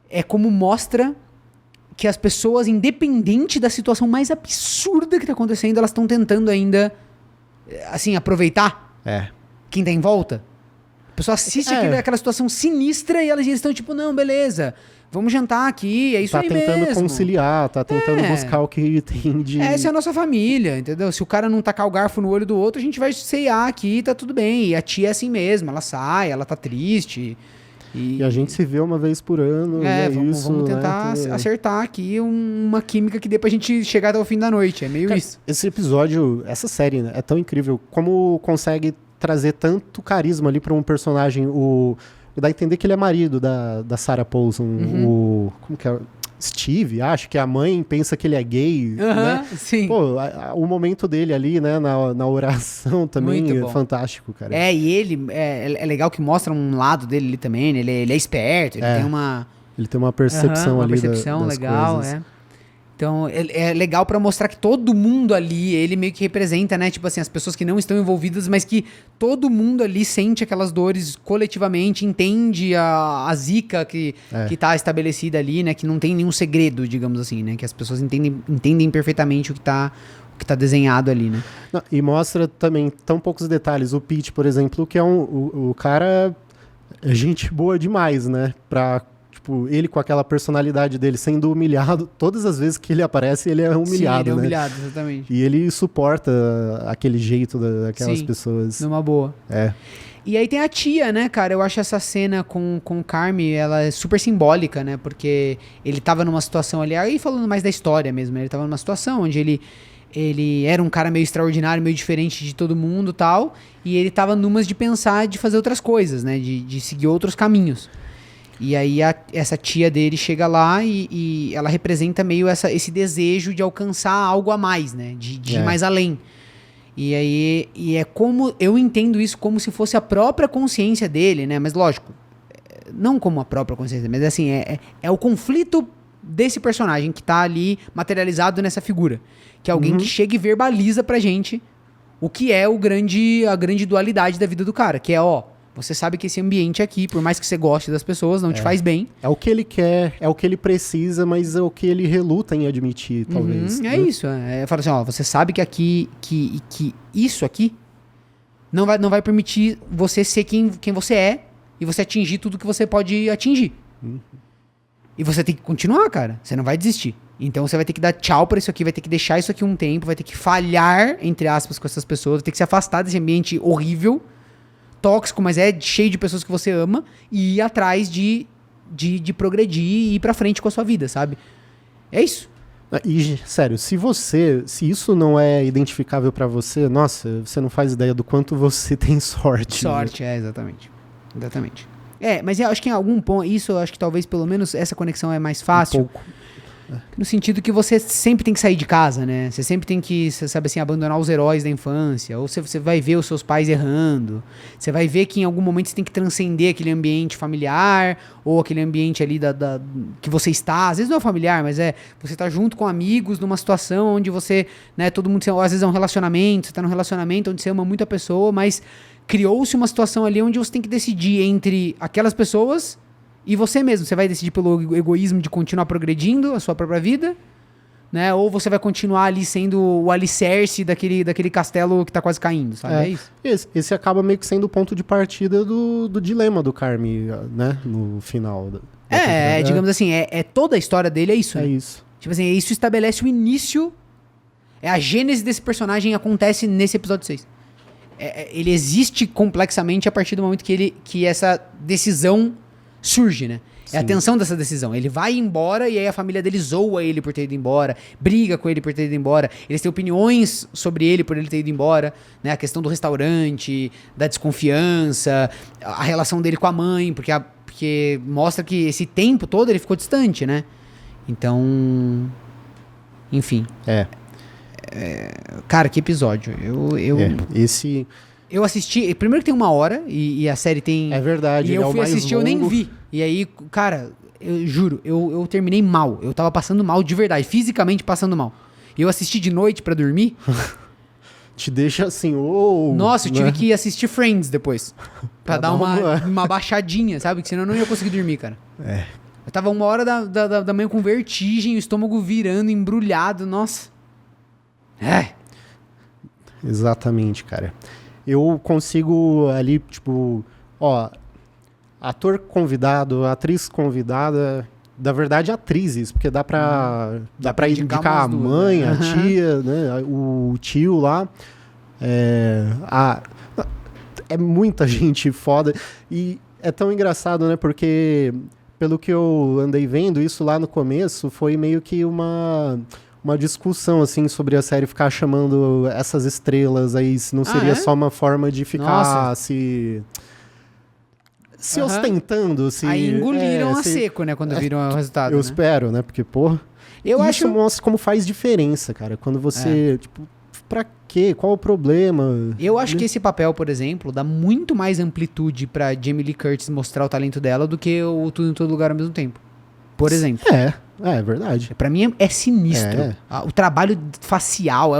B: É como mostra que as pessoas, independente da situação mais absurda que tá acontecendo, elas estão tentando ainda assim, aproveitar quem tá em volta. A pessoa assiste aquela situação sinistra e eles estão tipo, não, beleza, vamos jantar aqui, é isso aí mesmo. Tá
A: tentando conciliar, tá tentando buscar o que tem de...
B: Essa é a nossa família, entendeu? Se o cara não tacar o garfo no olho do outro, a gente vai ceiar aqui, tá tudo bem. E a tia é assim mesmo, ela sai, ela tá triste...
A: E a gente se vê uma vez por ano.
B: Vamos tentar acertar aqui uma química que dê pra gente chegar até o fim da noite. É meio isso.
A: Esse episódio, essa série, né, é tão incrível. Como consegue trazer tanto carisma ali pra um personagem. Dá a entender que ele é marido da Sarah Paulson. Como que é? Steve, acho que a mãe pensa que ele é gay, né?
B: Sim.
A: Pô, o momento dele ali, né, na oração também é fantástico, cara.
B: E ele, é legal que mostra um lado dele ali também, né? Ele é esperto, ele tem uma...
A: Ele tem uma percepção ali das
B: legal,
A: coisas.
B: Então, é legal pra mostrar que todo mundo ali, ele meio que representa, né? Tipo assim, as pessoas que não estão envolvidas, mas que todo mundo ali sente aquelas dores coletivamente, entende a zica que tá estabelecida ali, né? Que não tem nenhum segredo, digamos assim, né? Que as pessoas entendem perfeitamente o que tá desenhado ali, né?
A: Não, e mostra também tão poucos detalhes. O Pete, por exemplo, que é o cara é gente boa demais, né? Ele com aquela personalidade dele sendo humilhado, todas as vezes que ele aparece, ele é humilhado,
B: ele é humilhado, exatamente.
A: E ele suporta aquele jeito daquelas pessoas.
B: Numa boa. E aí tem a tia, né, cara? Eu acho essa cena com o Carme, ela é super simbólica, né? Porque ele tava numa situação ali, aí falando mais da história mesmo, ele tava numa situação onde ele era um cara meio extraordinário, meio diferente de todo mundo e tal, e ele tava numas de pensar de fazer outras coisas, né? De seguir outros caminhos. E aí essa tia dele chega lá e ela representa meio esse desejo de alcançar algo a mais, né? De ir mais além. E é como... Eu entendo isso como se fosse a própria consciência dele, né? Mas lógico, não como a própria consciência, mas assim, é o conflito desse personagem que tá ali materializado nessa figura. Que é alguém que chega e verbaliza pra gente o que é a grande dualidade da vida do cara. Que é, você sabe que esse ambiente aqui, por mais que você goste das pessoas, não te faz bem.
A: É o que ele quer, é o que ele precisa, mas é o que ele reluta em admitir, talvez.
B: Isso. Fala assim, você sabe que aqui, que isso aqui não vai permitir você ser quem você é e você atingir tudo que você pode atingir. E você tem que continuar, cara. Você não vai desistir. Então você vai ter que dar tchau pra isso aqui, vai ter que deixar isso aqui um tempo, vai ter que falhar, entre aspas, com essas pessoas, vai ter que se afastar desse ambiente horrível, tóxico, mas cheio de pessoas que você ama, e ir atrás de progredir e ir pra frente com a sua vida, sabe? É isso.
A: E, sério, se isso não é identificável pra você, nossa, você não faz ideia do quanto você tem sorte.
B: Sorte, né? Exatamente. Mas eu acho que em algum ponto, isso eu acho que talvez pelo menos essa conexão é mais fácil.
A: Um pouco.
B: No sentido que você sempre tem que sair de casa, né? Você sempre tem que, sabe assim, abandonar os heróis da infância. Ou você vai ver os seus pais errando. Você vai ver que em algum momento você tem que transcender aquele ambiente familiar. Ou aquele ambiente ali que você está. Às vezes não é familiar, mas você tá junto com amigos numa situação onde você, né, todo mundo, às vezes é um relacionamento. Você tá num relacionamento onde você ama muito a pessoa, mas criou-se uma situação ali onde você tem que decidir entre aquelas pessoas e você mesmo. Você vai decidir pelo egoísmo de continuar progredindo a sua própria vida, né? Ou você vai continuar ali sendo o alicerce daquele castelo que tá quase caindo, sabe? É isso.
A: Esse acaba meio que sendo o ponto de partida do dilema do Carme, né? No final.
B: Digamos assim, toda a história dele é isso.
A: É
B: né?
A: isso.
B: Tipo assim, isso estabelece o início. A gênese desse personagem acontece nesse episódio 6. Ele existe complexamente a partir do momento que essa decisão surge, né? Sim. É a tensão dessa decisão. Ele vai embora e aí a família dele zoa ele por ter ido embora, briga com ele por ter ido embora, eles têm opiniões sobre ele por ele ter ido embora, né? A questão do restaurante, da desconfiança, a relação dele com a mãe, porque mostra que esse tempo todo ele ficou distante, né? Então, enfim. Cara, que episódio. Eu assisti, primeiro que tem 1 hora e a série tem...
A: É verdade,
B: e eu fui assistir, longo. Eu nem vi. E aí, cara, eu juro, eu terminei mal. Eu tava passando mal de verdade, fisicamente passando mal. E eu assisti de noite pra dormir.
A: Te deixa assim,
B: Nossa, eu tive que assistir Friends depois. Pra dar uma baixadinha, sabe? Que senão eu não ia conseguir dormir, cara. Eu tava 1 hora da manhã com vertigem, o estômago virando, embrulhado, nossa.
A: Exatamente, cara. Eu consigo ali, tipo, ó, ator convidado, atriz convidada, da verdade atrizes, porque dá pra indicar a mãe, a tia, né, o tio lá, é muita gente foda, e é tão engraçado, né, porque pelo que eu andei vendo, isso lá no começo foi meio que uma discussão, assim, sobre a série ficar chamando essas estrelas aí, se não seria só uma forma de ficar se ostentando.
B: Aí engoliram a seco, né, quando viram o resultado.
A: Eu espero, né, porque, porra, isso mostra como faz diferença, cara, quando você, tipo, pra quê? Qual o problema?
B: Eu acho que esse papel, por exemplo, dá muito mais amplitude pra Jamie Lee Curtis mostrar o talento dela do que o Tudo em Todo Lugar ao mesmo tempo. Por exemplo.
A: É verdade.
B: Pra mim é sinistro. O trabalho facial.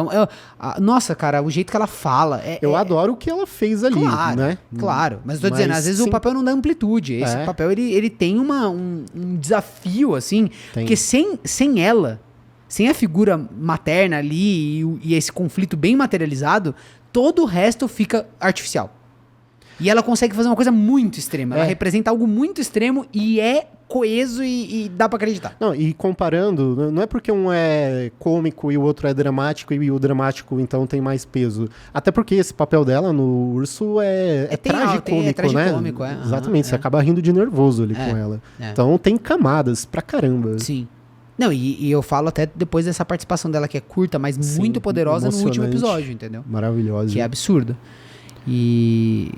B: Nossa, cara, o jeito que ela fala.
A: Eu adoro o que ela fez ali,
B: claro,
A: né?
B: Claro. Mas eu tô dizendo, às vezes o papel não dá amplitude. Esse papel, ele tem um desafio, assim. Porque sem ela, sem a figura materna ali e esse conflito bem materializado, todo o resto fica artificial. E ela consegue fazer uma coisa muito extrema. Ela representa algo muito extremo e é coeso e dá pra acreditar.
A: Não, e comparando, não é porque um é cômico e o outro é dramático e o dramático então tem mais peso. Até porque esse papel dela no Urso é tragicômico, né? Exatamente, você acaba rindo de nervoso ali com ela. Então tem camadas pra caramba.
B: Sim. Não, e eu falo até depois dessa participação dela que é curta, mas muito poderosa no último episódio, entendeu?
A: Maravilhosa.
B: Que é absurdo. E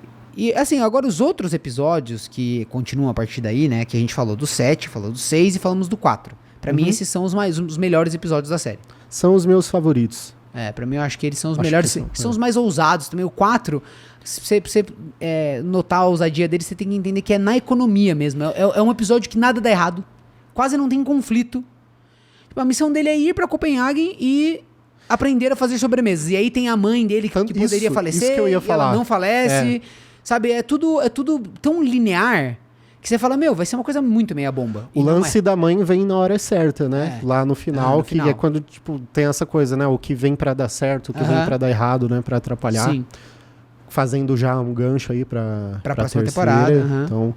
B: assim, agora os outros episódios que continuam a partir daí, né? Que a gente falou do 7, falou do 6 e falamos do 4. Pra mim, esses são os melhores episódios da série.
A: São os meus favoritos.
B: Pra mim eu acho que eles são os melhores. São os mais ousados também. O 4, pra você notar a ousadia dele, você tem que entender que é na economia mesmo. É um episódio que nada dá errado. Quase não tem conflito. Tipo, a missão dele é ir pra Copenhague e aprender a fazer sobremesas. E aí tem a mãe dele que poderia falecer.
A: Isso que eu ia falar.
B: Ela não falece. Sabe, é tudo tão linear que você fala, vai ser uma coisa muito meia bomba.
A: O lance da mãe vem na hora certa, né? Lá no final, é quando, tipo, tem essa coisa, né? O que vem pra dar certo, o que vem pra dar errado, né? Pra atrapalhar. Sim. Fazendo já um gancho aí pra
B: próxima temporada. Então...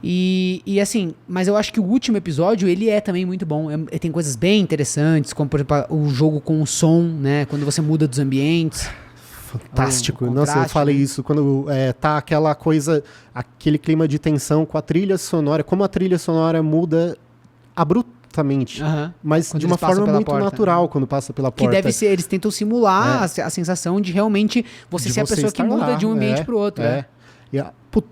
B: E assim, mas eu acho que o último episódio, ele é também muito bom. Tem coisas bem interessantes, como, por exemplo, o jogo com o som, né? Quando você muda dos ambientes.
A: Fantástico. Nossa, eu falei isso. Quando tá aquela coisa, aquele clima de tensão com a trilha sonora, como a trilha sonora muda abruptamente, mas quando de uma forma muito natural quando passa pela porta.
B: Que deve ser, eles tentam simular a sensação de realmente você ser a pessoa que muda de um ambiente pro outro.
A: E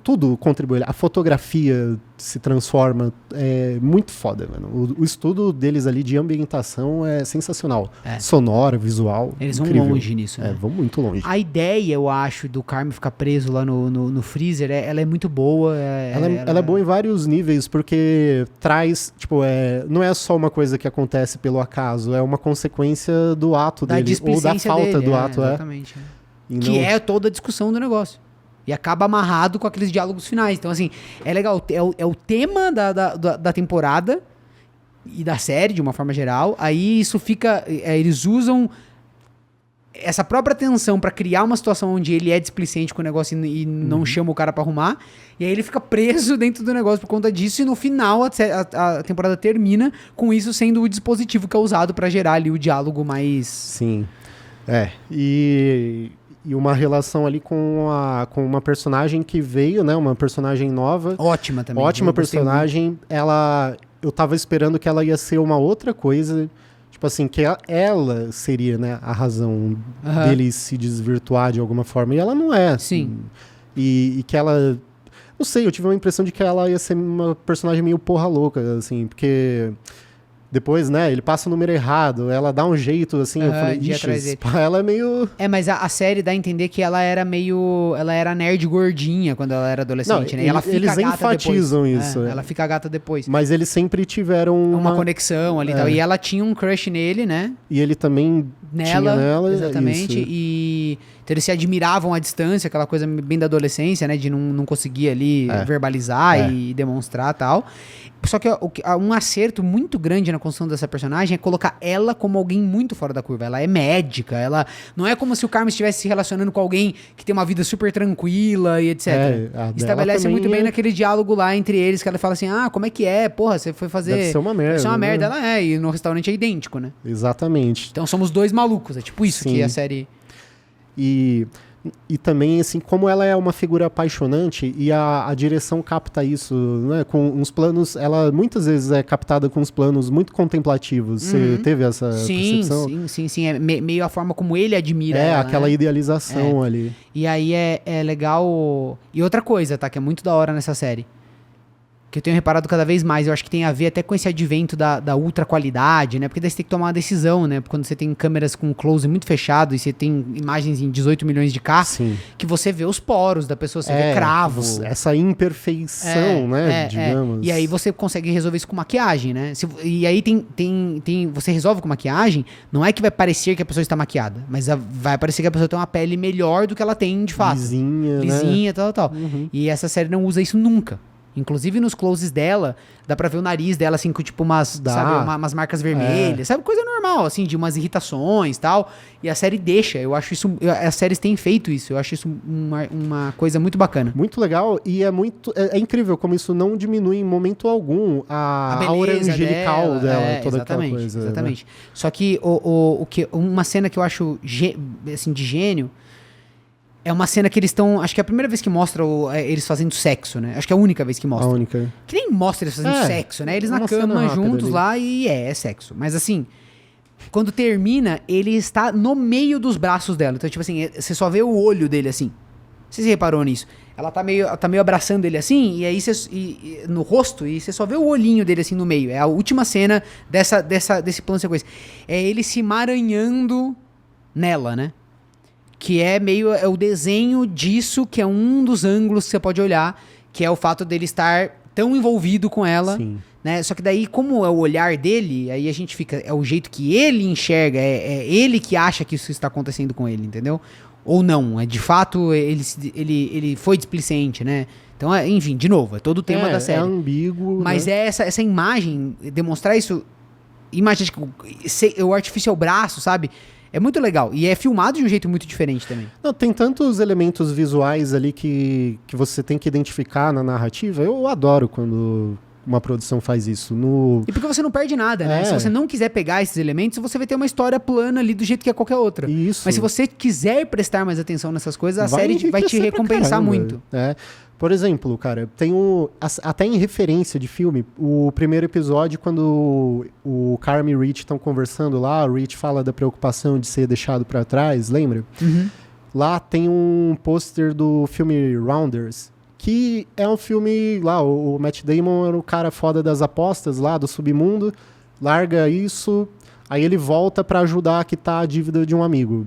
A: tudo contribui. A fotografia se transforma. É muito foda, mano. O estudo deles ali de ambientação é sensacional. Sonora, visual.
B: Eles
A: incrível.
B: Vão longe nisso. Né?
A: Vão muito longe.
B: A ideia, eu acho, do Carmen ficar preso lá no freezer, ela é muito boa.
A: Ela é boa em vários níveis, porque traz, tipo, não é só uma coisa que acontece pelo acaso, é uma consequência do ato dele, ou da falta do ato.
B: Exatamente. Que é toda a discussão do negócio. E acaba amarrado com aqueles diálogos finais. Então, assim, é legal. É o tema da temporada e da série, de uma forma geral. Aí isso fica... eles usam essa própria tensão pra criar uma situação onde ele é displicente com o negócio e não chama o cara pra arrumar. E aí ele fica preso dentro do negócio por conta disso. E no final, a temporada termina com isso sendo o dispositivo que é usado pra gerar ali o diálogo mais...
A: Sim. E uma relação ali com uma personagem que veio, né? Uma personagem nova.
B: Ótima também.
A: Ótima personagem. Eu tava esperando que ela ia ser uma outra coisa. Tipo assim, que ela seria, né, a razão dele se desvirtuar de alguma forma. E ela não é.
B: Sim.
A: E que ela... Não sei, eu tive uma impressão de que ela ia ser uma personagem meio porra louca, assim. Porque... Depois, né, ele passa o número errado, ela dá um jeito, assim, eu falei, ixi, ela é meio...
B: mas a série dá a entender que ela era meio... Ela era nerd gordinha quando ela era adolescente, né? E ela fica
A: eles enfatizam
B: depois.
A: isso.
B: Ela fica gata depois.
A: Mas eles sempre tiveram
B: uma conexão ali e tal. E ela tinha um crush nele, né?
A: E ele também tinha nela.
B: Exatamente. Então eles se admiravam à distância, aquela coisa bem da adolescência, né? De não conseguir ali verbalizar e demonstrar e tal. Só que um acerto muito grande na construção dessa personagem é colocar ela como alguém muito fora da curva. Ela é médica, ela não é como se o Carmen estivesse se relacionando com alguém que tem uma vida super tranquila e etc. Estabelece muito bem naquele diálogo lá entre eles, que ela fala assim, como é que é? Porra, você foi fazer...
A: Deve ser uma merda.
B: Deve ser uma merda. Ela e no restaurante é idêntico, né?
A: Exatamente.
B: Então somos dois malucos, é tipo isso. Sim. Que a série...
A: E também, assim, como ela é uma figura apaixonante e a direção capta isso, né? Com uns planos, ela muitas vezes é captada com uns planos muito contemplativos. Você teve essa percepção?
B: Sim. É meio a forma como ele admira ela,
A: aquela idealização ali.
B: E aí é legal... E outra coisa, tá? Que é muito da hora nessa série. Que eu tenho reparado cada vez mais, eu acho que tem a ver até com esse advento da ultra qualidade, né? Porque daí você tem que tomar uma decisão, né? Quando você tem câmeras com close muito fechado e você tem imagens em 18 milhões de K, que você vê os poros da pessoa, você vê cravo.
A: Essa imperfeição, né? Digamos.
B: E aí você consegue resolver isso com maquiagem, né? E aí você resolve com maquiagem, não é que vai parecer que a pessoa está maquiada, mas vai parecer que a pessoa tem uma pele melhor do que ela tem de fato. Lisinha, né? tal. E essa série não usa isso nunca. Inclusive nos closes dela, dá pra ver o nariz dela, assim, com tipo umas marcas vermelhas, sabe? Coisa normal, assim, de umas irritações e tal. E a série deixa, eu acho isso... As séries têm feito isso, eu acho isso uma coisa muito bacana.
A: Muito legal e é incrível como isso não diminui em momento algum a aura angelical dela toda aquela coisa.
B: Exatamente. Né? Só que, uma cena que eu acho, assim, de gênio... É uma cena que eles estão... Acho que é a primeira vez que mostra eles fazendo sexo, né? Acho que é a única vez que mostra.
A: A única.
B: Que nem mostra eles fazendo sexo, né? Eles na cama juntos ali. Lá e é sexo. Mas assim, quando termina, ele está no meio dos braços dela. Então, tipo assim, você só vê o olho dele assim. Você reparou nisso? Ela tá meio abraçando ele assim, e aí no rosto, e você só vê o olhinho dele assim no meio. É a última cena desse plano de sequência. É ele se emaranhando nela, né? Que é o desenho disso, que é um dos ângulos que você pode olhar, que é o fato dele estar tão envolvido com ela, né? Só que daí, como é o olhar dele, aí a gente fica... É o jeito que ele enxerga, é ele que acha que isso está acontecendo com ele, entendeu? Ou não, de fato ele foi displicente, né? Então, enfim, de novo, é todo o tema da série.
A: É ambíguo,
B: mas
A: né?
B: essa imagem, demonstrar isso... Imagina, o artificial braço, sabe? É muito legal. E é filmado de um jeito muito diferente também.
A: Não, tem tantos elementos visuais ali que você tem que identificar na narrativa. Eu adoro quando uma produção faz isso. E
B: porque você não perde nada, né? Se você não quiser pegar esses elementos, você vai ter uma história plana ali do jeito que é qualquer outra.
A: Isso.
B: Mas se você quiser prestar mais atenção nessas coisas, a série vai te recompensar muito.
A: Por exemplo, cara, tem até em referência de filme, o primeiro episódio, quando o Carmen e o Rich estão conversando lá, o Rich fala da preocupação de ser deixado pra trás, lembra? Lá tem um pôster do filme Rounders, que é um filme lá, o Matt Damon era o cara foda das apostas lá, do submundo, larga isso... Aí ele volta pra ajudar a quitar a dívida de um amigo.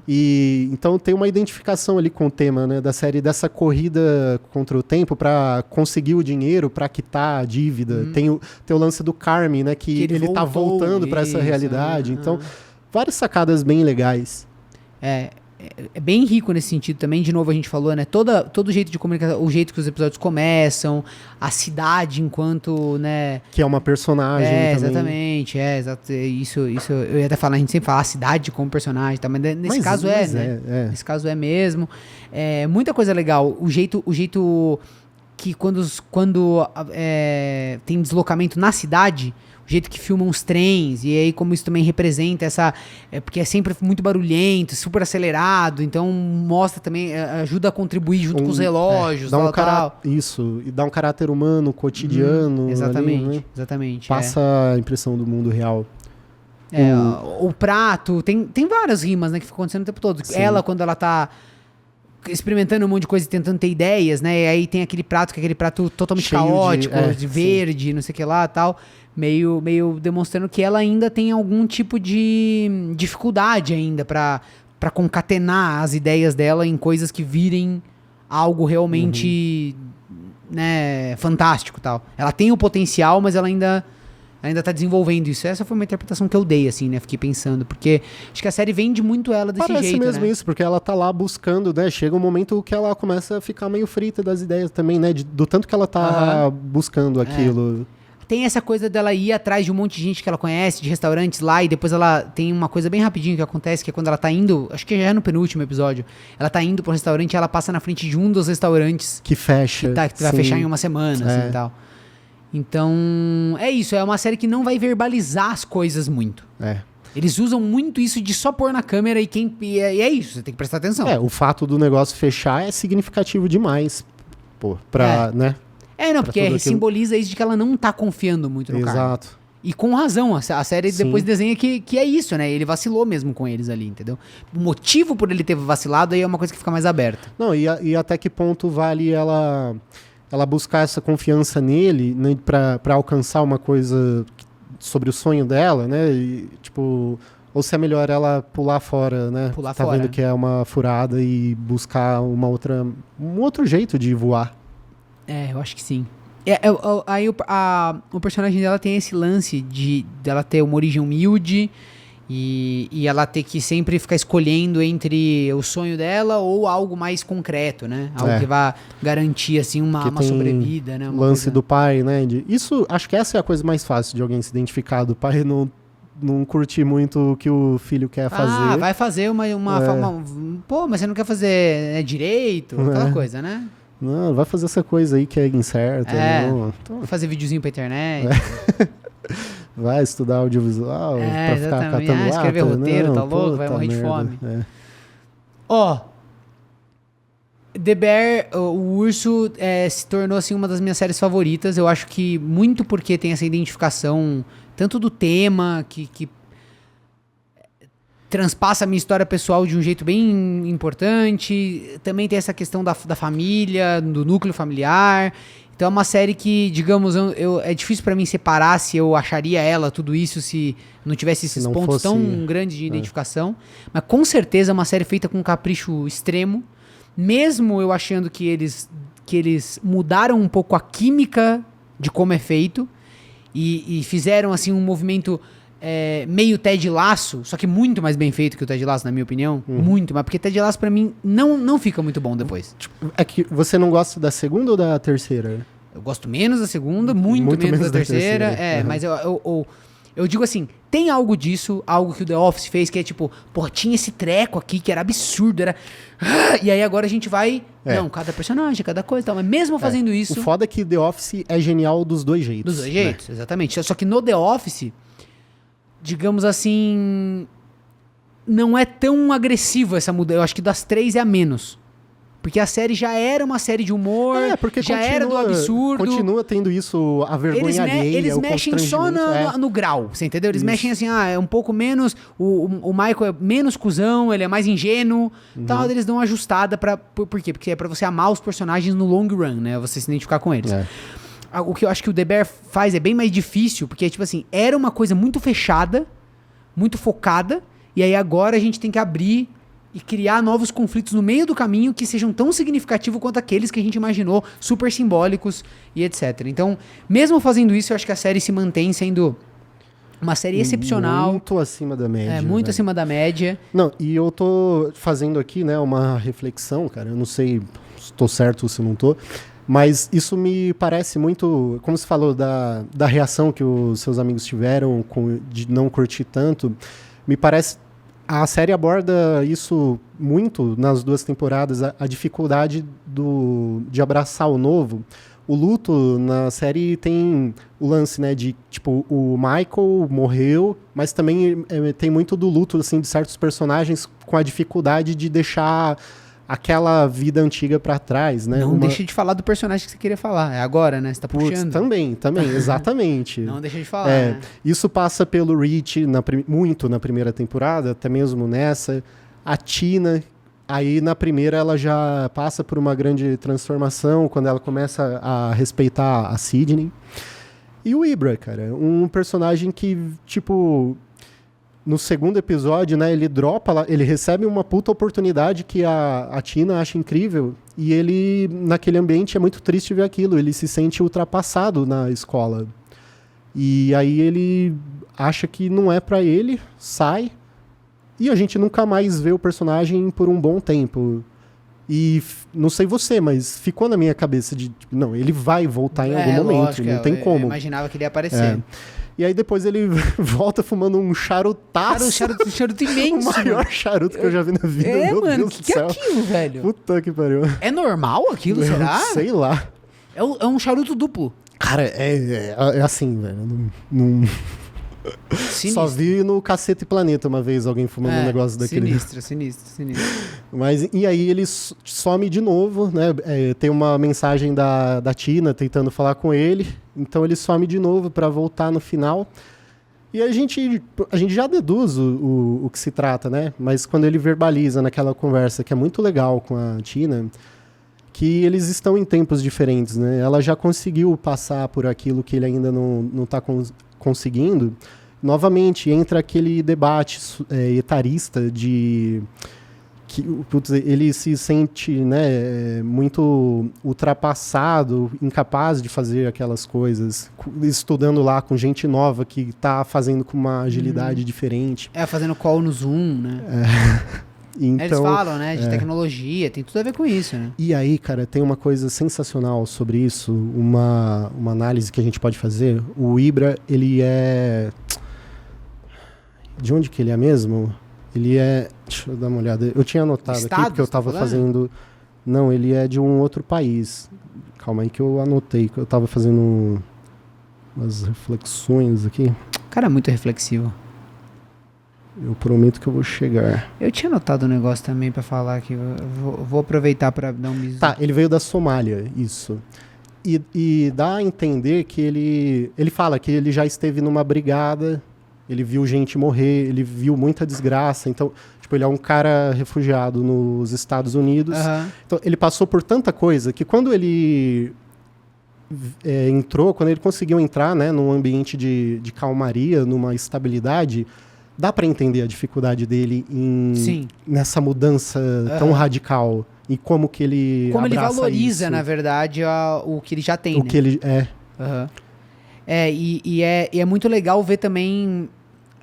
A: E então tem uma identificação ali com o tema, né, da série, dessa corrida contra o tempo pra conseguir o dinheiro, pra quitar a dívida. Tem o lance do Carmen, né, que ele tá voltando pra essa realidade. Então, várias sacadas bem legais.
B: É bem rico nesse sentido também. De novo, a gente falou, né? Todo jeito de comunicação, o jeito que os episódios começam, a cidade enquanto, né?
A: Que é uma personagem também.
B: Exatamente. Isso eu ia até falar, a gente sempre fala a cidade como personagem, tá? Mas nesse caso né? Nesse caso é mesmo. Muita coisa legal. O jeito que quando tem deslocamento na cidade... O jeito que filmam os trens, e aí como isso também representa porque é sempre muito barulhento, super acelerado, então mostra também, ajuda a contribuir junto com os relógios,
A: Isso, e dá um caráter humano, cotidiano.
B: Exatamente,
A: ali, né?
B: Exatamente.
A: Passa a impressão do mundo real.
B: O prato, tem várias rimas, né, que ficam acontecendo o tempo todo. Sim. Ela, quando ela tá experimentando um monte de coisa e tentando ter ideias, né, e aí tem aquele prato, que é aquele prato totalmente cheio caótico, de verde, não sei o que lá e tal... Meio demonstrando que ela ainda tem algum tipo de dificuldade ainda pra concatenar as ideias dela em coisas que virem algo realmente né, fantástico e tal. Ela tem o potencial, mas ela ainda ainda tá desenvolvendo isso. Essa foi uma interpretação que eu dei, assim, né? Fiquei pensando, porque acho que a série vende muito ela desse jeito,
A: Parece mesmo
B: né?
A: isso, porque ela tá lá buscando, né? Chega um momento que ela começa a ficar meio frita das ideias também, né? Do tanto que ela tá buscando aquilo.
B: Tem essa coisa dela ir atrás de um monte de gente que ela conhece, de restaurantes lá, e depois ela tem uma coisa bem rapidinho que acontece, que é quando ela tá indo, acho que já é no penúltimo episódio, ela tá indo pro restaurante e ela passa na frente de um dos restaurantes
A: Que fecha.
B: que vai fechar em uma semana, assim, e tal. Então, é isso, é uma série que não vai verbalizar as coisas muito. Eles usam muito isso de só pôr na câmera e é isso, você tem que prestar atenção.
A: O fato do negócio fechar é significativo demais, pô, né?
B: Não, porque simboliza isso de que ela não tá confiando muito no cara.
A: Exato.
B: E com razão, a série depois desenha que é isso, né? Ele vacilou mesmo com eles ali, entendeu? O motivo por ele ter vacilado aí é uma coisa que fica mais aberta.
A: Não, e até que ponto vale ela buscar essa confiança nele, né, pra alcançar uma coisa sobre o sonho dela, né? E, tipo, ou se é melhor ela pular fora, né? Tá vendo que é uma furada e buscar um outro jeito de voar.
B: Eu acho que sim. Aí o personagem dela tem esse lance dela ter uma origem humilde e ela ter que sempre ficar escolhendo entre o sonho dela ou algo mais concreto, né? Algo que vai garantir, assim, uma sobrevida, né?
A: O lance do pai, né? Isso, acho que essa é a coisa mais fácil de alguém se identificar, do pai não curtir muito o que o filho quer fazer.
B: Vai fazer pô, mas você não quer fazer direito? Aquela coisa, né?
A: Não, vai fazer essa coisa aí que é incerta.
B: Vai fazer videozinho pra internet.
A: Vai estudar audiovisual pra ficar catando
B: escrever roteiro, tá louco? Vai morrer de fome. The Bear, o Urso, se tornou assim uma das minhas séries favoritas. Eu acho que muito porque tem essa identificação tanto do tema que transpassa a minha história pessoal de um jeito bem importante. Também tem essa questão da família, do núcleo familiar. Então é uma série que, digamos, é difícil pra mim separar se eu acharia tudo isso, se não tivesse esses pontos tão grandes de identificação. Mas com certeza é uma série feita com um capricho extremo. Mesmo eu achando que eles mudaram um pouco a química de como é feito e fizeram assim um movimento meio Ted Lasso, só que muito mais bem feito que o Ted Lasso, na minha opinião. Muito, mas porque Ted Lasso pra mim não fica muito bom depois.
A: É que você não gosta da segunda ou da terceira?
B: Eu gosto menos da segunda, muito menos da terceira. Mas eu digo assim, tem algo disso, algo que o The Office fez, que é tipo, pô, tinha esse treco aqui que era absurdo, e aí agora a gente vai... Não, cada personagem, cada coisa e tal, mas mesmo fazendo isso...
A: O foda é que The Office é genial dos dois jeitos.
B: Dos dois jeitos, exatamente. Só que no The Office... digamos assim, não é tão agressivo essa mudança. Eu acho que das 3 é a menos. Porque a série já era uma série de humor,
A: porque
B: já era do absurdo.
A: Continua tendo isso, a vergonha alheia,
B: eles mexem só no grau, você entendeu? Eles mexem assim, é um pouco menos, o Michael é menos cuzão, ele é mais ingênuo, tal, eles dão uma ajustada por quê? Porque é pra você amar os personagens no long run, né? Você se identificar com eles. O que eu acho que o The Bear faz é bem mais difícil, porque, tipo assim, era uma coisa muito fechada, muito focada, e aí agora a gente tem que abrir e criar novos conflitos no meio do caminho que sejam tão significativos quanto aqueles que a gente imaginou, super simbólicos e etc. Então, mesmo fazendo isso, eu acho que a série se mantém sendo uma série excepcional.
A: Muito acima da média.
B: Muito acima da média.
A: Não, e eu tô fazendo aqui, né, uma reflexão, cara, eu não sei se tô certo ou se não tô, mas isso me parece muito, como você falou, da reação que os seus amigos tiveram de não curtir tanto, me parece, a série aborda isso muito nas 2 temporadas, a dificuldade de abraçar o novo. O luto na série tem o lance, né, de, tipo, o Michael morreu, mas também tem muito do luto, assim, de certos personagens com a dificuldade de deixar aquela vida antiga pra trás, né?
B: Não deixa de falar do personagem que você queria falar. É agora, né? Você tá puxando.
A: Também, exatamente.
B: Não deixa de falar, né?
A: Isso passa pelo Rich muito na primeira temporada, até mesmo nessa. A Tina, aí na primeira ela já passa por uma grande transformação, quando ela começa a respeitar a Sidney. E o Ibra, cara, um personagem que, tipo... No segundo episódio, né, ele recebe uma puta oportunidade que a Tina acha incrível, e ele, naquele ambiente, é muito triste ver aquilo, ele se sente ultrapassado na escola. E aí ele acha que não é pra ele, sai, e a gente nunca mais vê o personagem por um bom tempo. E não sei você, mas ficou na minha cabeça de, tipo, não, ele vai voltar em algum momento,
B: lógico,
A: não tem como.
B: Eu imaginava que ele ia aparecer.
A: E aí depois ele volta fumando um charutaço.
B: Charuto imenso.
A: O maior charuto que eu já vi na vida. Meu
B: mano,
A: Deus
B: que
A: do
B: é
A: céu.
B: aquilo, velho?
A: Puta que pariu.
B: É normal aquilo, será?
A: Sei lá.
B: É um charuto duplo.
A: Cara, é assim, velho. Não... Só vi no Cacete Planeta uma vez alguém fumando um negócio daquele.
B: Sinistro.
A: Mas, e aí ele some de novo, né? Tem uma mensagem da Tina tentando falar com ele. Então ele some de novo pra voltar no final. E a gente já deduz o que se trata, né? Mas quando ele verbaliza naquela conversa, que é muito legal com a Tina, que eles estão em tempos diferentes, né? Ela já conseguiu passar por aquilo que ele ainda não tá conseguindo. Novamente, entra aquele debate etarista de que putz, ele se sente, né, muito ultrapassado, incapaz de fazer aquelas coisas, estudando lá com gente nova que está fazendo com uma agilidade diferente.
B: Fazendo call no Zoom, né?
A: Então,
B: eles falam, né, de tecnologia, tem tudo a ver com isso, né?
A: E aí, cara, tem uma coisa sensacional sobre isso, uma análise que a gente pode fazer. O Ibra, ele é... De onde que ele é mesmo? Ele é... Deixa eu dar uma olhada. Eu tinha anotado aqui porque eu tava fazendo... Não, ele é de um outro país. Calma aí que eu anotei, que eu tava fazendo umas reflexões aqui.
B: Cara, é muito reflexivo.
A: Eu prometo que eu vou chegar.
B: Eu tinha anotado um negócio também pra falar aqui. Vou aproveitar pra dar um bisu.
A: Tá, ele veio da Somália, isso. E dá a entender que ele fala que ele já esteve numa brigada, ele viu gente morrer, ele viu muita desgraça. Então, tipo, ele é um cara refugiado nos Estados Unidos. Então, ele passou por tanta coisa que quando ele quando ele conseguiu entrar, né, num ambiente de calmaria, numa estabilidade, dá para entender a dificuldade dele nessa mudança tão radical. E como que ele
B: Como ele
A: abraça
B: valoriza,
A: isso.
B: na verdade, o que ele já tem,
A: o
B: né?
A: que ele
B: E é muito legal ver também...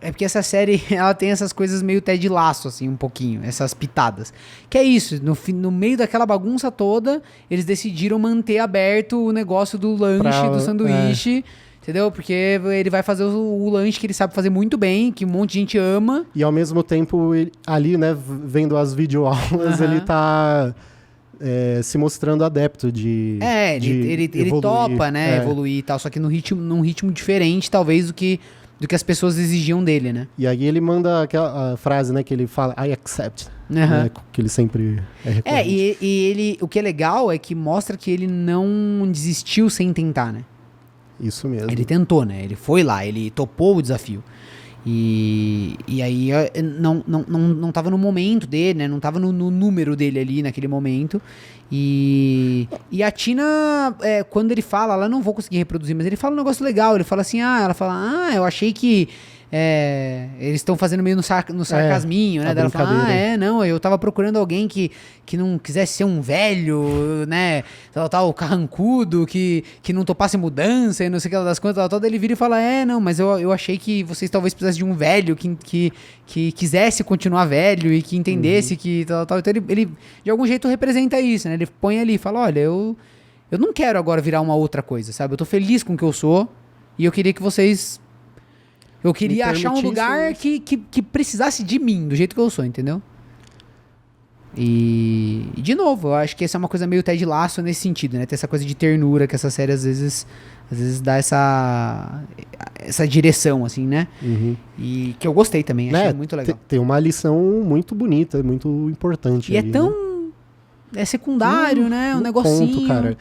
B: É porque essa série, ela tem essas coisas meio Ted Lasso, assim, um pouquinho. Essas pitadas. Que é isso, no meio daquela bagunça toda, eles decidiram manter aberto o negócio do lanche, do sanduíche... Entendeu? Porque ele vai fazer o lanche que ele sabe fazer muito bem, que um monte de gente ama.
A: E ao mesmo tempo, ali, né, vendo as videoaulas, ele tá se mostrando adepto de
B: ele topa, né, evoluir e tal, só que num ritmo diferente, talvez, do que as pessoas exigiam dele, né?
A: E aí ele manda aquela frase, né, que ele fala, I accept, né, que ele sempre recorrente.
B: E ele, o que é legal é que mostra que ele não desistiu sem tentar, né?
A: Isso mesmo.
B: Ele tentou, né? Ele foi lá, ele topou o desafio. E aí não tava no momento dele, né? Não tava no número dele ali naquele momento. E a Tina, quando ele fala, ela não vou conseguir reproduzir, mas ele fala um negócio legal. Ele fala assim, ela fala, eu achei que eles estão fazendo meio no sarcasminho, né? Ela fala, não, eu tava procurando alguém que não quisesse ser um velho, né? Tal, carrancudo, que não topasse mudança e não sei o que das contas, tal. Ele vira e fala, não, mas eu achei que vocês talvez precisassem de um velho que quisesse continuar velho e que entendesse que tal. Então ele, de algum jeito, representa isso, né? Ele põe ali e fala, olha, eu não quero agora virar uma outra coisa, sabe? Eu tô feliz com o que eu sou e eu queria que vocês... Eu queria achar um lugar que precisasse de mim, do jeito que eu sou, entendeu? E de novo, eu acho que essa é uma coisa meio Ted Lasso nesse sentido, né? Tem essa coisa de ternura que essa série às vezes dá essa direção, assim, né? E que eu gostei também, achei muito legal.
A: Tem uma lição muito bonita, muito importante.
B: E
A: ali,
B: é tão... É secundário, né? Um negocinho.
A: Ponto, cara.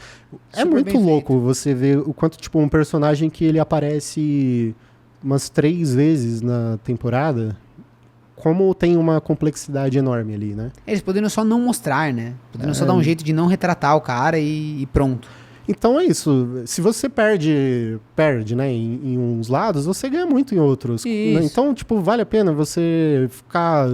A: É muito louco você ver o quanto, tipo, um personagem que ele aparece umas 3 vezes na temporada, como tem uma complexidade enorme ali, né?
B: Eles poderiam só não mostrar, né? Poderiam só dar um jeito de não retratar o cara e pronto.
A: Então é isso. Se você perde, né, em uns lados, você ganha muito em outros. Né? Então, tipo, vale a pena você ficar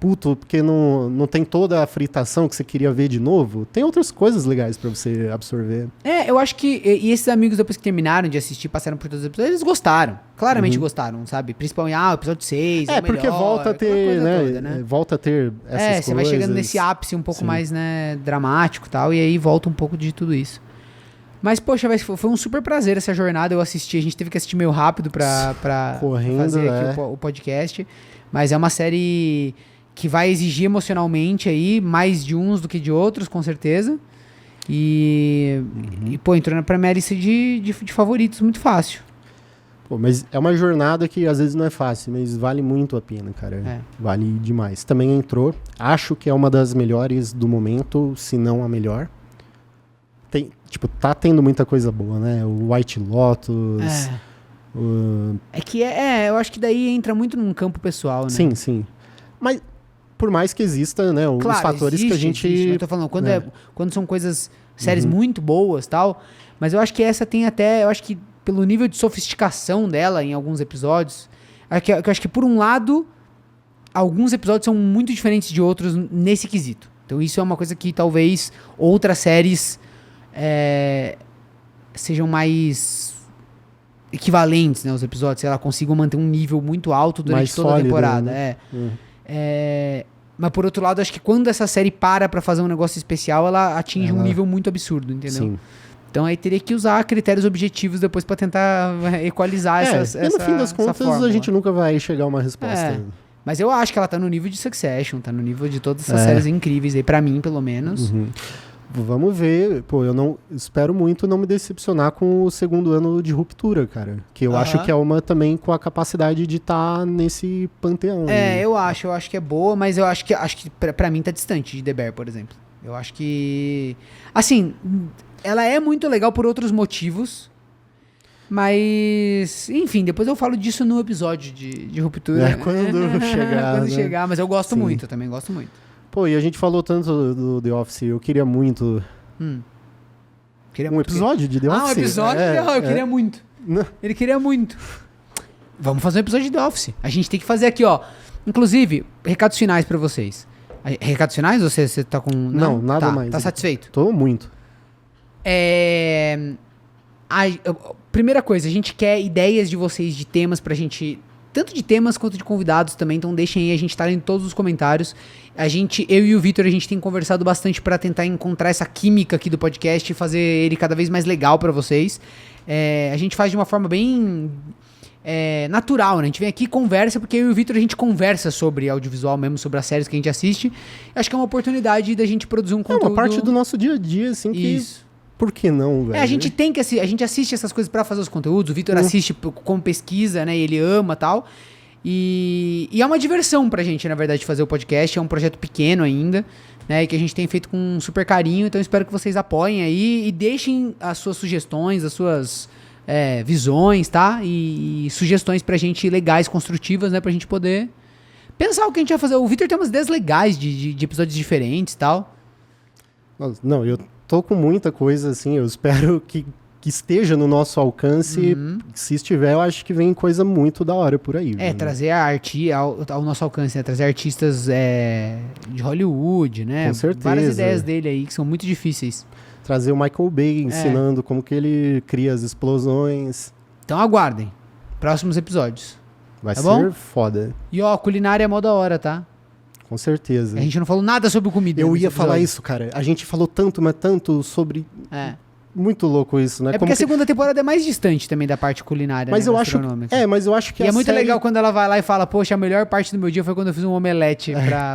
A: puto porque não tem toda a fritação que você queria ver de novo, tem outras coisas legais pra você absorver.
B: Eu acho que... E esses amigos, depois que terminaram de assistir, passaram por todos os episódios, eles gostaram. Claramente gostaram, sabe? Principalmente, o episódio 6 é o melhor,
A: porque volta a ter,
B: toda, né?
A: Volta a ter essas coisas.
B: Você vai chegando nesse ápice um pouco mais, né, dramático e tal, e aí volta um pouco de tudo isso. Mas, poxa, foi um super prazer essa jornada, eu assisti, a gente teve que assistir meio rápido pra fazer aqui o podcast, mas é uma série que vai exigir emocionalmente aí, mais de uns do que de outros, com certeza, e pô, entrou pra minha lista de favoritos muito fácil.
A: Pô, mas é uma jornada que às vezes não é fácil, mas vale muito a pena, cara. Vale demais. Também entrou, acho que é uma das melhores do momento, se não a melhor. Tá tendo muita coisa boa, né? O White Lotus.
B: Eu acho que daí entra muito num campo pessoal, né?
A: Sim. Mas por mais que exista, né? Os fatores que a gente...
B: Eu tô falando, quando são séries muito boas e tal, mas eu acho que essa tem até... Eu acho que pelo nível de sofisticação dela em alguns episódios, eu acho que por um lado, alguns episódios são muito diferentes de outros nesse quesito. Então isso é uma coisa que talvez outras séries sejam mais equivalentes, né, os episódios, sei lá, consigam manter um nível muito alto durante
A: mais
B: toda
A: sólido,
B: a temporada.
A: Né?
B: Mas por outro lado, acho que quando essa série para fazer um negócio especial, ela atinge um nível muito absurdo, entendeu?
A: Sim.
B: Então aí teria que usar critérios objetivos depois pra tentar equalizar essa
A: no fim das contas, a gente nunca vai chegar a uma resposta.
B: Mas eu acho que ela tá no nível de Succession, tá no nível de todas essas séries incríveis aí, pra mim, pelo menos.
A: Vamos ver. Pô, eu espero muito não me decepcionar com o segundo ano de Ruptura, cara. Que eu acho que é uma também com a capacidade de estar nesse panteão.
B: Eu acho que é boa, mas eu acho que pra mim tá distante de The Bear, por exemplo. Eu acho que... Assim, ela é muito legal por outros motivos, mas... Enfim, depois eu falo disso no episódio de Ruptura.
A: Quando chegar.
B: Quando chegar, mas eu gosto muito, eu também gosto muito.
A: Pô, e a gente falou tanto do The Office, eu queria muito... episódio de The Office?
B: Um episódio? Eu queria muito. Ele queria muito. Vamos fazer um episódio de The Office. A gente tem que fazer aqui, ó. Inclusive, recados finais pra vocês. Recados finais? Ou você tá com...
A: Não, nada mais.
B: Tá satisfeito?
A: Tô muito.
B: Primeira coisa, a gente quer ideias de vocês de temas pra gente... Tanto de temas quanto de convidados também, então deixem aí, a gente tá em todos os comentários. Eu e o Vitor, a gente tem conversado bastante pra tentar encontrar essa química aqui do podcast e fazer ele cada vez mais legal pra vocês. A gente faz de uma forma bem natural, né? A gente vem aqui e conversa, porque eu e o Vitor a gente conversa sobre audiovisual mesmo, sobre as séries que a gente assiste. Acho que é uma oportunidade da gente produzir um conteúdo...
A: É uma parte do nosso dia a dia, assim, que...
B: Isso.
A: Por que não, velho?
B: A gente assiste essas coisas pra fazer os conteúdos. O Vitor assiste como pesquisa, né? Ele ama e tal. E é uma diversão pra gente, na verdade, fazer o podcast. É um projeto pequeno ainda, né? E que a gente tem feito com super carinho. Então espero que vocês apoiem aí e deixem as suas sugestões, as suas visões, tá? E sugestões pra gente legais, construtivas, né? Pra gente poder pensar o que a gente vai fazer. O Vitor tem umas ideias legais de episódios diferentes e tal.
A: Não, eu tô com muita coisa, assim, eu espero que esteja no nosso alcance. Se estiver, eu acho que vem coisa muito da hora por aí.
B: Trazer a arte ao nosso alcance, né? Trazer artistas de Hollywood, né?
A: Com certeza.
B: Várias ideias dele aí que são muito difíceis.
A: Trazer o Michael Bay ensinando como que ele cria as explosões.
B: Então aguardem. Próximos episódios.
A: Vai ser foda.
B: E ó, culinária é mó da hora, tá?
A: Com certeza.
B: A gente não falou nada sobre comida.
A: Eu ia falar isso, cara. A gente falou tanto, mas tanto sobre... Muito louco isso, né?
B: Porque a segunda temporada é mais distante também da parte culinária,
A: mas
B: né,
A: eu acho mas eu acho que
B: é muito legal quando ela vai lá e fala, poxa, a melhor parte do meu dia foi quando eu fiz um omelete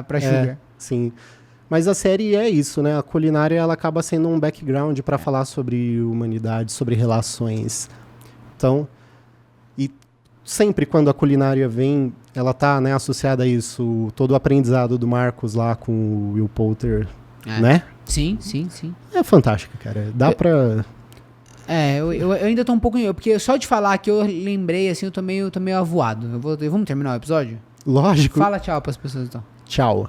B: pra Sugar.
A: Sim. Mas a série é isso, né? A culinária, ela acaba sendo um background pra falar sobre humanidade, sobre relações. Então, e sempre quando a culinária vem, ela tá, né, associada a isso, todo o aprendizado do Marcos lá com o Will Poulter, né?
B: Sim.
A: É fantástico, cara. Dá pra...
B: Eu ainda tô um pouco... Porque só de falar que eu lembrei, assim, eu tô meio avoado. Vamos terminar o episódio?
A: Lógico.
B: Fala tchau pras pessoas, então.
A: Tchau.